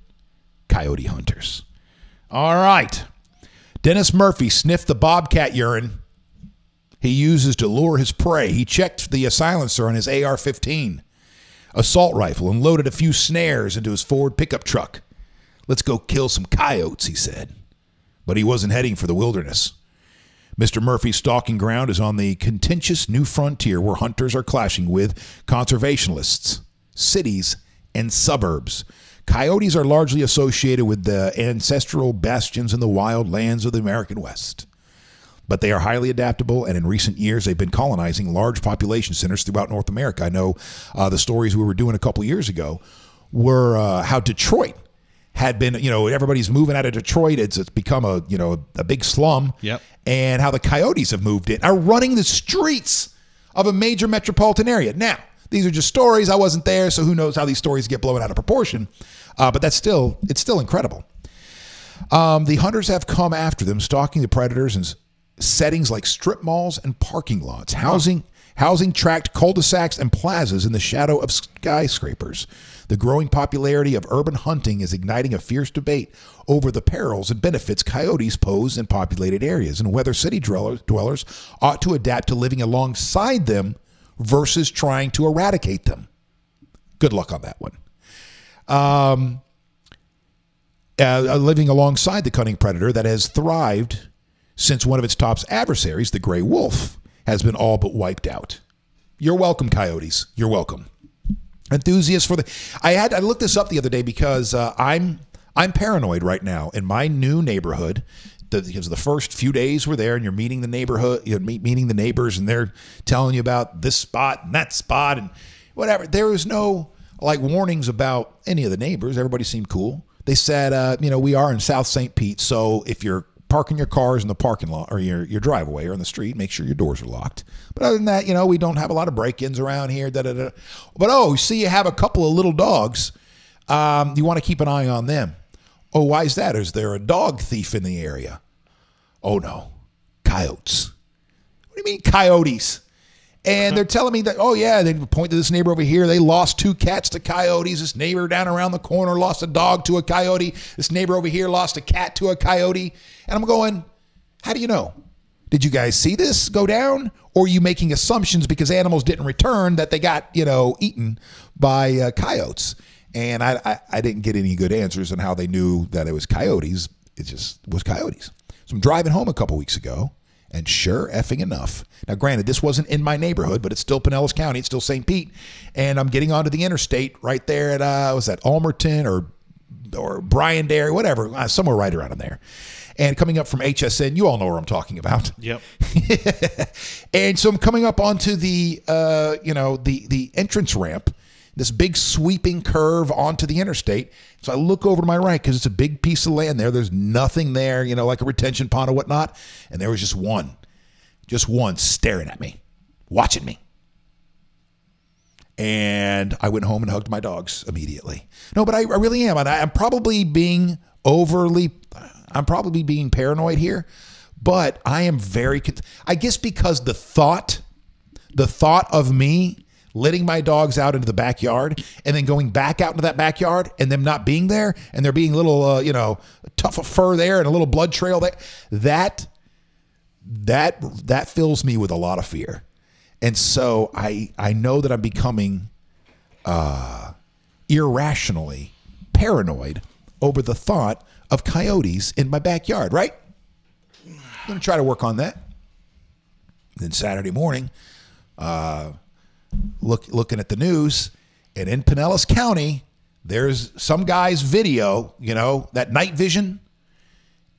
Speaker 1: coyote hunters. All right. Dennis Murphy sniffed the bobcat urine he uses to lure his prey. He checked the silencer on his AR-15 assault rifle and loaded a few snares into his Ford pickup truck. Let's go kill some coyotes, he said. But he wasn't heading for the wilderness. Mr. Murphy's stalking ground is on the contentious new frontier where hunters are clashing with conservationists, cities, and suburbs. Coyotes are largely associated with the ancestral bastions in the wild lands of the American West. But they are highly adaptable, and in recent years, they've been colonizing large population centers throughout North America. I know the stories we were doing a couple years ago were how Detroit had been, everybody's moving out of Detroit. It's become a big slum.
Speaker 2: Yep.
Speaker 1: And how the coyotes have moved in, are running the streets of a major metropolitan area. Now, these are just stories. I wasn't there, so who knows how these stories get blown out of proportion. But it's still incredible. The hunters have come after them, stalking the predators in settings like strip malls and parking lots, housing tract cul-de-sacs and plazas in the shadow of skyscrapers. The growing popularity of urban hunting is igniting a fierce debate over the perils and benefits coyotes pose in populated areas and whether city dwellers ought to adapt to living alongside them versus trying to eradicate them. Good luck on that one. Living alongside the cunning predator that has thrived since one of its top adversaries, the gray wolf, has been all but wiped out. You're welcome, coyotes. You're welcome. Enthusiasts for I looked this up the other day because I'm paranoid right now in my new neighborhood. Because the first few days we're there and you're meeting the neighborhood, meeting the neighbors, and they're telling you about this spot and that spot and whatever. There was no warnings about any of the neighbors. Everybody seemed cool. They said, we are in South St. Pete, so if you're parking your cars in the parking lot or your driveway or on the street, make sure your doors are locked. But other than that, we don't have a lot of break-ins around here. But see, you have a couple of little dogs. You want to keep an eye on them. Oh, why is that? Is there a dog thief in the area? Oh, no. Coyotes. What do you mean coyotes? And they're telling me that, oh, yeah, they point to this neighbor over here. They lost 2 cats to coyotes. This neighbor down around the corner lost a dog to a coyote. This neighbor over here lost a cat to a coyote. And I'm going, how do you know? Did you guys see this go down? Or are you making assumptions because animals didn't return that they got, eaten by coyotes? And I didn't get any good answers on how they knew that it was coyotes. It just was coyotes. So I'm driving home a couple weeks ago, and sure effing enough. Now, granted, this wasn't in my neighborhood, but it's still Pinellas County. It's still St. Pete. And I'm getting onto the interstate right there at, was that Almerton or Bryan Dairy, whatever, somewhere right around in there. And coming up from HSN, you all know where I'm talking about.
Speaker 2: Yep.
Speaker 1: And so I'm coming up onto the, the entrance ramp, this big sweeping curve onto the interstate. So I look over to my right because it's a big piece of land there. There's nothing there, like a retention pond or whatnot. And there was just one staring at me, watching me. And I went home and hugged my dogs immediately. No, but I really am. And I'm probably being paranoid here, but I am I guess because the thought of me letting my dogs out into the backyard and then going back out into that backyard and them not being there and there being a little, tuft of fur there and a little blood trail there, that fills me with a lot of fear. And so I know that I'm becoming irrationally paranoid over the thought of coyotes in my backyard, right? I'm going to try to work on that. Then Saturday morning, looking at the news, and in Pinellas County, there's some guy's video, that night vision,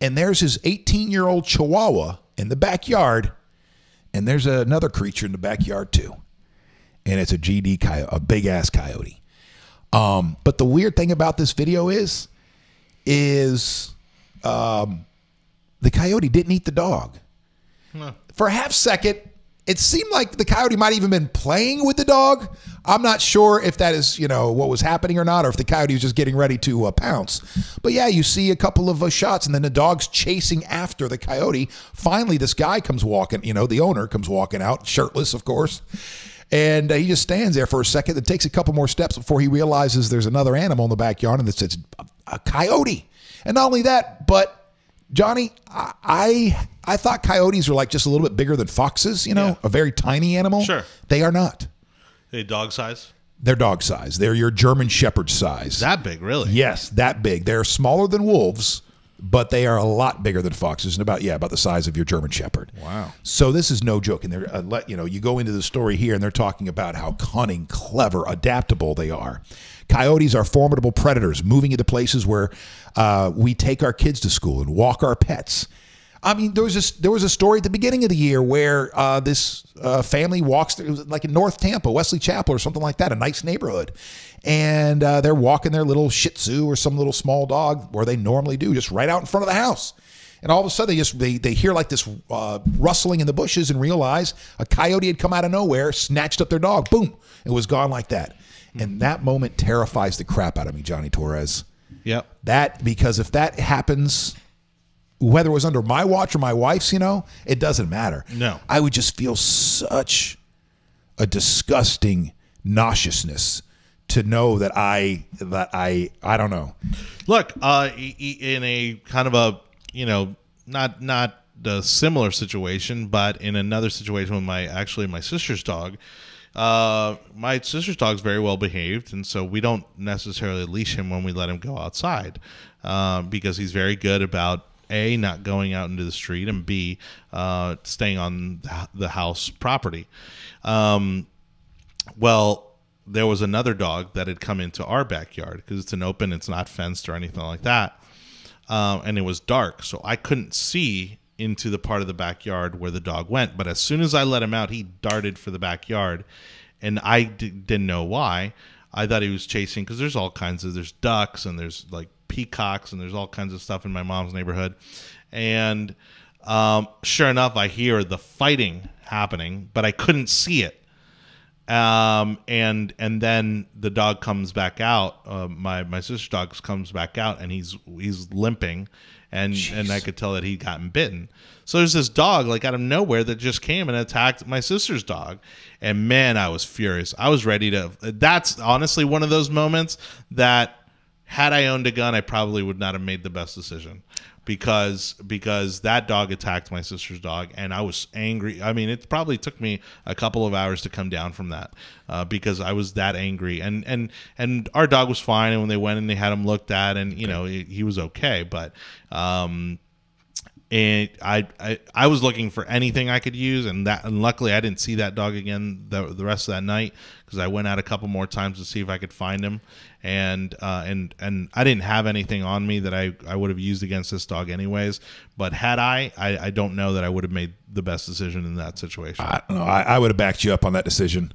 Speaker 1: and there's his 18-year-old Chihuahua in the backyard, and there's another creature in the backyard too, and it's a GD coyote, a big-ass coyote. But the weird thing about this video is the coyote didn't eat the dog. Huh. For a half second, it seemed like the coyote might have even been playing with the dog. I'm not sure if that is, what was happening or not, or if the coyote was just getting ready to pounce. But yeah, you see a couple of shots, and then the dog's chasing after the coyote. Finally, this guy comes walking, the owner comes walking out, shirtless, of course. And he just stands there for a second and takes a couple more steps before he realizes there's another animal in the backyard, and it's a coyote. And not only that, but Johnny, I thought coyotes were like just a little bit bigger than foxes, a very tiny animal.
Speaker 2: Sure.
Speaker 1: They are not.
Speaker 2: They dog size?
Speaker 1: They're dog size. They're your German Shepherd size.
Speaker 2: That big, really?
Speaker 1: Yes, that big. They're smaller than wolves, but they are a lot bigger than foxes, and about the size of your German Shepherd.
Speaker 2: Wow.
Speaker 1: So this is no joke. And they're you go into the story here, and they're talking about how cunning, clever, adaptable they are. Coyotes are formidable predators, moving into places where we take our kids to school and walk our pets. I mean, there was a story at the beginning of the year where this family walks, it was like in North Tampa, Wesley Chapel or something like that, a nice neighborhood. And they're walking their little Shih Tzu or some little small dog, where they normally do, just right out in front of the house. And all of a sudden, they hear like this rustling in the bushes and realize a coyote had come out of nowhere, snatched up their dog. Boom. It was gone like that. And that moment terrifies the crap out of me, Jonny Torres.
Speaker 2: Yep.
Speaker 1: Because if that happens, whether it was under my watch or my wife's, it doesn't matter.
Speaker 2: No.
Speaker 1: I would just feel such a disgusting nauseousness to know that I don't know.
Speaker 2: Look, in a kind of a, not the similar situation, but in another situation with my sister's dog. My sister's dog's very well behaved, and so we don't necessarily leash him when we let him go outside, because he's very good about A, not going out into the street, and B, staying on the house property. Well, there was another dog that had come into our backyard because it's it's not fenced or anything like that, and it was dark, so I couldn't see into the part of the backyard where the dog went. But as soon as I let him out, he darted for the backyard, and I didn't know why. I thought he was chasing, because there's ducks and there's like peacocks and there's all kinds of stuff in my mom's neighborhood. And sure enough, I hear the fighting happening, but I couldn't see it. And then the dog comes back out. My sister's dog comes back out, and he's limping. And I could tell that he'd gotten bitten. So there's this dog like out of nowhere that just came and attacked my sister's dog. And man, I was furious. I was ready to. That's honestly one of those moments that, had I owned a gun, I probably would not have made the best decision, because that dog attacked my sister's dog, and I was angry. I mean, it probably took me a couple of hours to come down from that, because I was that angry. And our dog was fine, and when they went and they had him looked at, and he was okay. But and I was looking for anything I could use, and luckily I didn't see that dog again the rest of that night, because I went out a couple more times to see if I could find him, and I didn't have anything on me that I would have used against this dog anyways. But had I don't know that I would have made the best decision in that situation.
Speaker 1: I don't know. I would have backed you up on that decision.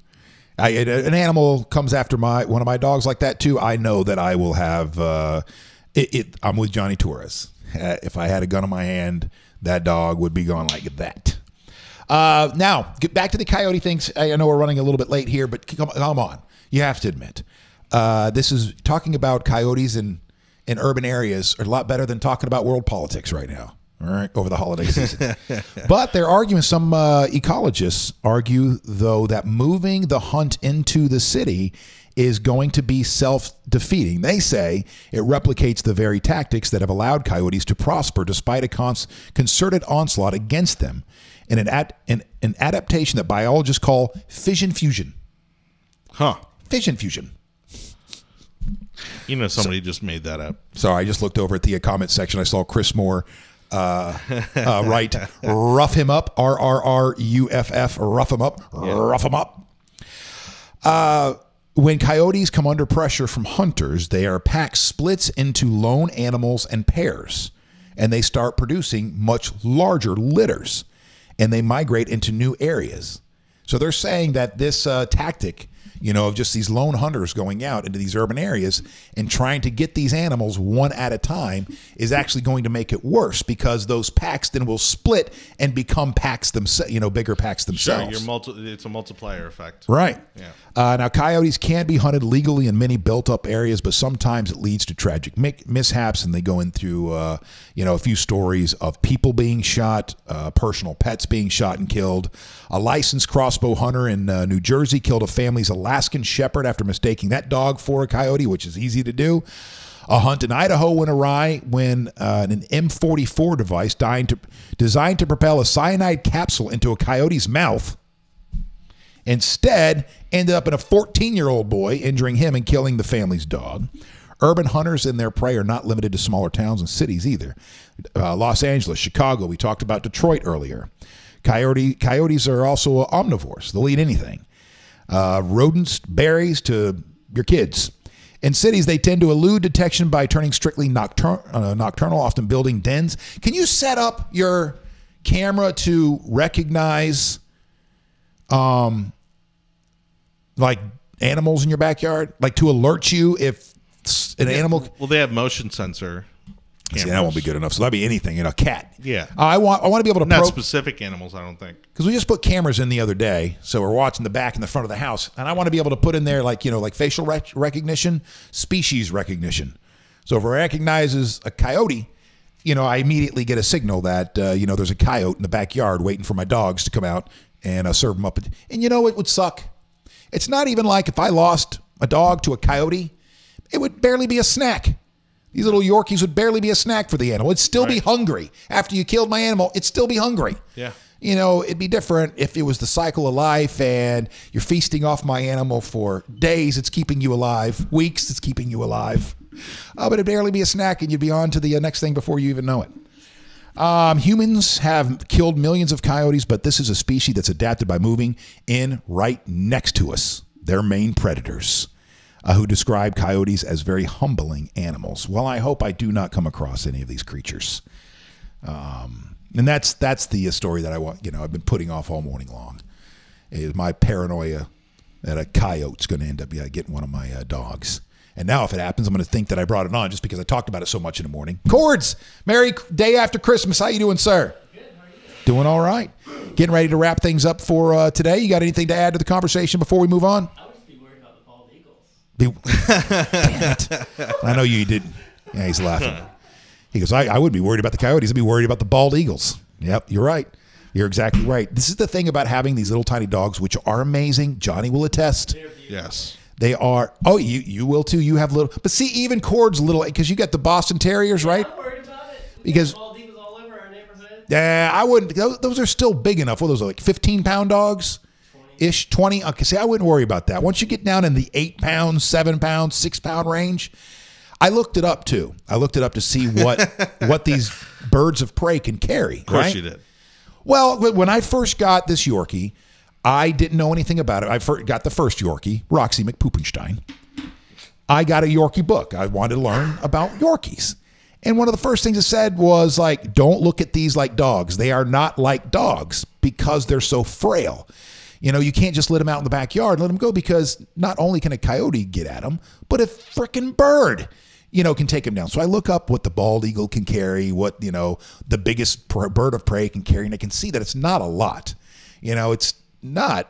Speaker 1: An animal comes after one of my dogs like that too, I know that I will have I'm with Jonny Torres. If I had a gun in my hand, that dog would be going like that. Now, get back to the coyote things. I know we're running a little bit late here, but come on. You have to admit, this is talking about coyotes in urban areas are a lot better than talking about world politics right now. All right, over the holiday season. But they're arguing, some ecologists argue, though, that moving the hunt into the city is going to be self-defeating. They say it replicates the very tactics that have allowed coyotes to prosper despite a concerted onslaught against them, in an adaptation that biologists call fission fusion.
Speaker 2: Huh.
Speaker 1: Fission fusion.
Speaker 2: Somebody just made that up.
Speaker 1: Sorry, I just looked over at the comment section. I saw Chris Moore write, rough him up, RRRUFF, rough him up, rough him up. When coyotes come under pressure from hunters, their pack splits into lone animals and pairs, and they start producing much larger litters, and they migrate into new areas. So they're saying that this tactic of just these lone hunters going out into these urban areas and trying to get these animals one at a time is actually going to make it worse, because those packs then will split and become packs themselves, bigger packs themselves.
Speaker 2: Sure, it's a multiplier effect.
Speaker 1: Right.
Speaker 2: Yeah.
Speaker 1: Now, coyotes can be hunted legally in many built-up areas, but sometimes it leads to tragic mishaps, and they go into, a few stories of people being shot, personal pets being shot and killed. A licensed crossbow hunter in New Jersey killed a family's Alaskan shepherd after mistaking that dog for a coyote, which is easy to do. A hunt in Idaho went awry when an M44 device designed to propel a cyanide capsule into a coyote's mouth instead ended up in a 14-year-old boy, injuring him and killing the family's dog. Urban hunters and their prey are not limited to smaller towns and cities either. Los Angeles, Chicago, we talked about Detroit earlier. Coyotes are also omnivores. They'll eat anything. Rodents, berries, to your kids. In cities, they tend to elude detection by turning strictly nocturnal, often building dens. Can you set up your camera to recognize like animals in your backyard? Like to alert you if an animal...
Speaker 2: Well, they have motion sensor cameras.
Speaker 1: See, that won't be good enough. So that'd be anything, a cat.
Speaker 2: Yeah.
Speaker 1: I want to be able to...
Speaker 2: Not specific animals, I don't think.
Speaker 1: Because we just put cameras in the other day, so we're watching the back and the front of the house, and I want to be able to put in there like facial recognition, species recognition. So if it recognizes a coyote, I immediately get a signal that there's a coyote in the backyard waiting for my dogs to come out and serve them up. And it would suck. It's not even like if I lost a dog to a coyote, it would barely be a snack. These little Yorkies would barely be a snack for the animal. It'd still be hungry. After you killed my animal, it'd still be hungry.
Speaker 2: Yeah.
Speaker 1: It'd be different if it was the cycle of life and you're feasting off my animal for days, it's keeping you alive. Weeks, it's keeping you alive. But it'd barely be a snack and you'd be on to the next thing before you even know it. Humans have killed millions of coyotes, but this is a species that's adapted by moving in right next to us. They're main predators. Who describe coyotes as very humbling animals. Well, I hope I do not come across any of these creatures. And that's the story that I want. I've been putting off all morning long. Is my paranoia that a coyote's going to end up getting one of my dogs. And now if it happens, I'm going to think that I brought it on just because I talked about it so much in the morning. Cords, merry day after Christmas. How you doing, sir?
Speaker 6: Good. How are you?
Speaker 1: Doing all right. Getting ready to wrap things up for today. You got anything to add to the conversation before we move on? Damn it. I know you didn't. Yeah, he's laughing. He goes, I wouldn't be worried about the coyotes. I'd be worried about the bald eagles. Yep, you're right. You're exactly right. This is the thing about having these little tiny dogs, which are amazing. Johnny will attest.
Speaker 2: Yes.
Speaker 1: They are. Oh, you will too. You have little. But see, even Cord's little, because you got the Boston Terriers, right?
Speaker 6: I'm worried about it.
Speaker 1: Because
Speaker 6: bald eagles all over our neighborhood.
Speaker 1: Yeah, I wouldn't. Those are still big enough. Well, those are like 15-pound dogs. 20. Okay, see, I wouldn't worry about that. Once you get down in the 8-pound, 7-pound, 6-pound range, I looked it up too. I looked it up to see what these birds of prey can carry.
Speaker 2: Of course
Speaker 1: right?
Speaker 2: you did.
Speaker 1: Well, when I first got this Yorkie, I didn't know anything about it. I got the first Yorkie, Roxy McPoopenstein. I got a Yorkie book. I wanted to learn about Yorkies. And one of the first things it said was like, don't look at these like dogs. They are not like dogs because they're so frail. You can't just let them out in the backyard and let them go, because not only can a coyote get at them, but a frickin' bird, can take them down. So I look up what the bald eagle can carry, what, the biggest bird of prey can carry, and I can see that it's not a lot. It's not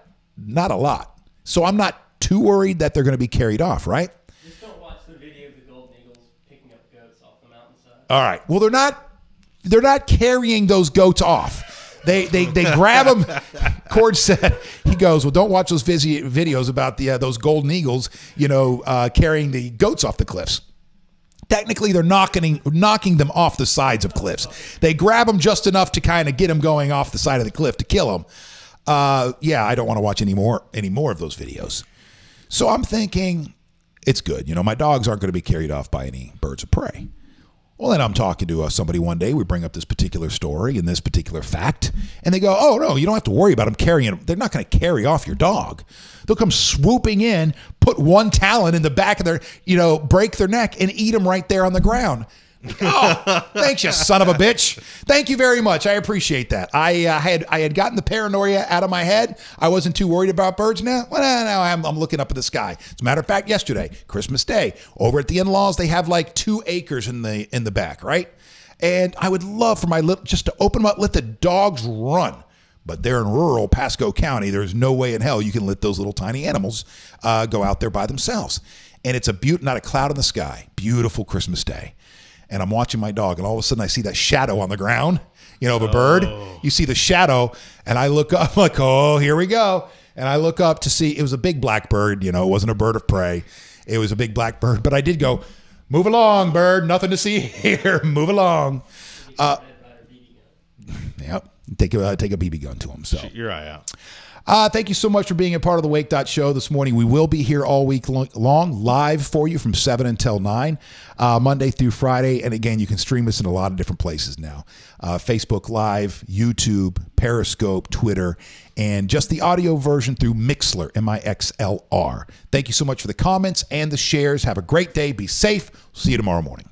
Speaker 1: a lot. So I'm not too worried that they're going to be carried off, right?
Speaker 6: Just don't watch the video of the golden eagles picking up goats off the mountainside.
Speaker 1: All right. Well, they're not carrying those goats off. They grab them. Cord said, he goes, well, don't watch those videos about those golden eagles, carrying the goats off the cliffs. Technically, they're knocking them off the sides of cliffs. They grab them just enough to kind of get them going off the side of the cliff to kill them. I don't want to watch any more of those videos. So I'm thinking it's good. My dogs aren't going to be carried off by any birds of prey. Well, then I'm talking to somebody one day. We bring up this particular story and this particular fact, and they go, oh, no, you don't have to worry about them carrying them. They're not going to carry off your dog. They'll come swooping in, put one talon in the back of their, break their neck and eat them right there on the ground. Oh, thanks, you son of a bitch. Thank you very much. I appreciate that. I had gotten the paranoia out of my head. I wasn't too worried about birds now. Well, now I'm looking up at the sky. As a matter of fact, yesterday, Christmas Day, over at the in-laws, they have like 2 acres in the back, right? And I would love for just to open them up, let the dogs run. But they're in rural Pasco County. There's no way in hell you can let those little tiny animals go out there by themselves. And it's not a cloud in the sky. Beautiful Christmas Day. And I'm watching my dog, and all of a sudden I see that shadow on the ground, of a bird. You see the shadow, and I look up, I'm like, oh, here we go. And I look up to see, it was a big black bird. It wasn't a bird of prey. It was a big black bird. But I did go, move along, bird. Nothing to see here. Move along. Yep. Take a BB gun to him. So
Speaker 2: Shoot your eye out.
Speaker 1: Thank you so much for being a part of the Wake.Show this morning. We will be here all week long, live for you from 7 until 9, Monday through Friday. And again, you can stream us in a lot of different places now. Facebook Live, YouTube, Periscope, Twitter, and just the audio version through Mixlr, MIXLR. Thank you so much for the comments and the shares. Have a great day. Be safe. See you tomorrow morning.